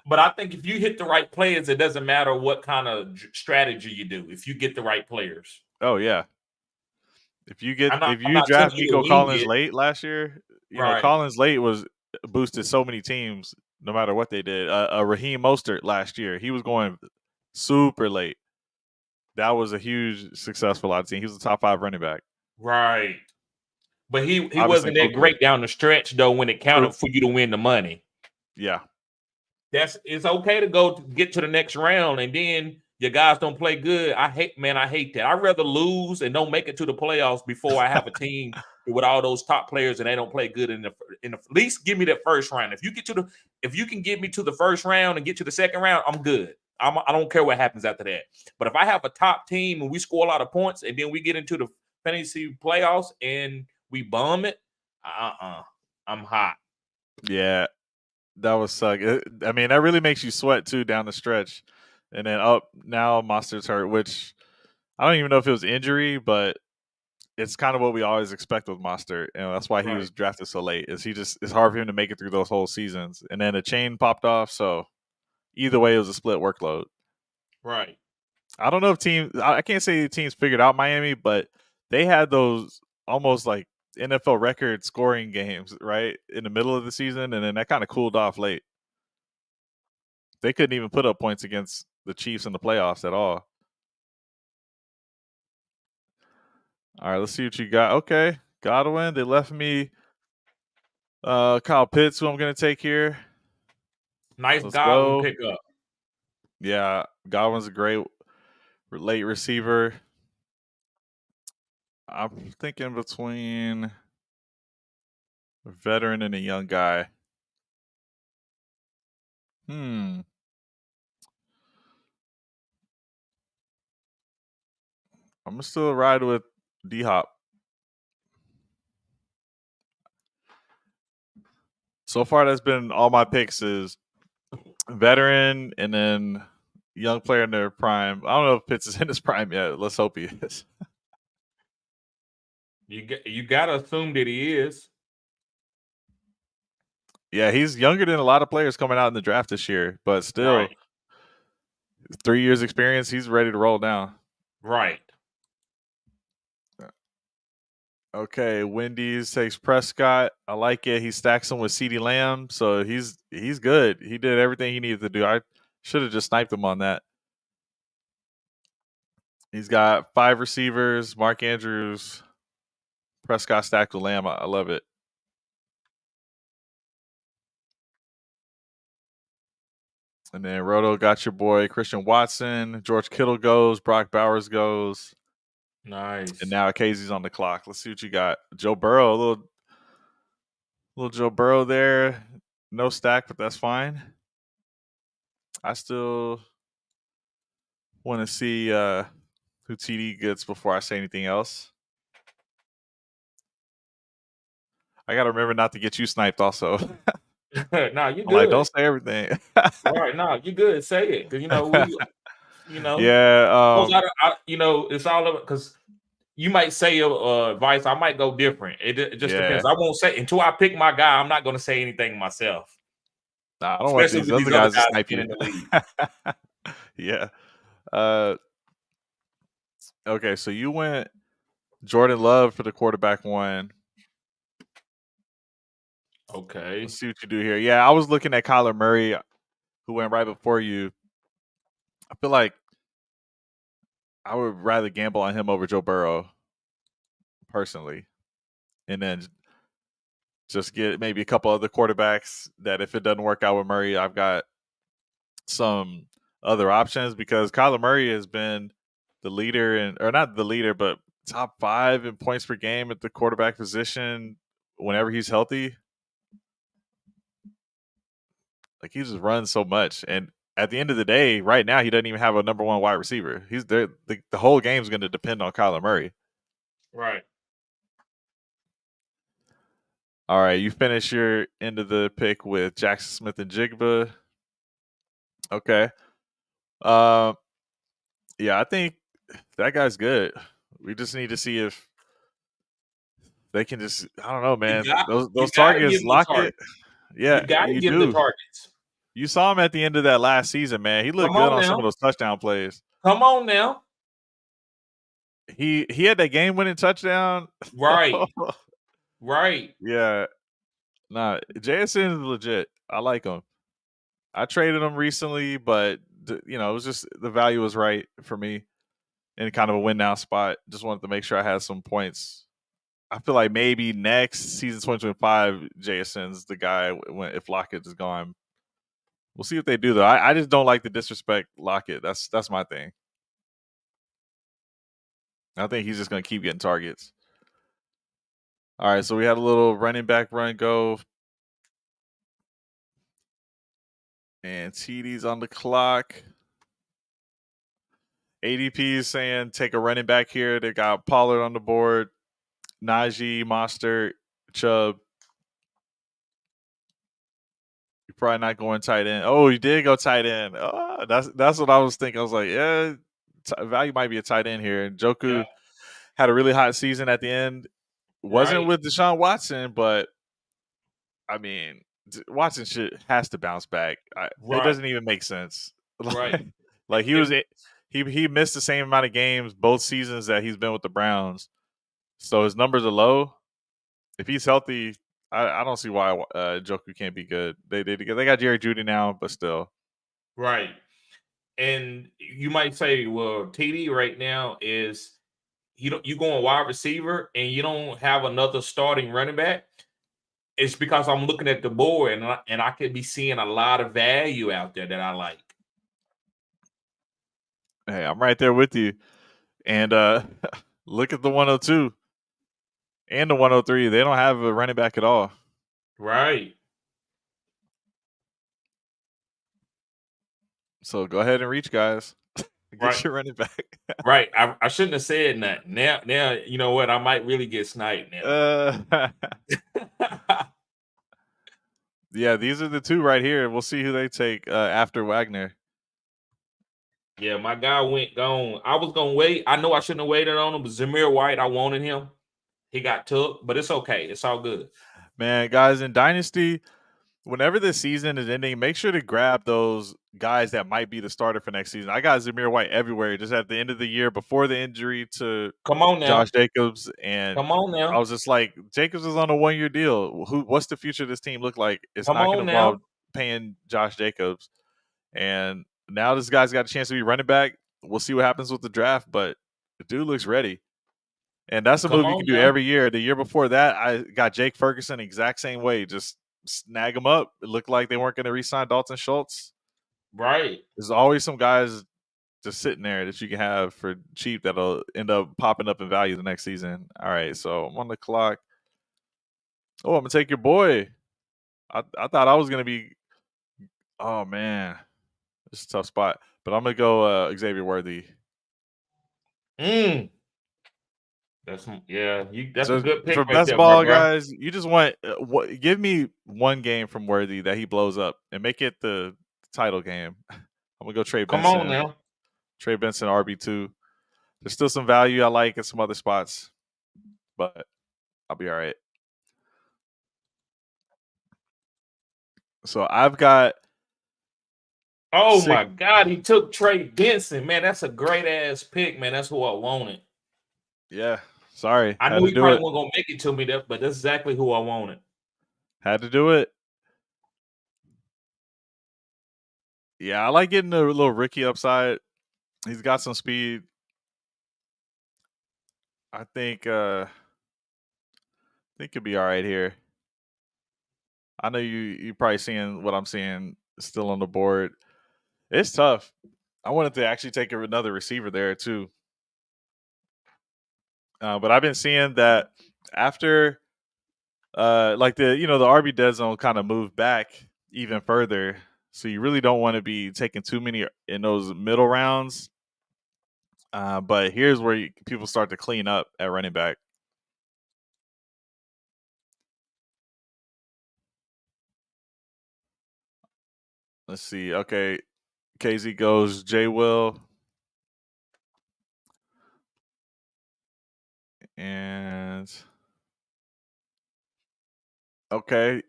But I think if you hit the right players, it doesn't matter what kind of strategy you do. If you get the right players, Oh yeah, if I'm you not telling draft you to Nico wing Collins it. late last year, Right, Collins late was boosted so many teams, no matter what they did. Raheem Mostert last year, he was going super late. That was a huge success for a lot of teams. He was a top 5 running back. right. But he Obviously, wasn't that Puka. great down the stretch though when it True. counted for you to win the money. Yeah. It's okay to get to the next round and then your guys don't play good. I hate that. I'd rather lose and don't make it to the playoffs before I have a team with all those top players and they don't play good at least give me that first round. If you can get me to the first round and get to the second round, I'm good. I don't care what happens after that. But if I have a top team and we score a lot of points and then we get into the fantasy playoffs and we bum it, I'm hot. Yeah. That was suck. I mean, that really makes you sweat too down the stretch. And then now Monster's hurt, which I don't even know if it was injury, but it's kind of what we always expect with Monster. And that's why he Right, was drafted so late. It's hard for him to make it through those whole seasons. And then a chain popped off, so either way it was a split workload. right. I don't know if I can't say teams figured out Miami, but they had those almost like NFL record scoring games, right? In the middle of the season, and then that kind of cooled off late. They couldn't even put up points against the Chiefs in the playoffs at all. All right, let's see what you got. Okay, Godwin. They left me Kyle Pitts, who I'm going to take here. Nice Let's Godwin go. pickup. Yeah, Godwin's a great late receiver. I'm thinking between a veteran and a young guy. I'm gonna still ride with D Hop. So far, that's been all my picks is veteran and then young player in their prime. I don't know if Pitts is in his prime yet. Let's hope he is. You gotta assume that he is. Yeah, he's younger than a lot of players coming out in the draft this year, but still, Right, 3 years experience. He's ready to roll down. right. Okay, Wendy's takes Prescott. I like it. He stacks him with CeeDee Lamb, so he's good. He did everything he needed to do. I should have just sniped him on that. He's got 5 receivers. Mark Andrews, Prescott stacked with Lamb. I love it. And then Roto got your boy Christian Watson. George Kittle goes. Brock Bowers goes. And Nice. now Casey's on the clock. Let's see what you got. Joe Burrow, a little Joe Burrow there. No stack, but that's fine. I still want to see who TD gets before I say anything else. I got to remember not to get you sniped also. Nah, you I'm like, good. don't say everything. Right. Nah, you good. Say it. Cause you know, Yeah. it's all of it. Cause you might say advice. I might go different. It just Yeah. depends. I won't say until I pick my guy. I'm not going to say anything myself, Nah, I don't want especially these with these other other guys to guys snipe being you. in the league. Yeah. Uh, okay, so you went Jordan Love for the quarterback one. Okay. Let's see what you do here. Yeah, I was looking at Kyler Murray, who went right before you. I feel like I would rather gamble on him over Joe Burrow, personally, and then just get maybe a couple other quarterbacks that if it doesn't work out with Murray, I've got some other options because Kyler Murray has been the leader or not the leader, but top 5 in points per game at the quarterback position whenever he's healthy. Like he just runs so much, and at the end of the day, right now he doesn't even have a number 1 wide receiver. He's there. The whole game is going to depend on Kyler Murray. Right. All right, you finish your end of the pick with Jackson Smith and Jigba. Okay. Uh, yeah, I think that guy's good. We just need to see if they can just. I don't know, You man. got Those you got to give targets, him the lock target. it. Yeah, You got to you give him the do. targets. You saw him at the end of that last season, man. He looked Come good on on some of now. those touchdown plays. Come on now. He had that game winning touchdown. Right. Right. Yeah. Nah, JSN is legit. I like him. I traded him recently, but it was just the value was right for me in kind of a win now spot. Just wanted to make sure I had some points. I feel like maybe next season 2025, JSN's the guy if Lockett is gone. We'll see what they do though. I just don't like the disrespect Lockett. That's my thing. I think he's just gonna keep getting targets. All right, so we had a little running back run go. And TD's on the clock. ADP is saying take a running back here. They got Pollard on the board, Najee, Mostert, Chubb. You're probably not going tight end. Oh, you did go tight end. Oh, that's what I was thinking. I was like, yeah, value might be a tight end here. And Yeah. Joku had a really hot season at the end. Wasn't Right. with Deshaun Watson, but I mean, Watson has to bounce back. It Right. doesn't even make sense. Right. Like he was And he missed the same amount of games both seasons that he's been with the Browns, so his numbers are low. If he's healthy, I don't see why Joku can't be good. They got Jerry Judy now, but still. right. And you might say, well, TD right now is you going wide receiver and you don't have another starting running back. It's because I'm looking at the board and I could be seeing a lot of value out there that I like. Hey, I'm right there with you. And look at the 102 and the 103. They don't have a running back at all. Right. So go ahead and reach, guys. Right. Get your running back. Right. I shouldn't have said nothing. Now, you know what? I might really get sniped now. Yeah, these are the two right here. We'll see who they take after Wagner. Yeah, my guy went gone. I was gonna wait. I know I shouldn't have waited on him, but Zamir White, I wanted him. He got took, but it's okay. It's all good. Man, guys, in Dynasty, whenever this season is ending, make sure to grab those guys that might be the starter for next season. I got Zamir White everywhere, just at the end of the year before the injury to Come on now. Josh Jacobs, and Come on I now. was just like, Jacobs is on a 1-year deal. What's the future of this team look like? It's Come not going on to involve now. paying Josh Jacobs, and now this guy's got a chance to be running back. We'll see what happens with the draft, but the dude looks ready. And that's a Come move you on can do now. every year. The year before that, I got Jake Ferguson exact same way. Just snag him up. It looked like they weren't going to re-sign Dalton Schultz. Right. There's always some guys just sitting there that you can have for cheap that'll end up popping up in value the next season. All right, so I'm on the clock. Oh, I'm gonna take your boy. I thought I was gonna be. Oh man, it's a tough spot, but I'm gonna go Xavier Worthy. That's that's a So good pick for right best there, my ball bro. guys, you just want give me one game from Worthy that he blows up and make it the title game. I'm gonna go Trey Come on Benson. now. Trey Benson RB2. There's still some value I like in some other spots, but I'll be all right. So I've got Oh six. my God, he took Trey Benson. Man, that's a great ass pick, man. That's who I wanted. Yeah, sorry, I had knew to he do probably it. wasn't gonna make it to me, but that's exactly who I wanted. Had to do it. Yeah, I like getting a little Ricky upside. He's got some speed. I think he'll be all right here. I know you probably seeing what I'm seeing still on the board. It's tough. I wanted to actually take another receiver there too, but I've been seeing that after like the the RB dead zone kind of moved back even further. So you really don't want to be taking too many in those middle rounds. But here's where people start to clean up at running back. Let's see. Okay, KZ goes J Will. And okay.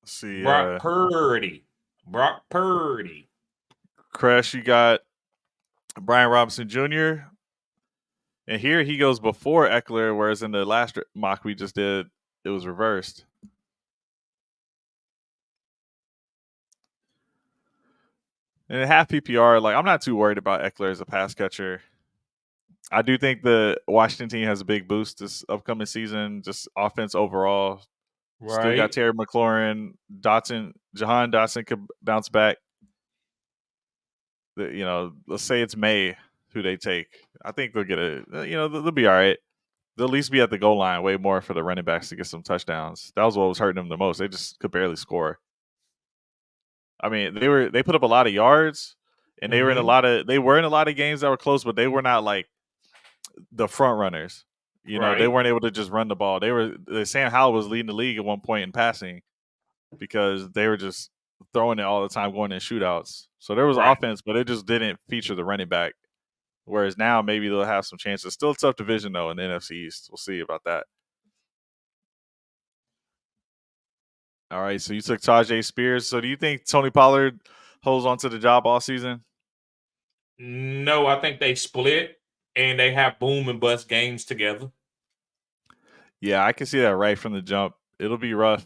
Let's see. Brock Purdy. Brock Purdy. Crash, you got Brian Robinson Jr. And here he goes before Eckler, whereas in the last mock we just did, it was reversed. And in half PPR, like I'm not too worried about Eckler as a pass catcher. I do think the Washington team has a big boost this upcoming season, just offense overall. Still got Right. Terry McLaurin, Jahan Dotson could bounce back. Let's say it's May who they take. I think they'll get they'll be all right. They'll at least be at the goal line way more for the running backs to get some touchdowns. That was what was hurting them the most. They just could barely score. I mean, they put up a lot of yards, and they were in a lot of games that were close, but they were not like the front runners. They Right. weren't able to just run the ball. Sam Howell was leading the league at one point in passing because they were just throwing it all the time, going in shootouts. So there was Right. offense, but it just didn't feature the running back. Whereas now maybe they'll have some chances. Still a tough division though in the NFC East. We'll see about that. All right, so you took Tajay Spears. So do you think Tony Pollard holds on to the job all season? No, I think they split and they have boom and bust games together. Yeah, I can see that right from the jump. It'll be rough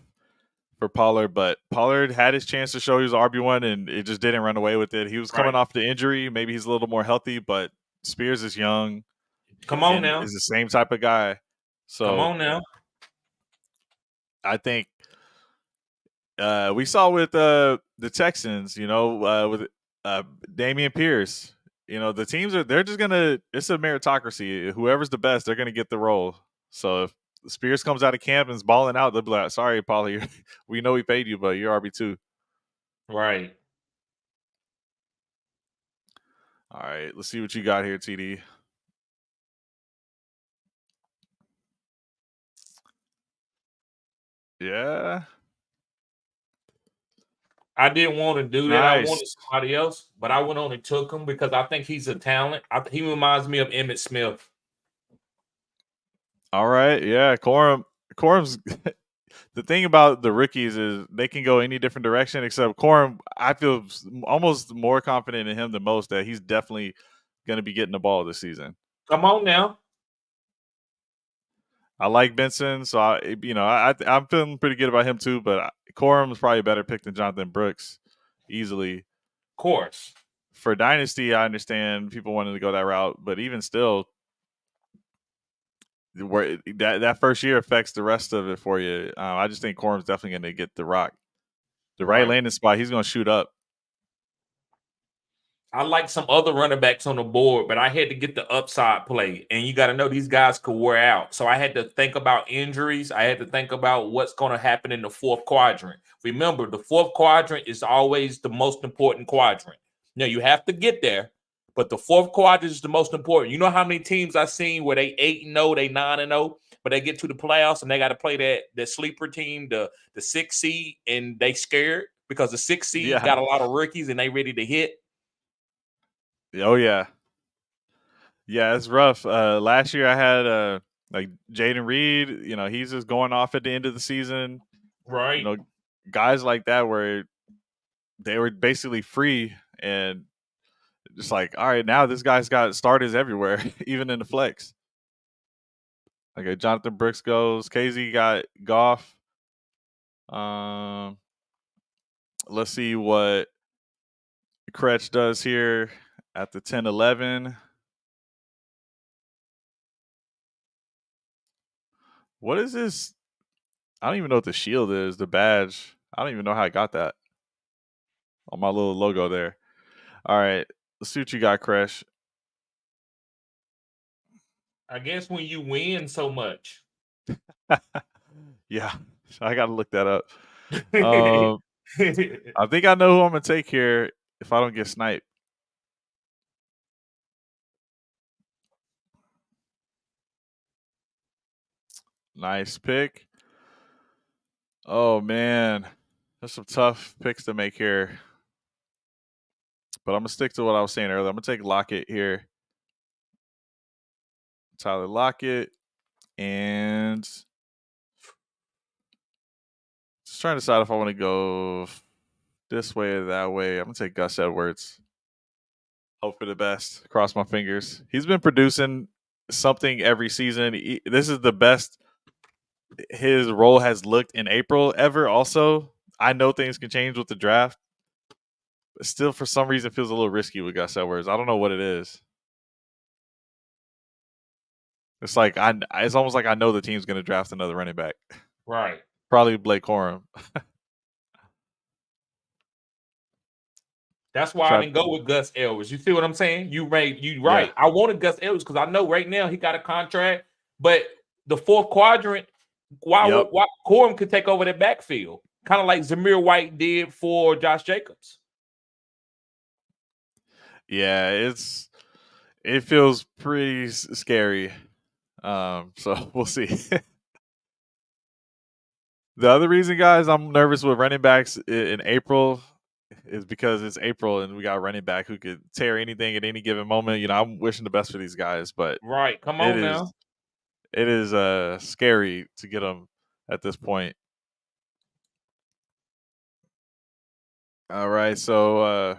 for Pollard, but Pollard had his chance to show he was RB1 and it just didn't run away with it. He was coming Right. off the injury. Maybe he's a little more healthy, but Spears is young Come on and now. is the same type of guy. Come So on now. I think we saw with the Texans, with Damian Pierce. The teams they're just it's a meritocracy. Whoever's the best, they're gonna get the role. So if Spears comes out of camp and is balling out, they'll be like, sorry, Paulie, we know we paid you, but you're RB2. Right. All right, let's see what you got here, TD. Yeah. I didn't want to do that. I Nice. wanted somebody else, but I went on and took him because I think he's a talent. He reminds me of Emmitt Smith. All right. Yeah. Corum's the thing about the rookies is they can go any different direction except Corum. I feel almost more confident in him than most that he's definitely going to be getting the ball this season. Come on now. I like Benson, so I'm feeling pretty good about him too. But Corum's probably a better pick than Jonathan Brooks, easily. Of course. For Dynasty, I understand people wanted to go that route, but even still, where that first year affects the rest of it for you. I just think Corum's definitely going to get the rock. The right landing spot, he's going to shoot up. I like some other running backs on the board, but I had to get the upside play. And you got to know these guys could wear out. So I had to think about injuries. I had to think about what's going to happen in the fourth quadrant. Remember, the fourth quadrant is always the most important quadrant. Now, you have to get there, but the fourth quadrant is the most important. You know how many teams I've seen where they 8-0, they 9-0, but they get to the playoffs and they got to play that sleeper team, the 6 seed, and they scared because the 6 seed got a lot of rookies and they ready to hit. Oh yeah. Yeah, it's rough. Last year I had like Jaden Reed, he's just going off at the end of the season. Right. Guys like that where they were basically free and just like, all right, now this guy's got starters everywhere, even in the flex. Okay, Jonathan Brooks goes. KZ got Goff. Let's see what Kretsch does here at the 10-11. What is this? I don't even know what the shield is, the badge. I don't even know how I got that on my little logo there. All right, let's see what you got, Crash. I guess when you win so much. Yeah, I got to look that up. I think I know who I'm going to take here if I don't get sniped. Nice pick. Oh, man. There's some tough picks to make here. But I'm going to stick to what I was saying earlier. I'm going to take Lockett here. Tyler Lockett. And just trying to decide if I want to go this way or that way. I'm going to take Gus Edwards. Hope for the best. Cross my fingers. He's been producing something every season. This is the best his role has looked in April ever. Also, I know things can change with the draft, but still, for some reason, feels a little risky with Gus Edwards. I don't know what it is. It's like it's almost like I know the team's going to draft another running back. Right. Probably Blake Corum. That's why I didn't go with Gus Edwards. You see what I'm saying? You right. Yeah. I wanted Gus Edwards because I know right now he got a contract, but the fourth quadrant, why Corum could take over that backfield, kind of like Zamir White did for Josh Jacobs. Yeah, it feels pretty scary. So we'll see. The other reason, guys, I'm nervous with running backs in April is because it's April and we got a running back who could tear anything at any given moment. I'm wishing the best for these guys, but right, come on now. It is scary to get them at this point. All right, so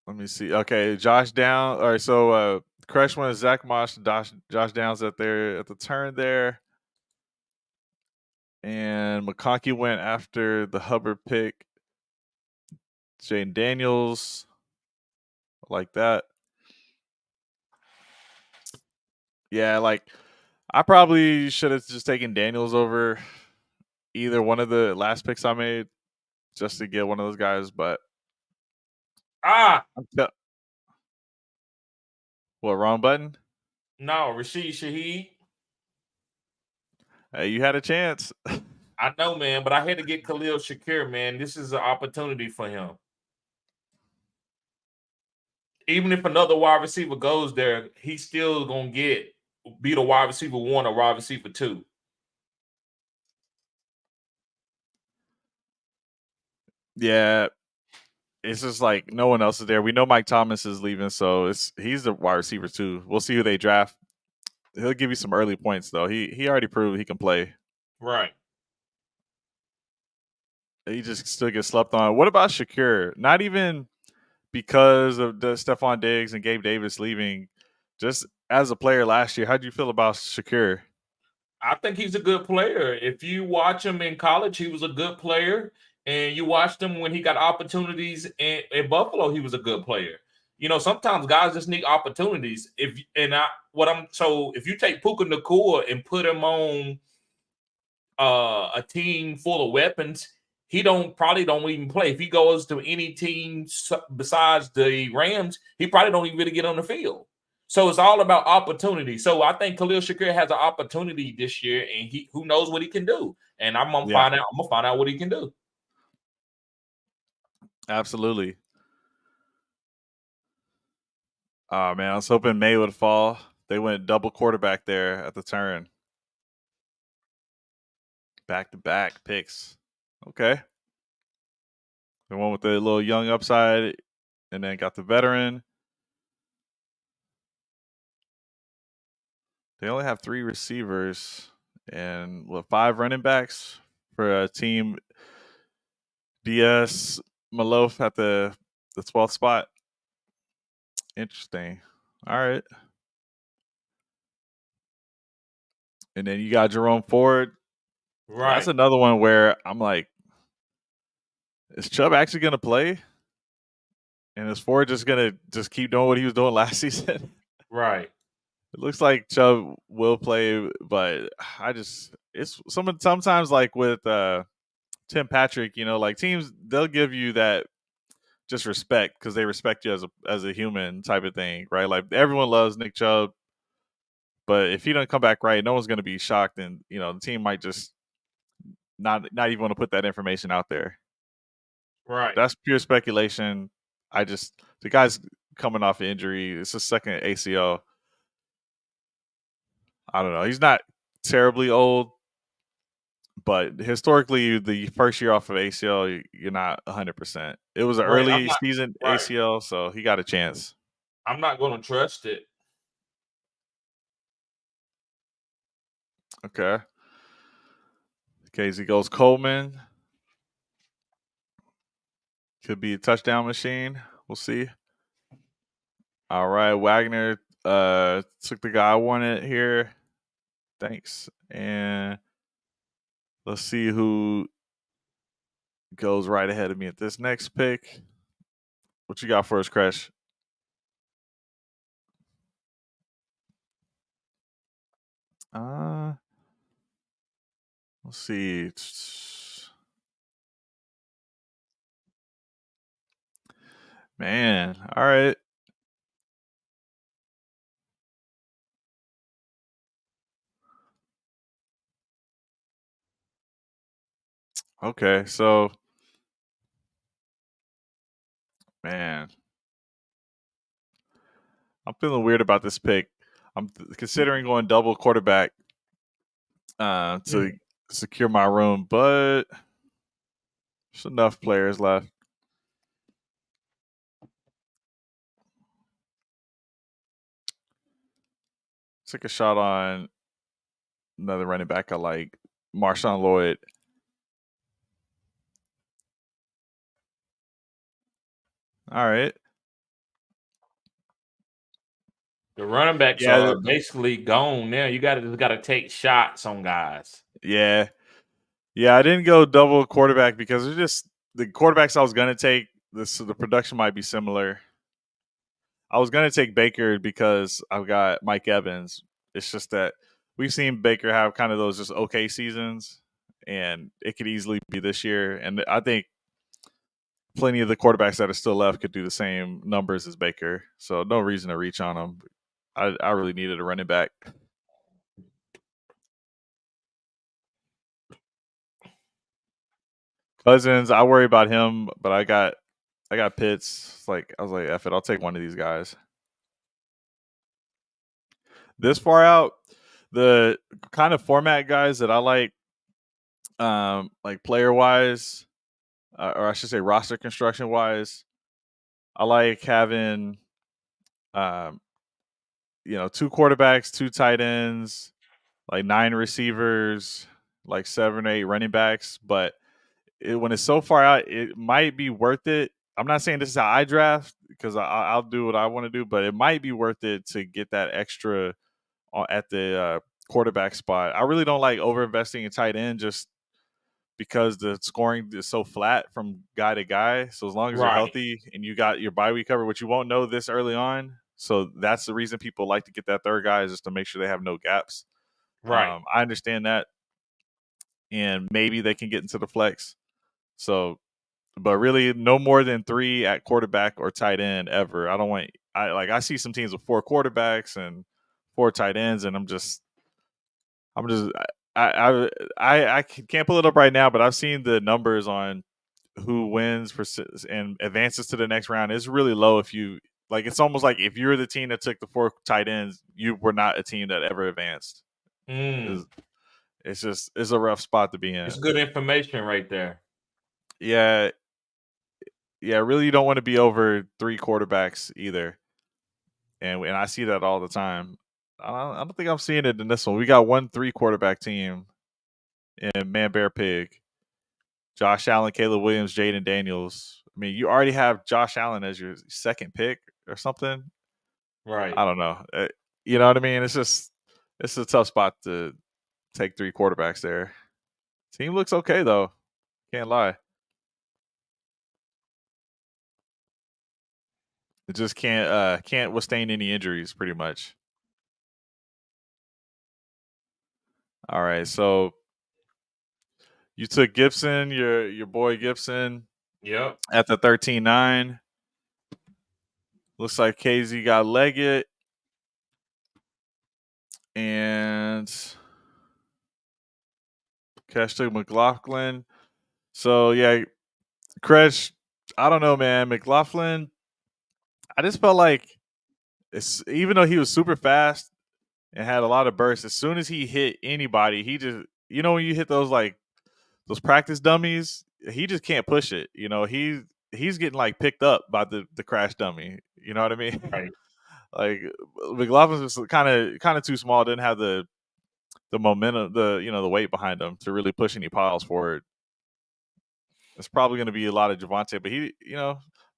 let me see. Okay, Josh down. All right, so Crush went Zach Moss, Josh Downs at the turn there. And McConkey went after the Hubbard pick. Jane Daniels, like that. Yeah, like I probably should have just taken Daniels over either one of the last picks I made just to get one of those guys, but what, wrong button? No, Rashid Shaheed. Hey, you had a chance. I know, man, but I had to get Khalil Shakir, man. This is an opportunity for him. Even if another wide receiver goes there, he's still gonna be the wide receiver 1 or wide receiver 2. Yeah, it's just like no one else is there. We know Mike Thomas is leaving, so he's the wide receiver 2. We'll see who they draft. He'll give you some early points though. He already proved he can play. Right. He just still gets slept on. What about Shakir? Not even because of the Stephon Diggs and Gabe Davis leaving. Just as a player last year, how do you feel about Shakir? I think he's a good player. If you watch him in college, he was a good player. And you watched him when he got opportunities in Buffalo, he was a good player. Sometimes guys just need opportunities. If you take Puka Nacua and put him on a team full of weapons, he probably don't even play. If he goes to any team besides the Rams, he probably don't even really get on the field. So it's all about opportunity. So I think Khalil Shakir has an opportunity this year, and who knows what he can do. And I'm gonna find out. I'm gonna find out what he can do. Absolutely. Oh man, I was hoping May would fall. They went double quarterback there at the turn. Back-to-back picks. Okay. The one with the little young upside, and then got the veteran. They only have 3 receivers and 5 running backs for a team. DS Malof at the 12th spot. Interesting. All right. And then you got Jerome Ford. Right. That's another one where I'm like, is Chubb actually going to play? And is Ford just going to keep doing what he was doing last season? Right. It looks like Chubb will play, but it's sometimes like with Tim Patrick, like teams, they'll give you that just respect because they respect you as a human type of thing, right? Like everyone loves Nick Chubb, but if he doesn't come back right, no one's going to be shocked, and the team might just not even want to put that information out there. Right. That's pure speculation. The guy's coming off an injury. It's his second ACL. I don't know. He's not terribly old, but historically, the first year off of ACL, you're not 100%. It was an early season ACL, so he got a chance. I'm not going to trust it. Okay. Casey goes Coleman. Could be a touchdown machine. We'll see. All right, Wagner took the guy I wanted here. Thanks. And let's see who goes right ahead of me at this next pick. What you got for us, Crash? Let's see. Man, all right. Okay, so man, I'm feeling weird about this pick. I'm considering going double quarterback to secure my room, but there's enough players left. Take a shot on another running back I like, Marshawn Lloyd. All right. The running backs are basically gone now. You just got to take shots on guys. Yeah. Yeah, I didn't go double quarterback because it's just the quarterbacks I was going to take, the production might be similar. I was going to take Baker because I've got Mike Evans. It's just that we've seen Baker have kind of those just okay seasons, and it could easily be this year. And I think plenty of the quarterbacks that are still left could do the same numbers as Baker. So no reason to reach on him. I really needed a running back. Cousins, I worry about him, but I got Pitts. I was like, F it, I'll take one of these guys. This far out, the kind of format guys that I like player wise, or I should say roster construction wise, I like having, 2 quarterbacks, 2 tight ends, like 9 receivers, like 7 or 8 running backs. But when it's so far out, it might be worth it. I'm not saying this is how I draft because I'll do what I want to do, but it might be worth it to get that extra at the quarterback spot. I really don't like over-investing in tight end just because the scoring is so flat from guy to guy. So as long as you're healthy and you got your bye week covered, which you won't know this early on. So that's the reason people like to get that third guy, is just to make sure they have no gaps. Right. I understand that. And maybe they can get into the flex. So, but really, no more than 3 at quarterback or tight end ever. I don't want. I see some teams with 4 quarterbacks and 4 tight ends, and I'm just I can't pull it up right now, but I've seen the numbers on who wins and advances to the next round. It's really low if you like. It's almost like if you're the team that took the 4 tight ends, you were not a team that ever advanced. Mm. It's a rough spot to be It's in. good information right there. Yeah, yeah. Really, you don't want to be over 3 quarterbacks either, and I see that all the time. I don't think I'm seeing it in this one. We got 1 3 quarterback team in Man Bear Pig. Josh Allen, Caleb Williams, Jaden Daniels. I mean, you already have Josh Allen as your second pick or something. Right. I don't know. You know what I mean? It's a tough spot to take 3 quarterbacks there. Team looks okay though. Can't lie. It just can't withstand any injuries pretty much. All right, so you took Gibson, your boy Gibson Yep. at the 13-9. Looks like KZ got Leggett and Cash took McLaughlin. So yeah, Kresh, I don't know, man. McLaughlin, I just felt like even though he was super fast and had a lot of bursts, as soon as he hit anybody, he just when you hit those practice dummies, he just can't push it. He's getting like picked up by the crash dummy. You know what I mean? Right. Like McLaughlin's just kind of too small, didn't have the momentum, the weight behind him to really push any piles forward. It's probably going to be a lot of Javante, but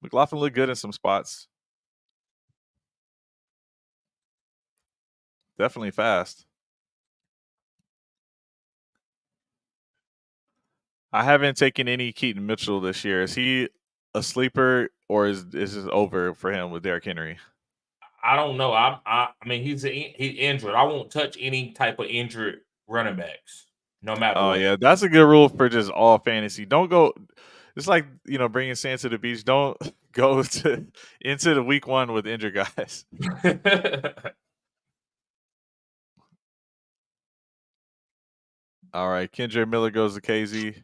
McLaughlin looked good in some spots. Definitely fast. I haven't taken any Keaton Mitchell this year. Is he a sleeper or is this over for him with Derrick Henry? I don't know. I mean, he's injured. I won't touch any type of injured running backs, no matter Oh what. yeah, that's a good rule for just all fantasy. Don't go. It's like bringing sand to the beach. Don't go into the week 1 with injured guys. All right, Kendrick Miller goes to KZ.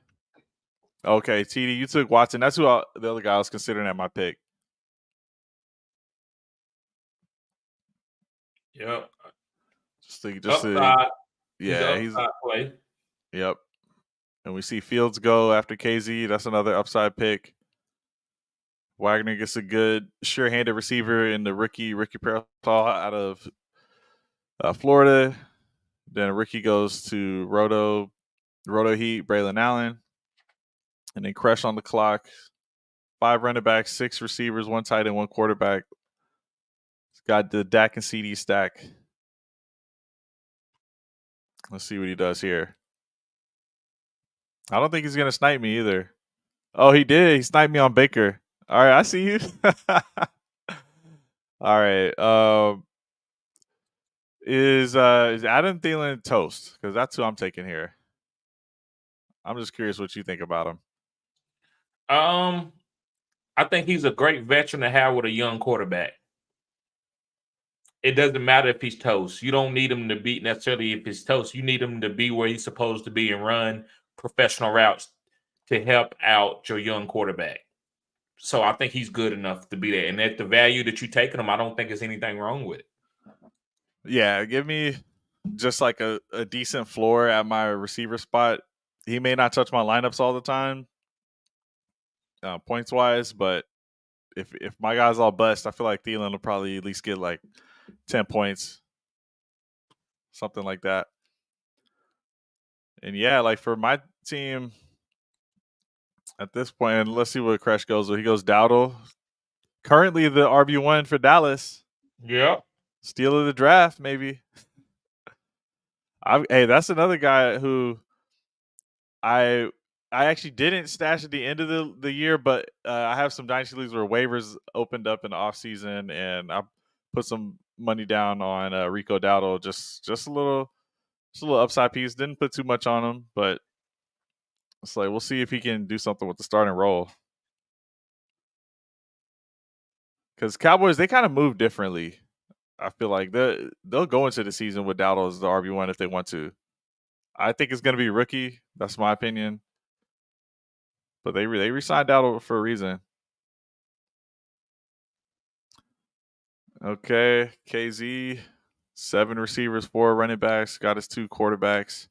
Okay, TD, you took Watson. That's the other guy I was considering at my pick. Yep. Just to Upside. He's an yeah, upside play. yep. And we see Fields go after KZ. That's another upside pick. Wagner gets a good sure-handed receiver in the Ricky Parasol out of Florida. Then Ricky goes to Roto Heat, Braylon Allen. And then Crush on the clock. 5 running backs, 6 receivers, 1 tight end, 1 quarterback. He's got the Dak and CD stack. Let's see what he does here. I don't think he's going to snipe me either. Oh, he did. He sniped me on Baker. All right, I see you. All right. Is Adam Thielen toast? Because that's who I'm taking here. I'm just curious what you think about him. I think he's a great veteran to have with a young quarterback. It doesn't matter if he's toast. You don't need him to be necessarily if he's toast. You need him to be where he's supposed to be and run professional routes to help out your young quarterback. So I think he's good enough to be there. And at the value that you're taking him, I don't think there's anything wrong with it. Yeah, give me just like a decent floor at my receiver spot. He may not touch my lineups all the time, points wise, but if my guy's all bust, I feel like Thielen will probably at least get like 10 points, something like that. And yeah, like for my team at this point, and let's see where Crash goes. He goes Dowdle, currently the RB1 for Dallas. Yeah. Steal of the draft, maybe. Hey, that's another guy who I actually didn't stash at the end of the year, but I have some dynasty leagues where waivers opened up in the off season, and I put some money down on Rico Dowdle, just a little upside piece. Didn't put too much on him, but It's like we'll see if he can do something with the starting role. Because Cowboys, they kind of move differently. I feel like they'll go into the season with Dowdle as the RB1 if they want to. I think it's going to be rookie. That's my opinion. But they re-signed Dowdle for a reason. Okay, KZ, 7 receivers, 4 running backs, got his 2 quarterbacks,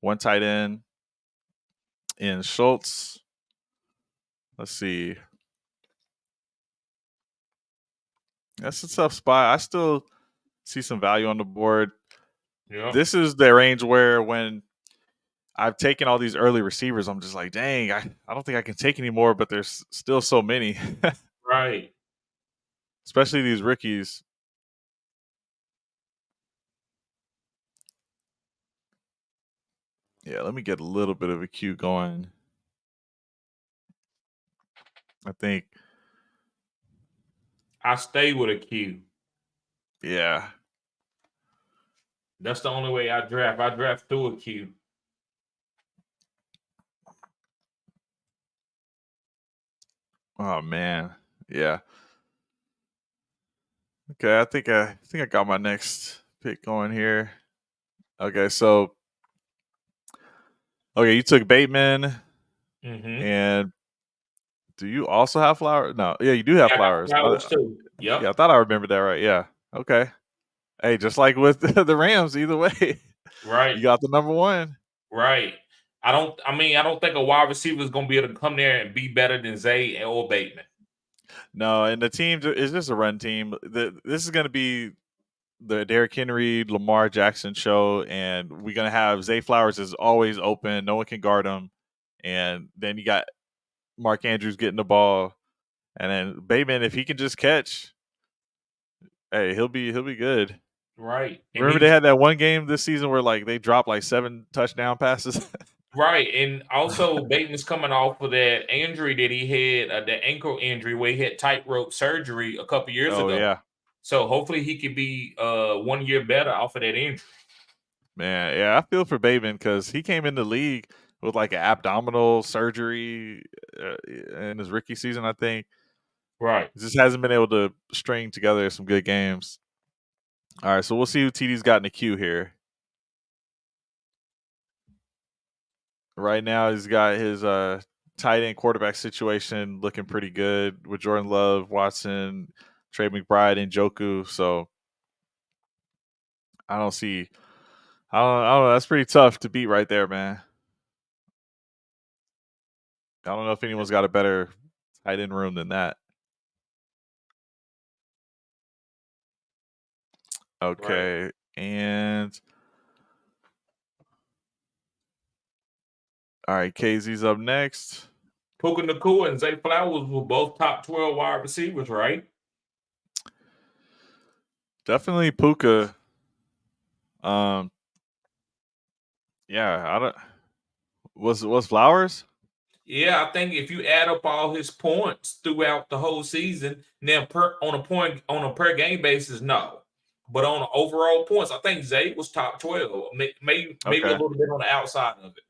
1 tight end. In Schultz, let's see. That's a tough spot. I still see some value on the board. Yeah. This is the range where when I've taken all these early receivers, I'm just like, dang, I don't think I can take any more, but there's still so many. Right. Especially these rookies. Yeah, let me get a little bit of a queue going. I think. I stay with a Q. Yeah. That's the only way I draft. I draft through a Q. Oh man. Yeah. Okay, I think I got my next pick going here. Okay, so you took Bateman, Mm-hmm. and do you also have Flowers? No, yeah, you do have Yeah, I got Flowers. Flowers too. Yep. Yeah, I thought I remembered that right. Yeah. Okay. Hey, just like with the Rams, either way, Right. you got the number 1. Right. I don't think a wide receiver is going to be able to come there and be better than Zay or Bateman. No, and the team is just a run team. This is going to be the Derrick Henry, Lamar Jackson show, and we're going to have Zay Flowers is always open. No one can guard him. And then you got Mark Andrews getting the ball. And then Bateman, if he can just catch, hey, he'll be good. Right. And Remember they he's had that one game this season where like they dropped like 7 touchdown passes? right. And also Bateman's coming off of that injury that he had, the ankle injury where he had tightrope surgery a couple years Oh ago. yeah. So hopefully he could be 1 year better off of that injury. Man, yeah, I feel for Bateman because he came in the league with like an abdominal surgery in his rookie season, I think. Right. He just hasn't been able to string together some good games. All right, so we'll see who TD's got in the queue here. Right now, he's got his tight end quarterback situation looking pretty good with Jordan Love, Watson, Trey McBride, and Joku. So I don't see. I don't know. That's pretty tough to beat right there, man. I don't know if anyone's got a better tight end room than that. Right. Okay, and all right, KZ's up next. Puka Nakua and Zay Flowers were both top 12 wide receivers, right? Definitely Puka. Yeah, I don't. Was Flowers? Yeah, I think if you add up all his points throughout the whole season, then on a per game basis, no. But on overall points, I think Zay was top 12, maybe a Okay. little bit on the outside of it.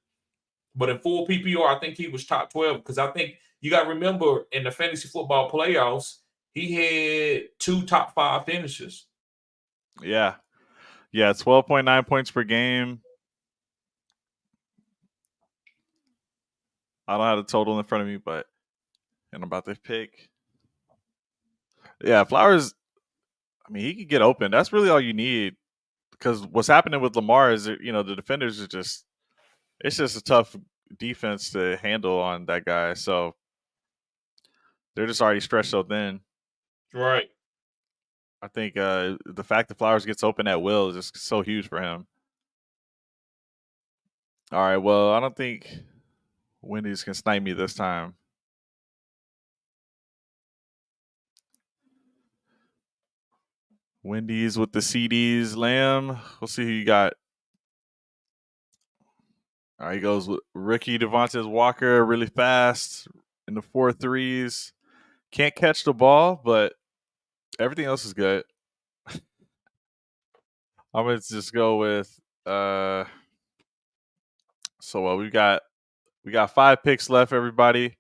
But in full PPR, I think he was top 12 because I think you got to remember in the fantasy football playoffs, he had 2 top 5 finishes. Yeah. Yeah, 12.9 points per game. I don't have the total in front of me, but and I'm about to pick. Yeah, Flowers, I mean, he could get open. That's really all you need. Because what's happening with Lamar is that, the defenders are just it's just a tough defense to handle on that guy. So they're just already stretched so thin. Right. I think the fact that Flowers gets open at will is just so huge for him. All right, well, I don't think Wendy's can snipe me this time. Wendy's with the CDs. Lamb. We'll see who you got. All right, he goes with Ricky Devontae Walker really fast in the 4.3s. Can't catch the ball, but everything else is good. I'm going to just go with so we got We got 5 picks left, everybody.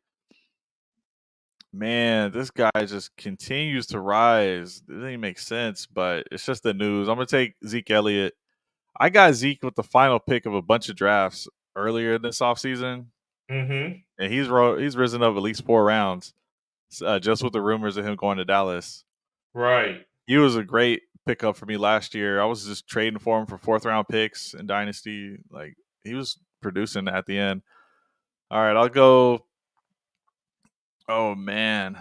Man, this guy just continues to rise. It doesn't even make sense, but it's just the news. I'm gonna take Zeke Elliott. I got Zeke with the final pick of a bunch of drafts earlier this offseason, Mm-hmm. and he's risen up at least 4 rounds just with the rumors of him going to Dallas. Right. He was a great pickup for me last year. I was just trading for him for 4th-round picks in Dynasty. Like, he was producing at the end. All right, I'll go. Oh, man.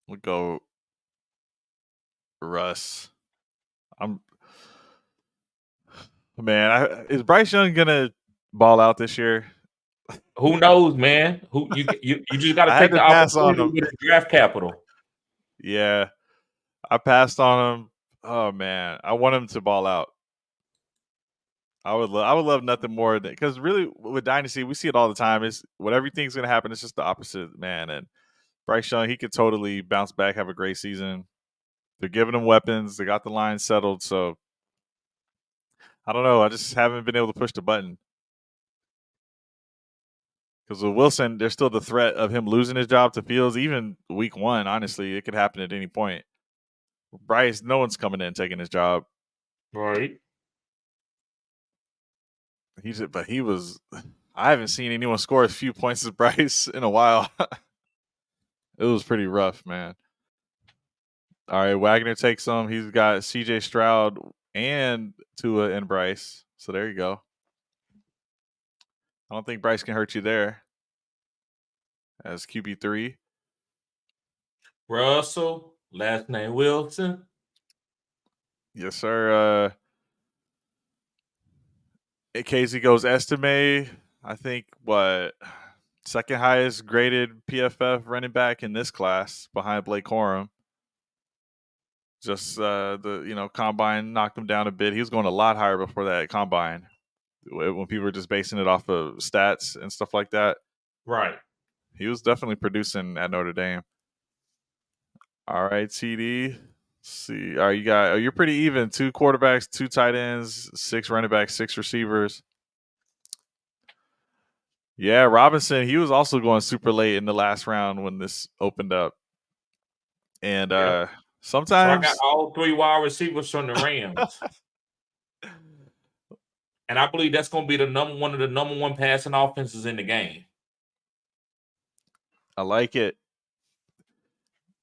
We'll go Russ. Is Bryce Young gonna ball out this year? Who knows, man? Who you just got to I had take to the pass on opportunity him. with the draft capital. Yeah, I passed on him. Oh man, I want him to ball out. I would love nothing more than, because really with Dynasty we see it all the time. Is whatever you think is gonna happen, it's just the opposite, man. And Bryce Young, he could totally bounce back, have a great season. They're giving him weapons. They got the line settled. So I don't know. I just haven't been able to push the button. Because with Wilson, there's still the threat of him losing his job to Fields. Even week 1, honestly, it could happen at any point. Bryce, no one's coming in taking his job. Right. He was. I haven't seen anyone score as few points as Bryce in a while. It was pretty rough, man. All right, Wagner takes him. He's got C.J. Stroud and Tua and Bryce. So there you go. I don't think Bryce can hurt you there as QB3. Russell, last name Wilson. Yes, sir. Casey goes Estime. I think what, second highest graded PFF running back in this class behind Blake Corum. Just the combine knocked him down a bit. He was going a lot higher before that combine when people were just basing it off of stats and stuff like that. Right. He was definitely producing at Notre Dame. All right, TD. Let's see. All right, you're pretty even. 2 quarterbacks, 2 tight ends, 6 running backs, 6 receivers. Yeah, Robinson, he was also going super late in the last round when this opened up. And Yep. So I got sometimes all 3 wide receivers from the Rams. And I believe that's going to be one of the number 1 passing offenses in the game. I like it.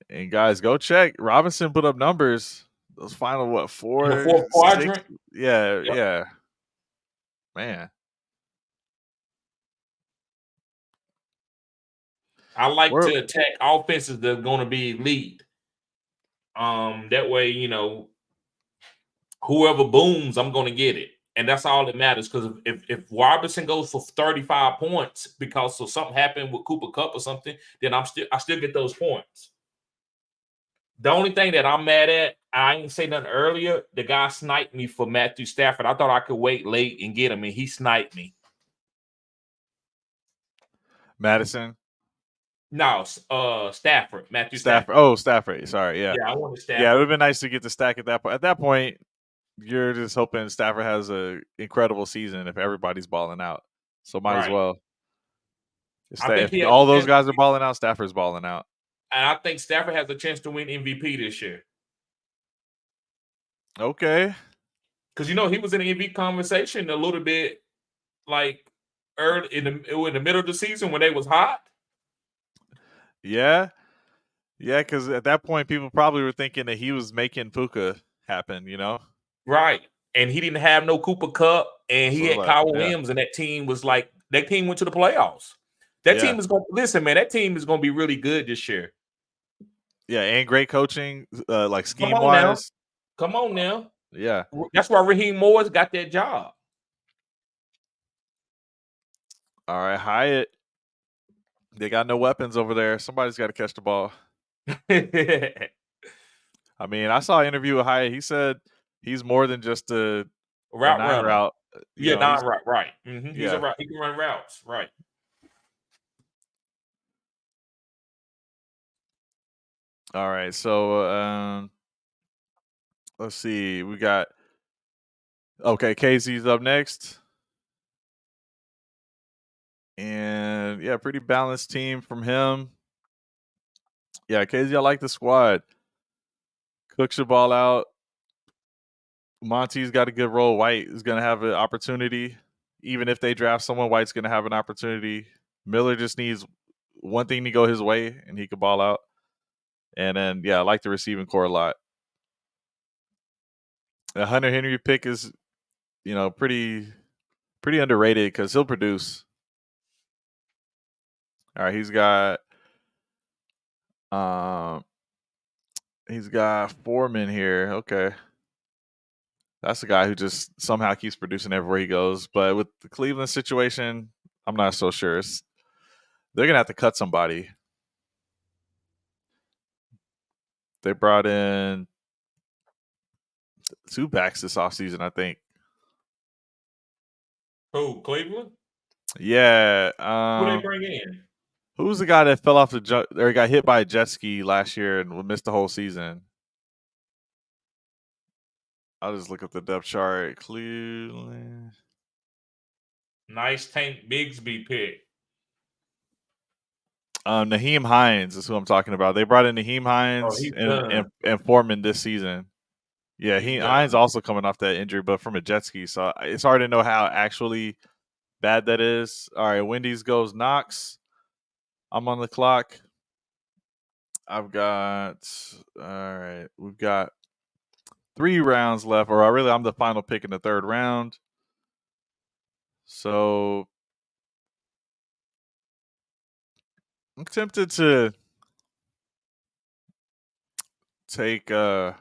And guys, go check. Robinson put up numbers. Those final In the 4, 4th 6. quadrant. Yeah, Yep. yeah. Man. I like to attack offenses that are going to be elite. That way, whoever booms, I'm going to get it. And that's all that matters. Because if Robinson goes for 35 points because of something happened with Cooper Kupp or something, then I still get those points. The only thing that I'm mad at, I didn't say nothing earlier. The guy sniped me for Matthew Stafford. I thought I could wait late and get him, and he sniped me. Madison. No, Stafford, Matthew Stafford. Stafford. Oh, Stafford. Sorry. Yeah. Yeah, I wanted Yeah, it would Stafford. have been nice to get the stack at that point. At that point, you're just hoping Stafford has an incredible season if everybody's balling out. So might as Right. well. I think If he has all a those chance, guys are balling out, Stafford's balling out. and I think Stafford has a chance to win MVP this year. Okay. Because he was in the MVP conversation a little bit, like early in the middle of the season when they was hot. Yeah. Yeah, because at that point, people probably were thinking that he was making Puka happen, Right. And he didn't have no Cooper Kupp, and he So, had Kyle yeah. Williams, and that team went to the playoffs. That Yeah. team is going to listen, man. That team is going to be really good this year. Yeah, and great coaching, like Come on now. scheme-wise. Come on now. Yeah. That's why Raheem Moore's got that job. All right, Hyatt. They got no weapons over there. Somebody's got to catch the ball. I mean, I saw an interview with Hyatt. He said he's more than just a Route 9 runner. route. Yeah, He's not right. Mm-hmm. He's a yeah. route. He can run routes. Right. All right, so let's see. We got Casey's up next. And yeah, pretty balanced team from him. Yeah, KZ, I like the squad. Cooks the ball out. Monty's got a good role. White is going to have an opportunity. Even if they draft someone, White's going to have an opportunity. Miller just needs one thing to go his way, and he could ball out. And then, yeah, I like the receiving core a lot. The Hunter Henry pick is, pretty underrated because he'll produce. All right, he's got Foreman here. Okay. That's a guy who just somehow keeps producing everywhere he goes. But with the Cleveland situation, I'm not so sure. They're gonna have to cut somebody. They brought in 2 backs this offseason, I think. Who, Cleveland? Yeah. Who they bring in? Who was the guy that fell off or got hit by a jet ski last year and missed the whole season? I'll just look up the depth chart. Cleveland. Nice Tank Bigsby pick. Naheem Hines is who I'm talking about. They brought in Naheem Oh, Hines he's done. and Foreman this season. Yeah, He's Hines done. also coming off that injury, but from a jet ski. So it's hard to know how actually bad that is. All right, Wendy's goes Knox. I'm on the clock. We've got 3 rounds left, or really I'm the final pick in the 3rd round. So I'm tempted to take I'm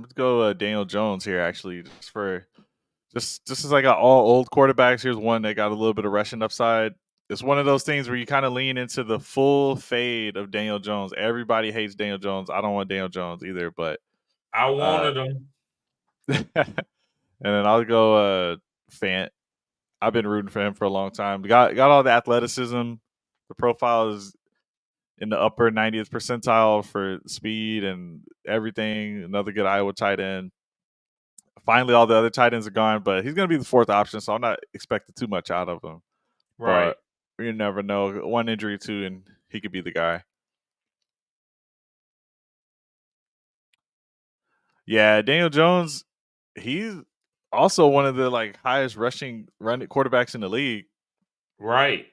gonna go Daniel Jones here actually, just as I got all old quarterbacks. Here's one that got a little bit of rushing upside. It's one of those things where you kind of lean into the full fade of Daniel Jones. Everybody hates Daniel Jones. I don't want Daniel Jones either, but I wanted him. and then I'll go Fant. I've been rooting for him for a long time. Got all the athleticism. The profile is in the upper 90th percentile for speed and everything. Another good Iowa tight end. Finally, all the other tight ends are gone, but he's going to be the 4th option, so I'm not expecting too much out of him. Right. But you never know. One injury too, and he could be the guy. Yeah, Daniel Jones, he's also one of the highest running quarterbacks in the league. Right.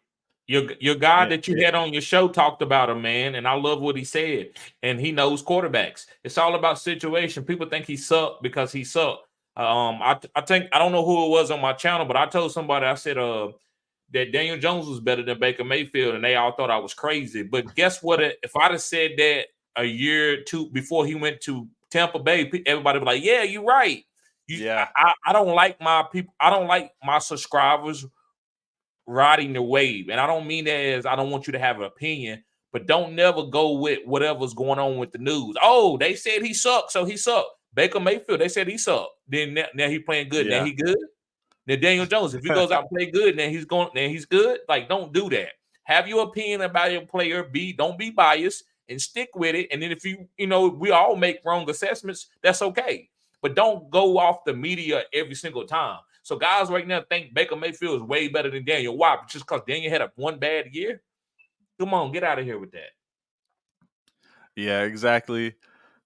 Your guy Yeah, that you had on your show talked about him, man, and I love what he said. And he knows quarterbacks. It's all about situation. People think he sucked because he sucked. I think I don't know who it was on my channel, but I told somebody I said that Daniel Jones was better than Baker Mayfield, and they all thought I was crazy. But guess what? If I'd have said that a year or two before he went to Tampa Bay, everybody would be like, "Yeah, you're right." yeah, I don't like my people. I don't like my subscribers riding the wave. And I don't mean that as I don't want you to have an opinion, but don't never go with whatever's going on with the news. Oh, they said he sucked, so he sucked. Baker Mayfield, they said he sucked. Then now he playing good. Now yeah, he good. Then Daniel Jones, if he goes out and play good, then he's good. Like, don't do that. Have your opinion about your player. Don't be biased and stick with it. And then if we all make wrong assessments, that's okay. But don't go off the media every single time. So guys right now think Baker Mayfield is way better than Daniel. Why? Just because Daniel had one bad year? Come on, get out of here with that. yeah, exactly.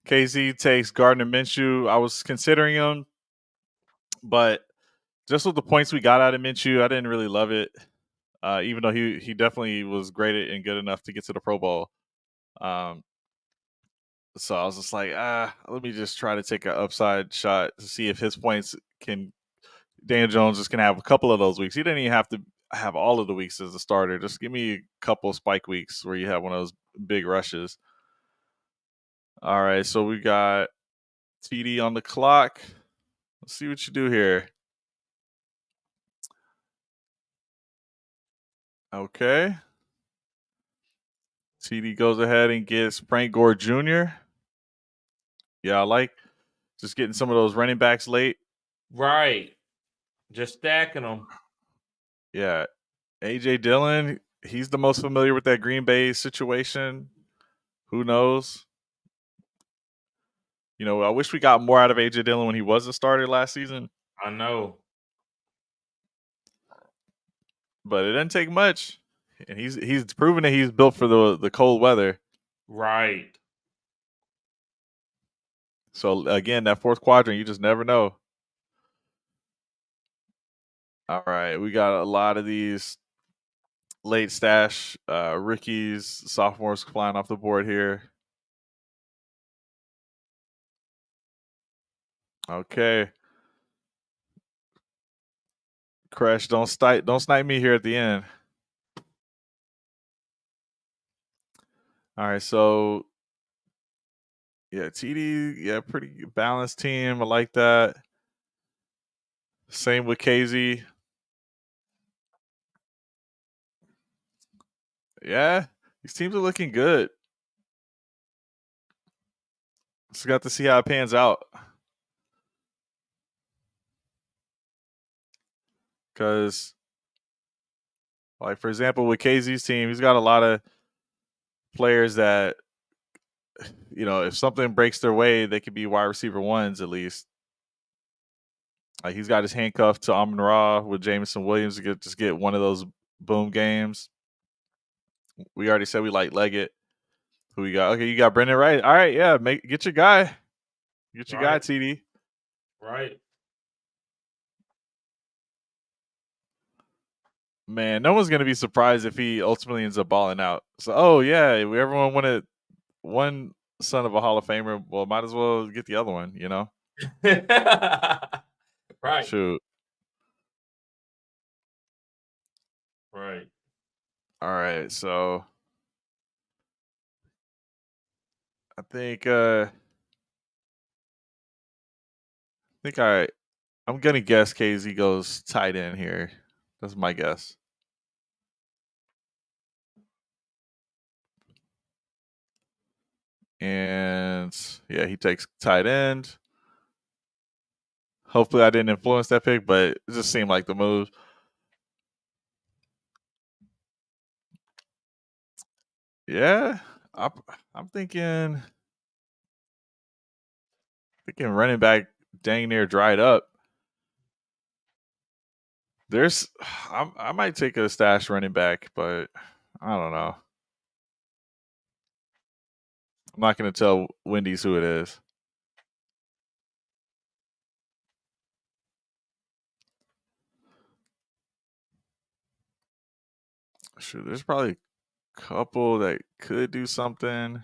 KZ takes Gardner Minshew. I was considering him, but just with the points we got out of Minshew, I didn't really love it. Even though he definitely was great and good enough to get to the Pro Bowl. So I was just like, let me just try to take an upside shot to see if his points can. Daniel Jones is going to have a couple of those weeks. He didn't even have to have all of the weeks as a starter. Just give me a couple of spike weeks where you have one of those big rushes. All right, so we got TD on the clock. Let's see what you do here. Okay. TD goes ahead and gets Frank Gore Jr. Yeah, I like just getting some of those running backs late. Right. Just stacking them. Yeah. AJ Dillon, he's the most familiar with that Green Bay situation. Who knows? I wish we got more out of AJ Dillon when he was a starter last season. I know. but it doesn't take much. And he's proven that he's built for the cold weather. Right. So again, that fourth quadrant, you just never know. All right, we got a lot of these late stash rookies, sophomores flying off the board here. Okay. Crash, don't snipe me here at the end. All right, so yeah, TD, yeah, pretty balanced team. I like that. Same with KZ. Yeah, these teams are looking good. Just got to see how it pans out. Because, like, for example, with KZ's team, he's got a lot of players that, if something breaks their way, they could be wide receiver ones at least. Like, he's got his handcuff to Amon Ra with Jameson Williams to get one of those boom games. We already said we like Leggett. Who we got? Okay, you got Brendan Wright. All right, yeah, get your guy. Get your guy, TD. Right. Man, no one's gonna be surprised if he ultimately ends up balling out. So, oh yeah, everyone wanted one son of a Hall of Famer. Well, might as well get the other one. Right. Shoot. Right. All right, so I think I'm gonna guess KZ goes tight end here. That's my guess. And yeah, he takes tight end. Hopefully, I didn't influence that pick, but it just seemed like the move. Yeah, I'm thinking running back dang near dried up. I might take a stash running back, but I don't know. I'm not going to tell Wendy's who it is. Shoot, there's probably a couple that could do something.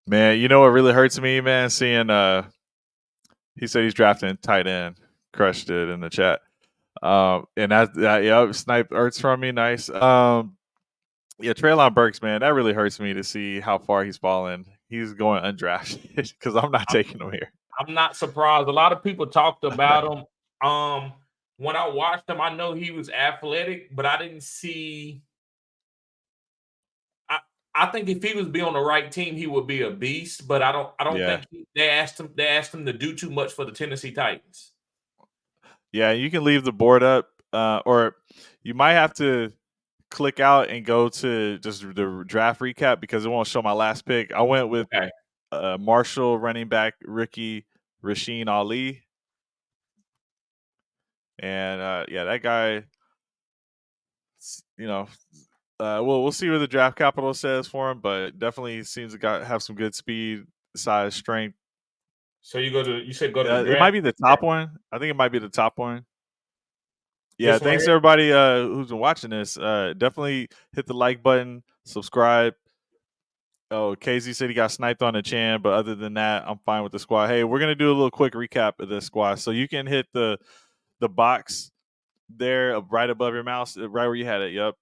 Man, you know what really hurts me, man? Seeing he said he's drafting tight end. Crushed it in the chat. And that yeah, snipe hurts from me. Nice. Yeah, Treylon Burks, man, that really hurts me to see how far he's fallen. He's going undrafted because I'm not taking him here. I'm not surprised. A lot of people talked about him. When I watched him, I know he was athletic, but I didn't see. I think if he was be on the right team, he would be a beast. But I don't Yeah. think they asked him to do too much for the Tennessee Titans. Yeah, you can leave the board up, or you might have to click out and go to just the draft recap because it won't show my last pick. I went with Marshall running back rookie Rasheen Ali. And yeah, that guy, we'll see what the draft capital says for him, but definitely seems to have some good speed, size, strength. So you said go to the draft? It might be the top one. I think it might be the top one. Yeah, thanks here? everybody who's been watching this. Definitely hit the like button, subscribe. Oh, KZ said he got sniped on the chan, but other than that, I'm fine with the squad. Hey, we're gonna do a little quick recap of this squad. So you can hit the box there right above your mouse, right where you had it. Yep,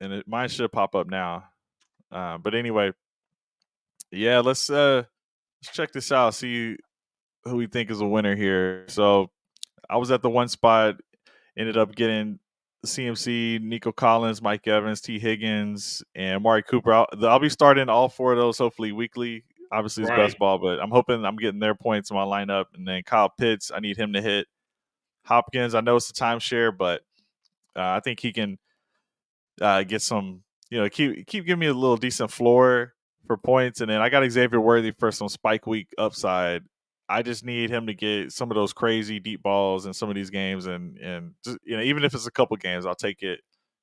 and mine should pop up now. But anyway, yeah, let's check this out. See who we think is a winner here. So I was at the one spot, ended up getting CMC, Nico Collins, Mike Evans, T. Higgins, and Amari Cooper. I'll be starting all four of those hopefully weekly. Obviously, it's best ball, but I'm hoping I'm getting their points in my lineup. And then Kyle Pitts, I need him to hit. Hopkins, I know it's a timeshare, but I think he can get some, keep giving me a little decent floor for points. And then I got Xavier Worthy for some spike week upside. I just need him to get some of those crazy deep balls in some of these games, and just, even if it's a couple games, I'll take it.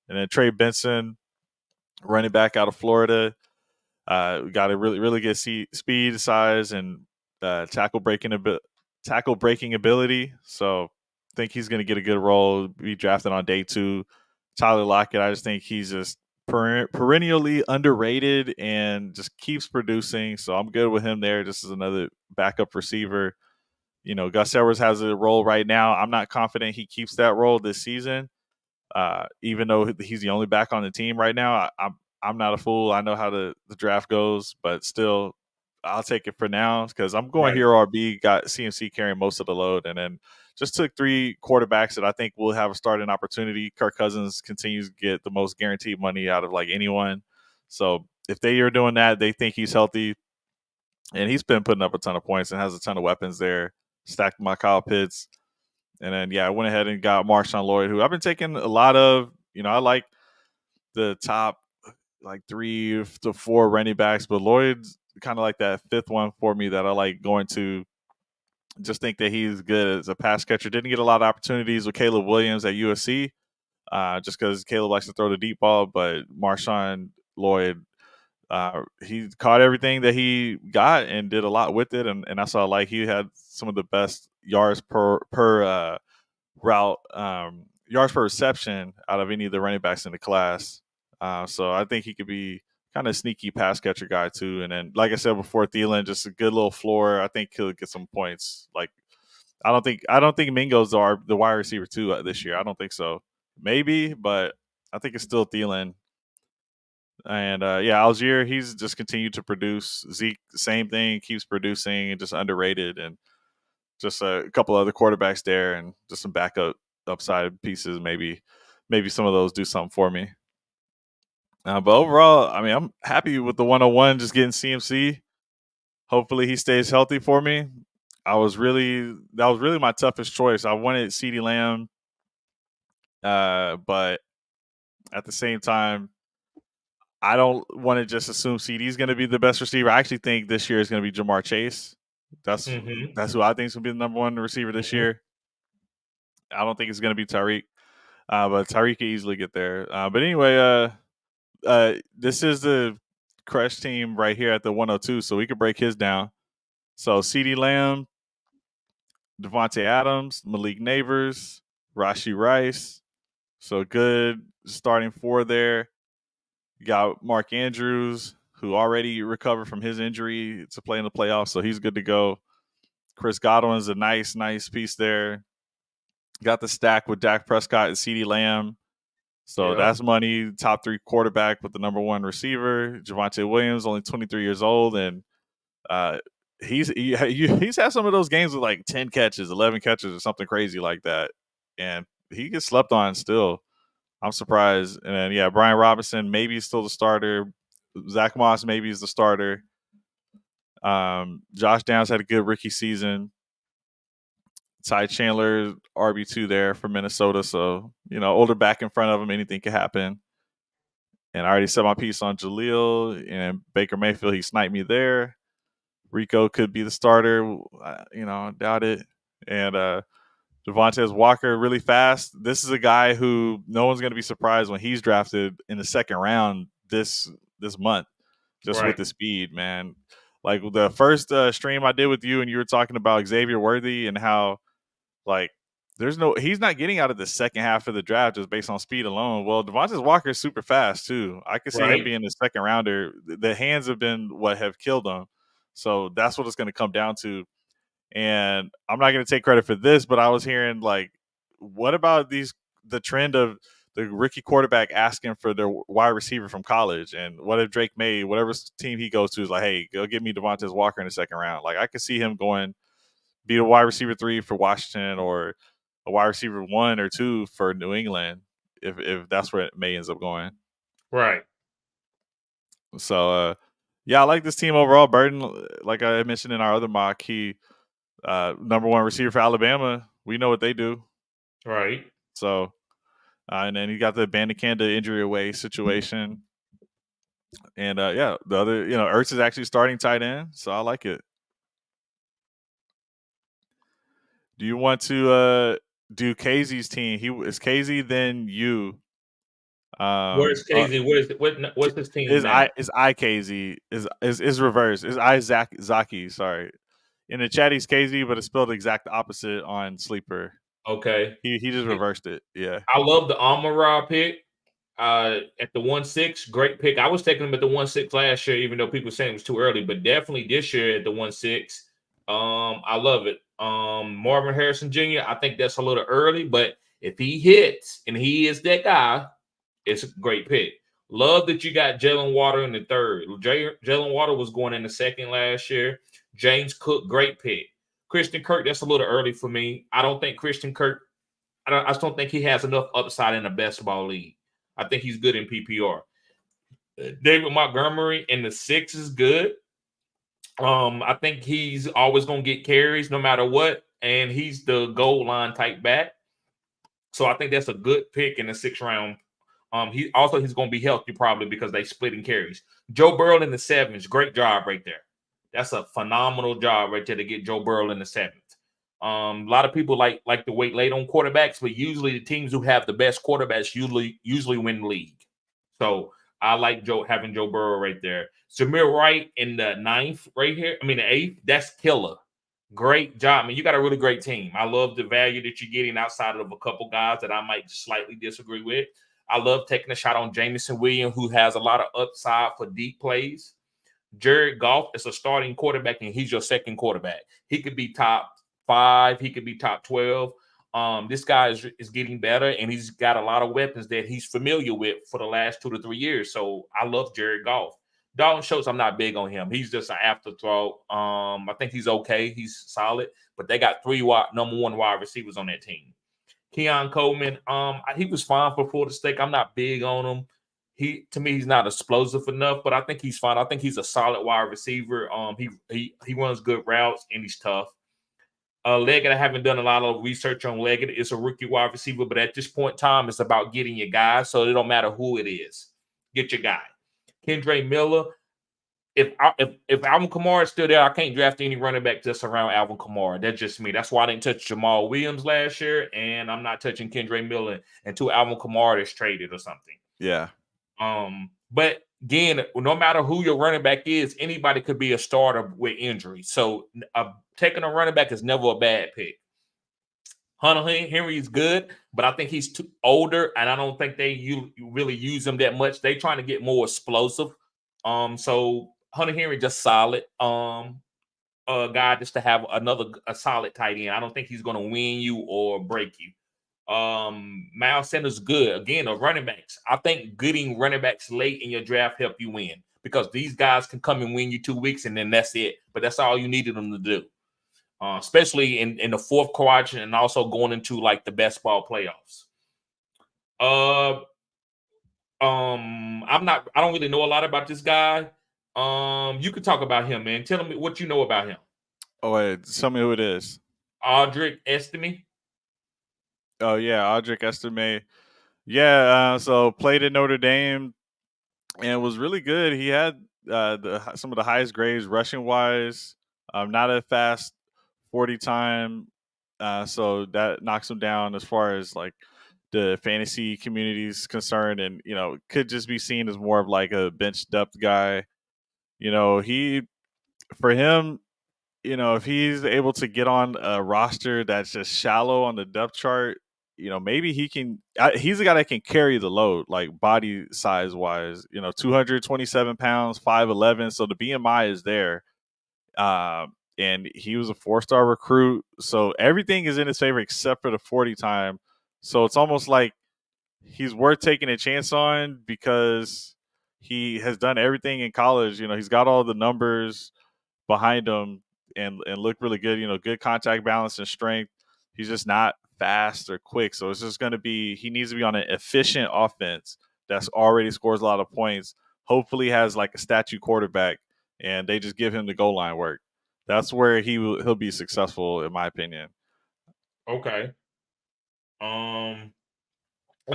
And then Trey Benson, running back out of Florida, got a really good speed, size, and tackle breaking ability. So I think he's going to get a good role. Be drafted on day 2. Tyler Lockett, I just think he's just perennially underrated and just keeps producing. So I'm good with him there. Just as another backup receiver. Gus Edwards has a role right now. I'm not confident he keeps that role this season. Even though he's the only back on the team right now, I'm not a fool. I know how the draft goes, but still, I'll take it for now because I'm going Right. Hero RB. Got CMC carrying most of the load, and then just took 3 quarterbacks that I think will have a starting opportunity. Kirk Cousins continues to get the most guaranteed money out of like anyone. So if they are doing that, they think he's healthy, and he's been putting up a ton of points and has a ton of weapons there. Stacked my Kyle Pitts. And then, I went ahead and got Marshawn Lloyd, who I've been taking a lot of. I like the top like 3 to 4 running backs, but Lloyd's kind of like that 5th one for me that I like going to. Just think that he's good as a pass catcher. Didn't get a lot of opportunities with Caleb Williams at USC, just because Caleb likes to throw the deep ball. But Marshawn Lloyd, he caught everything that he got and did a lot with it, and that's all I like. He had some of the best yards per route, yards per reception out of any of the running backs in the class. So I think he could be kind of sneaky pass catcher guy too. And then, like I said before, Thielen, just a good little floor. I think he'll get some points. Like I don't think Mingo's the wide receiver too this year. I don't think so. Maybe, but I think it's still Thielen. And Algier, he's just continued to produce. Zeke, same thing, keeps producing and just underrated. And just a couple other quarterbacks there, and just some backup upside pieces. Maybe some of those do something for me. But overall, I mean, I'm happy with the 101. Just getting CMC. Hopefully, he stays healthy for me. That was really my toughest choice. I wanted CeeDee Lamb, but at the same time, I don't want to just assume CD's going to be the best receiver. I actually think this year is going to be Jamar Chase. That's Mm-hmm. that's who I think is going to be the number 1 receiver this Mm-hmm. year. I don't think it's going to be Tyreek, but Tyreek can easily get there. But anyway, this is the crush team right here at the 102, so we could break his down. So CeeDee Lamb, Devontae Adams, Malik Neighbors, Rashee Rice. So good starting 4 there. You got Mark Andrews, who already recovered from his injury to play in the playoffs, so he's good to go. Chris Godwin's a nice piece there. Got the stack with Dak Prescott and CeeDee Lamb. So Yep. that's money. Top 3 quarterback with the number 1 receiver. Javonte Williams, only 23 years old, and he's had some of those games with like 10 catches, 11 catches, or something crazy like that, and he gets slept on still. I'm surprised. And then, Brian Robinson maybe he's still the starter. Zach Moss maybe is the starter. Josh Downs had a good rookie season. Ty Chandler, RB2 there for Minnesota. So, older back in front of him, anything could happen. And I already said my piece on Jaleel and Baker Mayfield. He sniped me there. Rico could be the starter. Doubt it. And Devontae Walker, really fast. This is a guy who no one's going to be surprised when he's drafted in the 2nd round this month, just with Right. the speed, man. Like the first stream I did with you, and you were talking about Xavier Worthy and how, like, he's not getting out of the second half of the draft just based on speed alone. Well, Devontae Walker is super fast too. I could see him Right. being the 2nd rounder. The hands have been what have killed him. So that's what it's going to come down to. And I'm not going to take credit for this, but I was hearing, like, what about the trend of the rookie quarterback asking for their wide receiver from college? And what if Drake May, whatever team he goes to, is like, hey, go get me Devontae Walker in the 2nd round? Like, I could see him going be a wide receiver 3 for Washington, or a wide receiver 1 or 2 for New England, if that's where May ends up going. Right. So, I like this team overall. Burton, like I mentioned in our other mock, he number 1 receiver for Alabama. We know what they do. Right. So, and then you got the Bandicanda injury away situation. And the other, Ertz is actually starting tight end. So I like it. Do you want to do Casey's team? Is Casey then you? Where's Casey? What's his team now? Is I Casey is reverse. Is I Zaki, sorry. In the chat he's Casey, but it's spelled the exact opposite on Sleeper. Okay. He just reversed it. Yeah. I love the Amara pick at the 1-6. Great pick. I was taking him at the 1-6 last year, even though people saying it was too early, but definitely this year at the 1-6. I love it. Marvin Harrison Jr., I think that's a little early, but if he hits and he is that guy, it's a great pick. Love that you got Jalen Water in the third. Jalen Water was going in the second last year. James Cook, great pick. Christian Kirk, that's a little early for me. I don't think Christian Kirk, I just don't think he has enough upside in the best ball league. I think he's good in PPR. David Montgomery in the 6 is good. I think he's always going to get carries no matter what, and he's the goal line type back. So I think that's a good pick in the 6th round. He's going to be healthy probably because they splitting carries. Joe Burrow in the 7th, great job right there. That's a phenomenal job right there to get Joe Burrow in the 7th. A lot of people like to wait late on quarterbacks, but usually the teams who have the best quarterbacks usually win the league. So I like having Joe Burrow right there. Jameer Wright in the 9th right here. I mean the 8th. That's killer. Great job, man. You got a really great team. I love the value that you're getting outside of a couple guys that I might slightly disagree with. I love taking a shot on Jameson Williams, who has a lot of upside for deep plays. Jared Goff is a starting quarterback, and he's your second quarterback. He could be top 5. He could be top 12. This guy is getting better, and he's got a lot of weapons that he's familiar with for the last 2 to 3 years. So I love Jared Goff. Dalton Schultz, I'm not big on him. He's just an afterthought. I think he's okay. He's solid, but they got 3 number 1 wide receivers on that team. Keon Coleman, he was fine for Florida State. I'm not big on him. To me, he's not explosive enough, but I think he's fine. I think he's a solid wide receiver. He runs good routes and he's tough. Leggett, I haven't done a lot of research on Leggett. It's a rookie wide receiver, but at this point in time, it's about getting your guy. So it don't matter who it is. Get your guy. Kendre Miller. If Alvin Kamara is still there, I can't draft any running back just around Alvin Kamara. That's just me. That's why I didn't touch Jamal Williams last year, and I'm not touching Kendre Miller until Alvin Kamara is traded or something. Yeah. But again, no matter who your running back is, anybody could be a starter with injury. So taking a running back is never a bad pick. Hunter Henry is good, but I think he's too older, and I don't think you really use him that much. They're trying to get more explosive. So Hunter Henry just solid. A guy just to have a solid tight end. I don't think he's going to win you or break you. Miles Sanders good. Again, the running backs. I think getting running backs late in your draft help you win because these guys can come and win you 2 weeks and then that's it. But that's all you needed them to do. Especially in the 4th quadrant and also going into like the best ball playoffs. I don't really know a lot about this guy. You could talk about him, man. Tell me what you know about him. Oh, wait, tell me who it is. Audric Estime. Oh yeah, Audric Estime. Yeah, so played at Notre Dame and was really good. He had some of the highest grades rushing wise. Not a fast 40 time, so that knocks him down as far as like the fantasy community is concerned, and could just be seen as more of like a bench depth guy. For him, if he's able to get on a roster that's just shallow on the depth chart, maybe he can. He's a guy that can carry the load, like body size wise. 227 pounds, 5'11", so the BMI is there. And he was a 4-star recruit, so everything is in his favor except for the 40 time. So it's almost like he's worth taking a chance on because he has done everything in college. He's got all the numbers behind him and looked really good. Good contact balance and strength. He's just not fast or quick, so it's just going to be he needs to be on an efficient offense that's already scores a lot of points. Hopefully, has like a statue quarterback, and they just give him the goal line work. That's where he'll be successful, in my opinion. Okay. And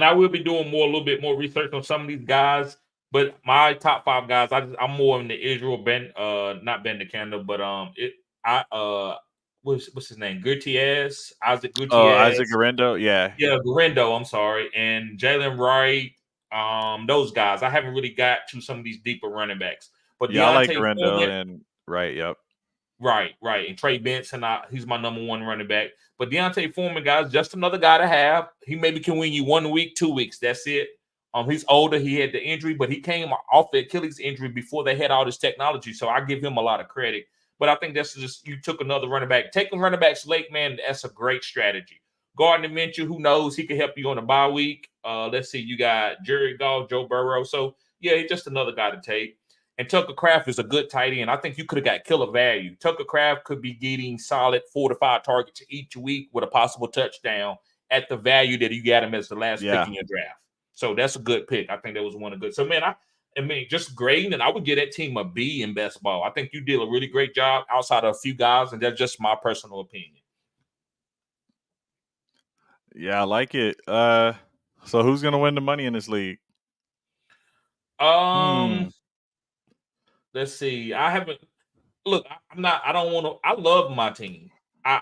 I will be doing a little bit more research on some of these guys. But my top 5 guys, I'm more in the Israel not Ben DeCandle, but what's his name? Gutierrez, Isaac Oh, Isaac Gutierrez. Garendo, yeah. Yeah, Garendo, I'm sorry. And Jalen Wright, those guys. I haven't really got to some of these deeper running backs. But Yeah, I like Deontay Garendo Foreman, and Wright, yep. right. And Trey Benson, he's my number one running back. But Deontay Foreman, guys, just another guy to have. He maybe can win you 1 week, 2 weeks. That's it. He's older. He had the injury, but he came off the Achilles injury before they had all this technology. So I give him a lot of credit. But I think that's just you took another running back. Taking running backs late, man, that's a great strategy. Gardner Minshew, who knows? He can help you on a bye week. Let's see, you got Jared Goff, Joe Burrow. So yeah, he's just another guy to take. And Tucker Kraft is a good tight end. I think you could have got killer value. Tucker Kraft could be getting solid 4 to 5 targets each week with a possible touchdown at the value that you got him as the last pick in your draft. So that's a good pick. I think that was one of good. So man, I mean, just grading, and I would give that team a B in best ball. I think you did a really great job outside of a few guys, and that's just my personal opinion. Yeah, I like it. So who's gonna win the money in this league? Let's see. I haven't look. I'm not. I don't want to. I love my team.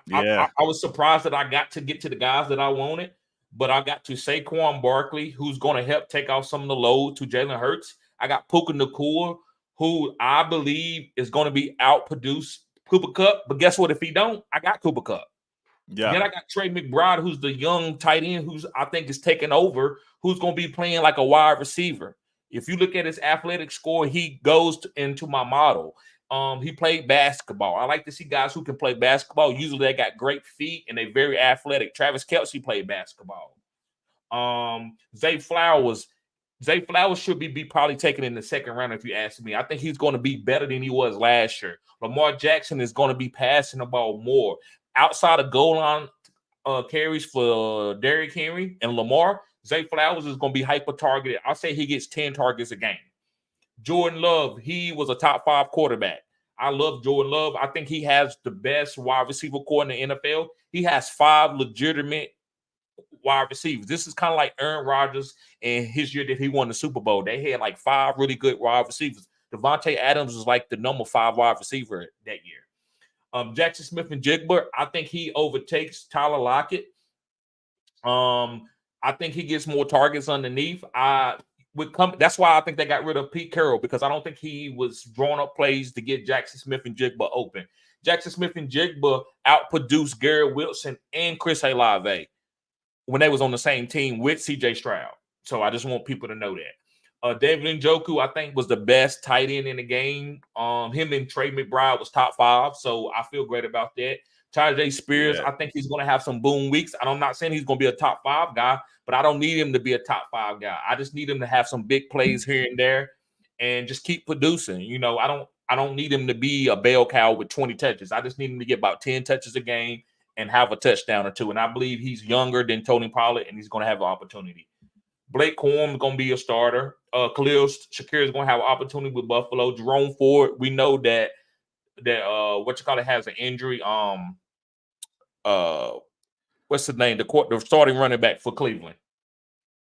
Yeah. I was surprised that I got to get to the guys that I wanted, but I got to Saquon Barkley, who's going to help take off some of the load to Jalen Hurts. I got Puka Nacua, who I believe is going to be outproduce Cooper Cup. But guess what? If he don't, I got Cooper Cup. Yeah. Then I got Trey McBride, who's the young tight end, who's I think is taking over, who's going to be playing like a wide receiver. If you look at his athletic score, he goes into my model. He played basketball. I like to see guys who can play basketball. Usually they got great feet and they're very athletic. Travis Kelce played basketball. Zay Flowers should be probably taken in the second round if you ask me. I think he's going to be better than he was last year. Lamar Jackson is going to be passing the ball more. Outside of goal line carries for Derrick Henry and Lamar, Zay Flowers is going to be hyper targeted. I'll say he gets 10 targets a game. Jordan Love, he was a top 5 quarterback. I love Jordan Love. I think he has the best wide receiver core in the NFL. He has 5 legitimate wide receivers. This is kind of like Aaron Rodgers and his year that he won the Super Bowl. They had like 5 really good wide receivers. Devontae Adams was like the number 5 wide receiver that year. Jackson Smith and Jigba, I think he overtakes Tyler Lockett. I think he gets more targets underneath. That's why I think they got rid of Pete Carroll, because I don't think he was drawing up plays to get Jackson Smith and Jigba open. Jackson Smith and Jigba outproduced Garrett Wilson and Chris Olave when they was on the same team with CJ Stroud. So I just want people to know that. David Njoku, I think, was the best tight end in the game. Him and Trey McBride was top 5, so I feel great about that. Tyjae Spears, I think he's going to have some boom weeks. I'm not saying he's going to be a top 5 guy, but I don't need him to be a top 5 guy. I just need him to have some big plays here and there and just keep producing. You know, I don't need him to be a bell cow with 20 touches. I just need him to get about 10 touches a game and have a touchdown or 2. And I believe he's younger than Tony Pollard, and he's going to have an opportunity. Blake Corum is going to be a starter. Khalil Shakir is going to have an opportunity with Buffalo. Jerome Ford, we know that has an injury. What's the name? The starting running back for Cleveland.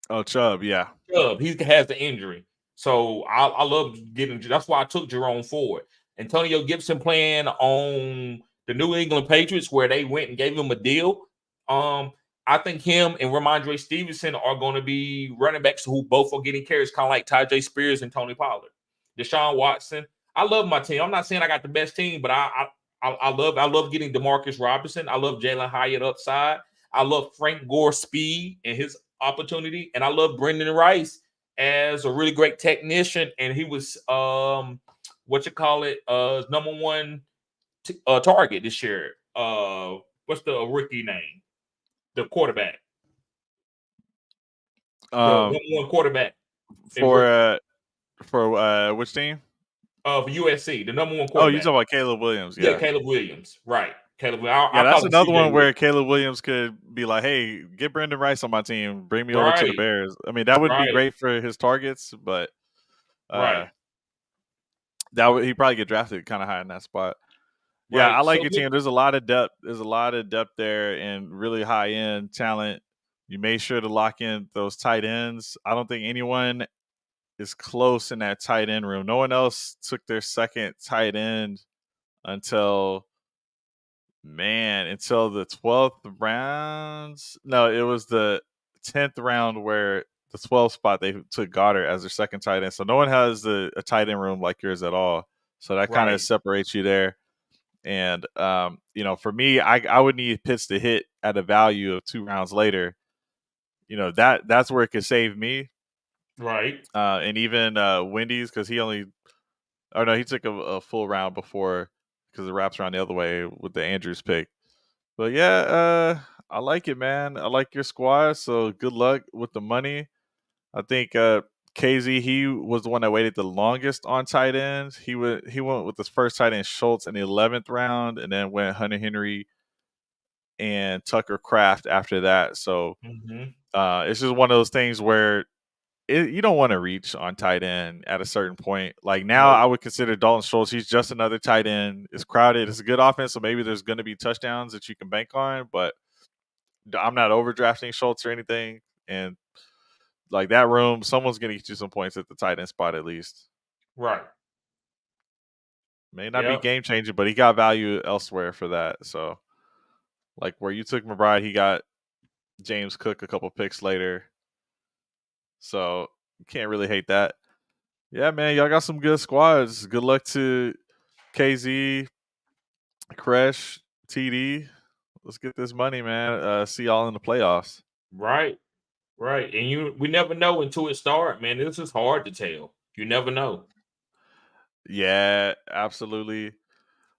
Oh, Chubb, yeah. Chubb, he has the injury. So I love getting. That's why I took Jerome Ford. Antonio Gibson playing on the New England Patriots, where they went and gave him a deal. I think him and Ramondre Stevenson are going to be running backs who both are getting carries, kind of like Tyjae Spears and Tony Pollard. Deshaun Watson. I love my team. I'm not saying I got the best team, but I love getting DeMarcus Robinson. I love Jalen Hyatt upside. I love Frank Gore speed and his opportunity, and I love Brendan Rice as a really great technician. And he was number 1 target this year. What's the rookie name? The quarterback. The number 1 quarterback for which team? For USC, the number 1 quarterback. Oh, you're talking about Caleb Williams. Yeah, Caleb Williams. Right. Caleb. That's another one where Caleb Williams could be like, "Hey, get Brandon Rice on my team. Bring me over to the Bears." I mean, that would be great for his targets, but he probably get drafted kind of high in that spot. Yeah, I like your team. There's a lot of depth. There's a lot of depth there and really high end talent. You made sure to lock in those tight ends. I don't think anyone is close in that tight end room. No one else took their second tight end until Man, until the 12th rounds. No, it was the 10th round where the 12th spot they took Goddard as their second tight end. So no one has a tight end room like yours at all. So that kind of Right. separates you there. And for me, I would need Pitts to hit at a value of 2 rounds later. That's where it could save me. Right. And even Wendy's, because he took a full round before, because the wraps around the other way with the Andrews pick. But yeah, I like it, man. I like your squad. So good luck with the money. I think KZ, he was the one that waited the longest on tight ends. He went with his first tight end Schultz in the 11th round, and then went Hunter Henry and Tucker Kraft after that. So Mm-hmm. it's just one of those things where you don't want to reach on tight end at a certain point. Like now, No. I would consider Dalton Schultz. He's just another tight end. It's crowded. It's a good offense, so maybe there's going to be touchdowns that you can bank on. But I'm not overdrafting Schultz or anything. And like that room, someone's going to get you some points at the tight end spot at least. Right. May not be Yep. game changing, but he got value elsewhere for that. So, like where you took McBride, he got James Cook a couple picks later. So you can't really hate that. Yeah, man, y'all got some good squads. Good luck to KZ, Crash, TD. Let's get this money, man. See y'all in the playoffs. Right. Right. And we never know until it starts, man. This is hard to tell. You never know. Yeah, absolutely.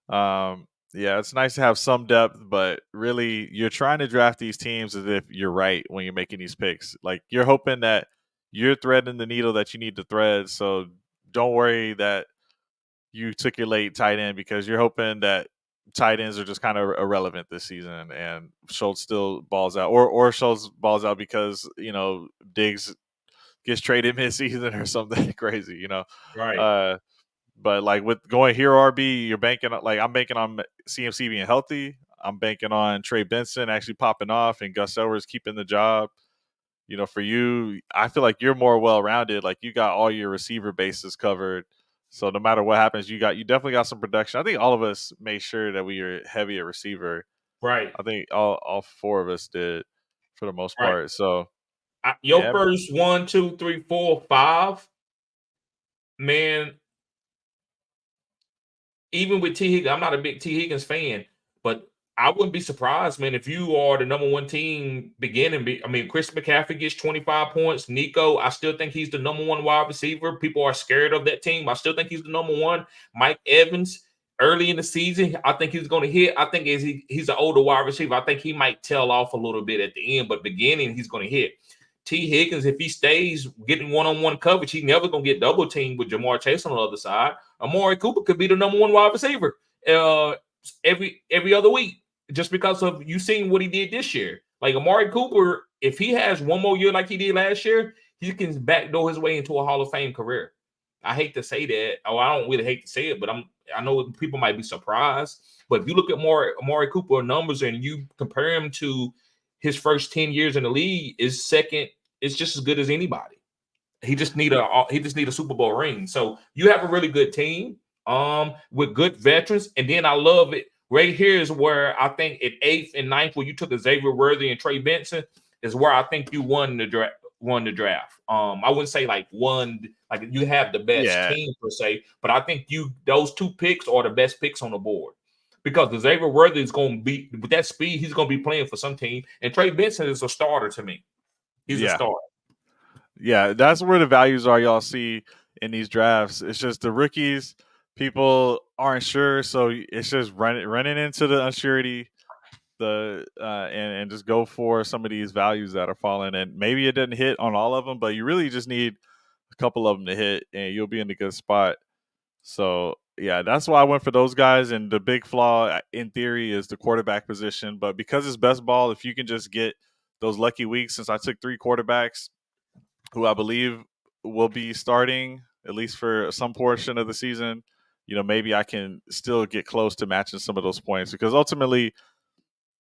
Yeah, it's nice to have some depth, but really, you're trying to draft these teams as if you're right when you're making these picks. Like you're hoping that you're threading the needle that you need to thread. So don't worry that you took your late tight end, because you're hoping that tight ends are just kind of irrelevant this season, and Schultz still balls out, or Schultz balls out because Diggs gets traded midseason or something crazy. Right. Uh, but like with going hero RB, you're banking on, like I'm banking on CMC being healthy. I'm banking on Trey Benson actually popping off and Gus Edwards keeping the job. For you, I feel like you're more well rounded. Like you got all your receiver bases covered. So no matter what happens, you definitely got some production. I think all of us made sure that we are heavy at receiver. Right. I think all four of us did for the most Right. part. So Your yeah, first 1, 2, 3, 4, 5, man. Even with T. Higgins, I'm not a big T. Higgins fan, but I wouldn't be surprised, man, if you are the number one team beginning. I mean, Chris McCaffrey gets 25 points. Nico, I still think he's the number one wide receiver. People are scared of that team. I still think he's the number one. Mike Evans, early in the season, I think he's going to hit. I think he's an older wide receiver. I think he might tail off a little bit at the end, but beginning, he's going to hit. T. Higgins, if he stays getting one-on-one coverage, he's never going to get double teamed with Jamar Chase on the other side. Amari Cooper could be the number one wide receiver every other week, just because of you seen what he did this year. Like Amari Cooper, if he has one more year like he did last year, he can backdoor his way into a Hall of Fame career. I hate to say that. Oh, I don't really hate to say it, but I know people might be surprised. But if you look at Amari Cooper numbers and you compare him to his first 10 years in the league, is second, it's just as good as anybody. He just need a Super Bowl ring. So you have a really good team with good veterans. And then I love it. Right here is where I think at 8th and 9th, where you took a Xavier Worthy and Trey Benson, is where I think you won the draft. I wouldn't say like you have the best yeah, team per se, but I think those two picks are the best picks on the board. Because the Xavier Worthy is going to be, with that speed, he's going to be playing for some team. And Trey Benson is a starter to me. He's a yeah. starter. Yeah, that's where the values are, y'all see in these drafts. It's just the rookies, people aren't sure, so it's just running into the unsurety, and just go for some of these values that are falling. And maybe it doesn't hit on all of them, but you really just need a couple of them to hit, and you'll be in a good spot. So yeah, that's why I went for those guys. And the big flaw, in theory, is the quarterback position. But because it's best ball, if you can just get those lucky weeks, since I took 3 quarterbacks who I believe will be starting at least for some portion of the season, maybe I can still get close to matching some of those points, because ultimately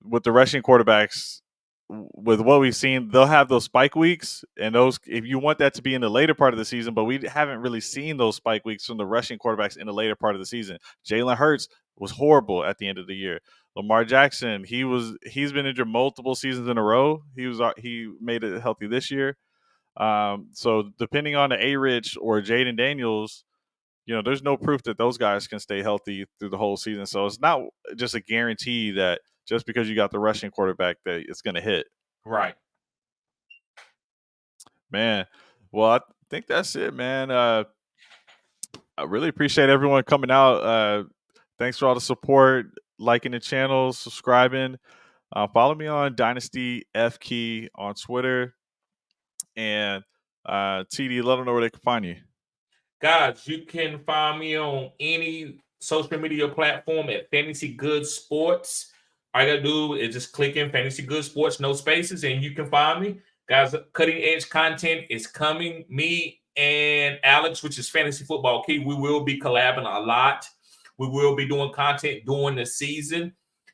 with the rushing quarterbacks, with what we've seen, they'll have those spike weeks, and those, if you want that to be in the later part of the season, but we haven't really seen those spike weeks from the rushing quarterbacks in the later part of the season. Jalen Hurts was horrible at the end of the year. Lamar Jackson, he's been injured multiple seasons in a row. He made it healthy this year. So depending on the A-Rich or Jaden Daniels, there's no proof that those guys can stay healthy through the whole season. So it's not just a guarantee that just because you got the rushing quarterback that it's going to hit. Right. Man, well, I think that's it, man. I really appreciate everyone coming out. Thanks for all the support, liking the channel, subscribing. Follow me on Dynasty F Key on Twitter. And TD, let them know where they can find you. Guys, you can find me on any social media platform at Fantasy Good Sports. All you gotta do is just click in Fantasy Good Sports, no spaces, and you can find me. Guys, cutting edge content is coming. Me and Alex, which is Fantasy Football Key, we will be collabing a lot. We will be doing content during the season.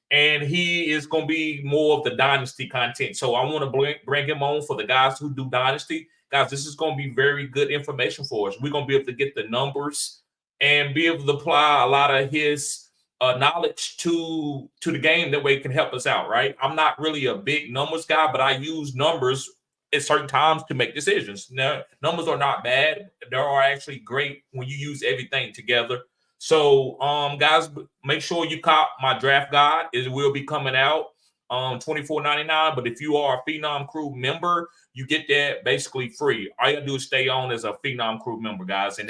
And he is going to be more of the Dynasty content. So I want to bring him on for the guys who do Dynasty. Guys, this is going to be very good information for us. We're going to be able to get the numbers and be able to apply a lot of his knowledge to the game. That way it can help us out, right? I'm not really a big numbers guy, but I use numbers at certain times to make decisions. Now, numbers are not bad. They are actually great when you use everything together. So, guys, make sure you cop my draft guide. It will be coming out $24.99. But if you are a Phenom Crew member, you get that basically free. All you gotta do is stay on as a Phenom Crew member, guys, and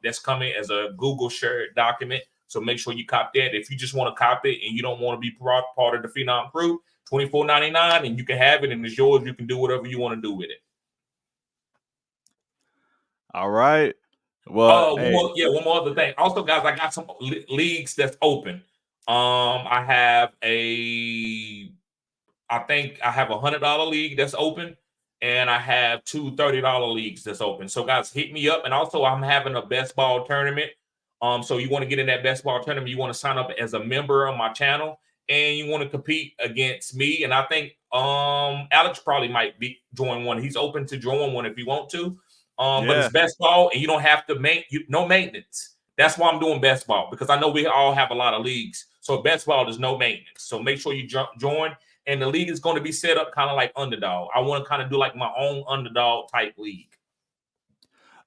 that's coming as a Google shared document. So make sure you cop that. If you just want to cop it and you don't want to be part of the Phenom Crew, $24.99, and you can have it and it's yours. You can do whatever you want to do with it. All right. Well, one more other thing. Also, guys, I got some leagues that's open. I have I think I have $100 league that's open, and I have two $30 leagues that's open. So, guys, hit me up. And also, I'm having a best ball tournament. So you want to get in that best ball tournament, you want to sign up as a member on my channel, and you want to compete against me. And I think Alex probably might join one. He's open to join one if you want to. But it's best ball, and you don't have to no maintenance. That's why I'm doing best ball, because I know we all have a lot of leagues. So best ball is no maintenance. So make sure you join. And the league is going to be set up kind of like Underdog. I want to kind of do like my own Underdog type league.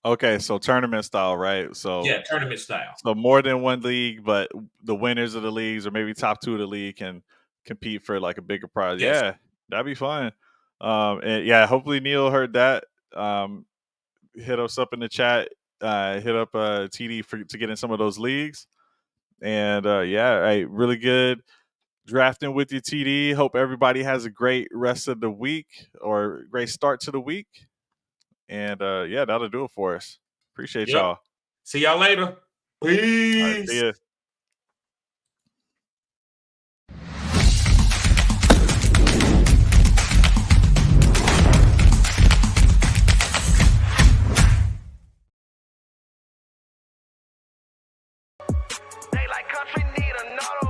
Okay, so tournament style, right? So yeah, tournament style. So more than one league, but the winners of the leagues or maybe top two of the league can compete for like a bigger prize. Yes. Yeah, that'd be fun. And yeah, hopefully Neil heard that. Hit us up in the chat. Hit up TD to get in some of those leagues. And really good drafting with you, TD. Hope everybody has a great rest of the week or great start to the week. And that'll do it for us. Appreciate y'all. See y'all later. Peace. All right, see ya. They like country need another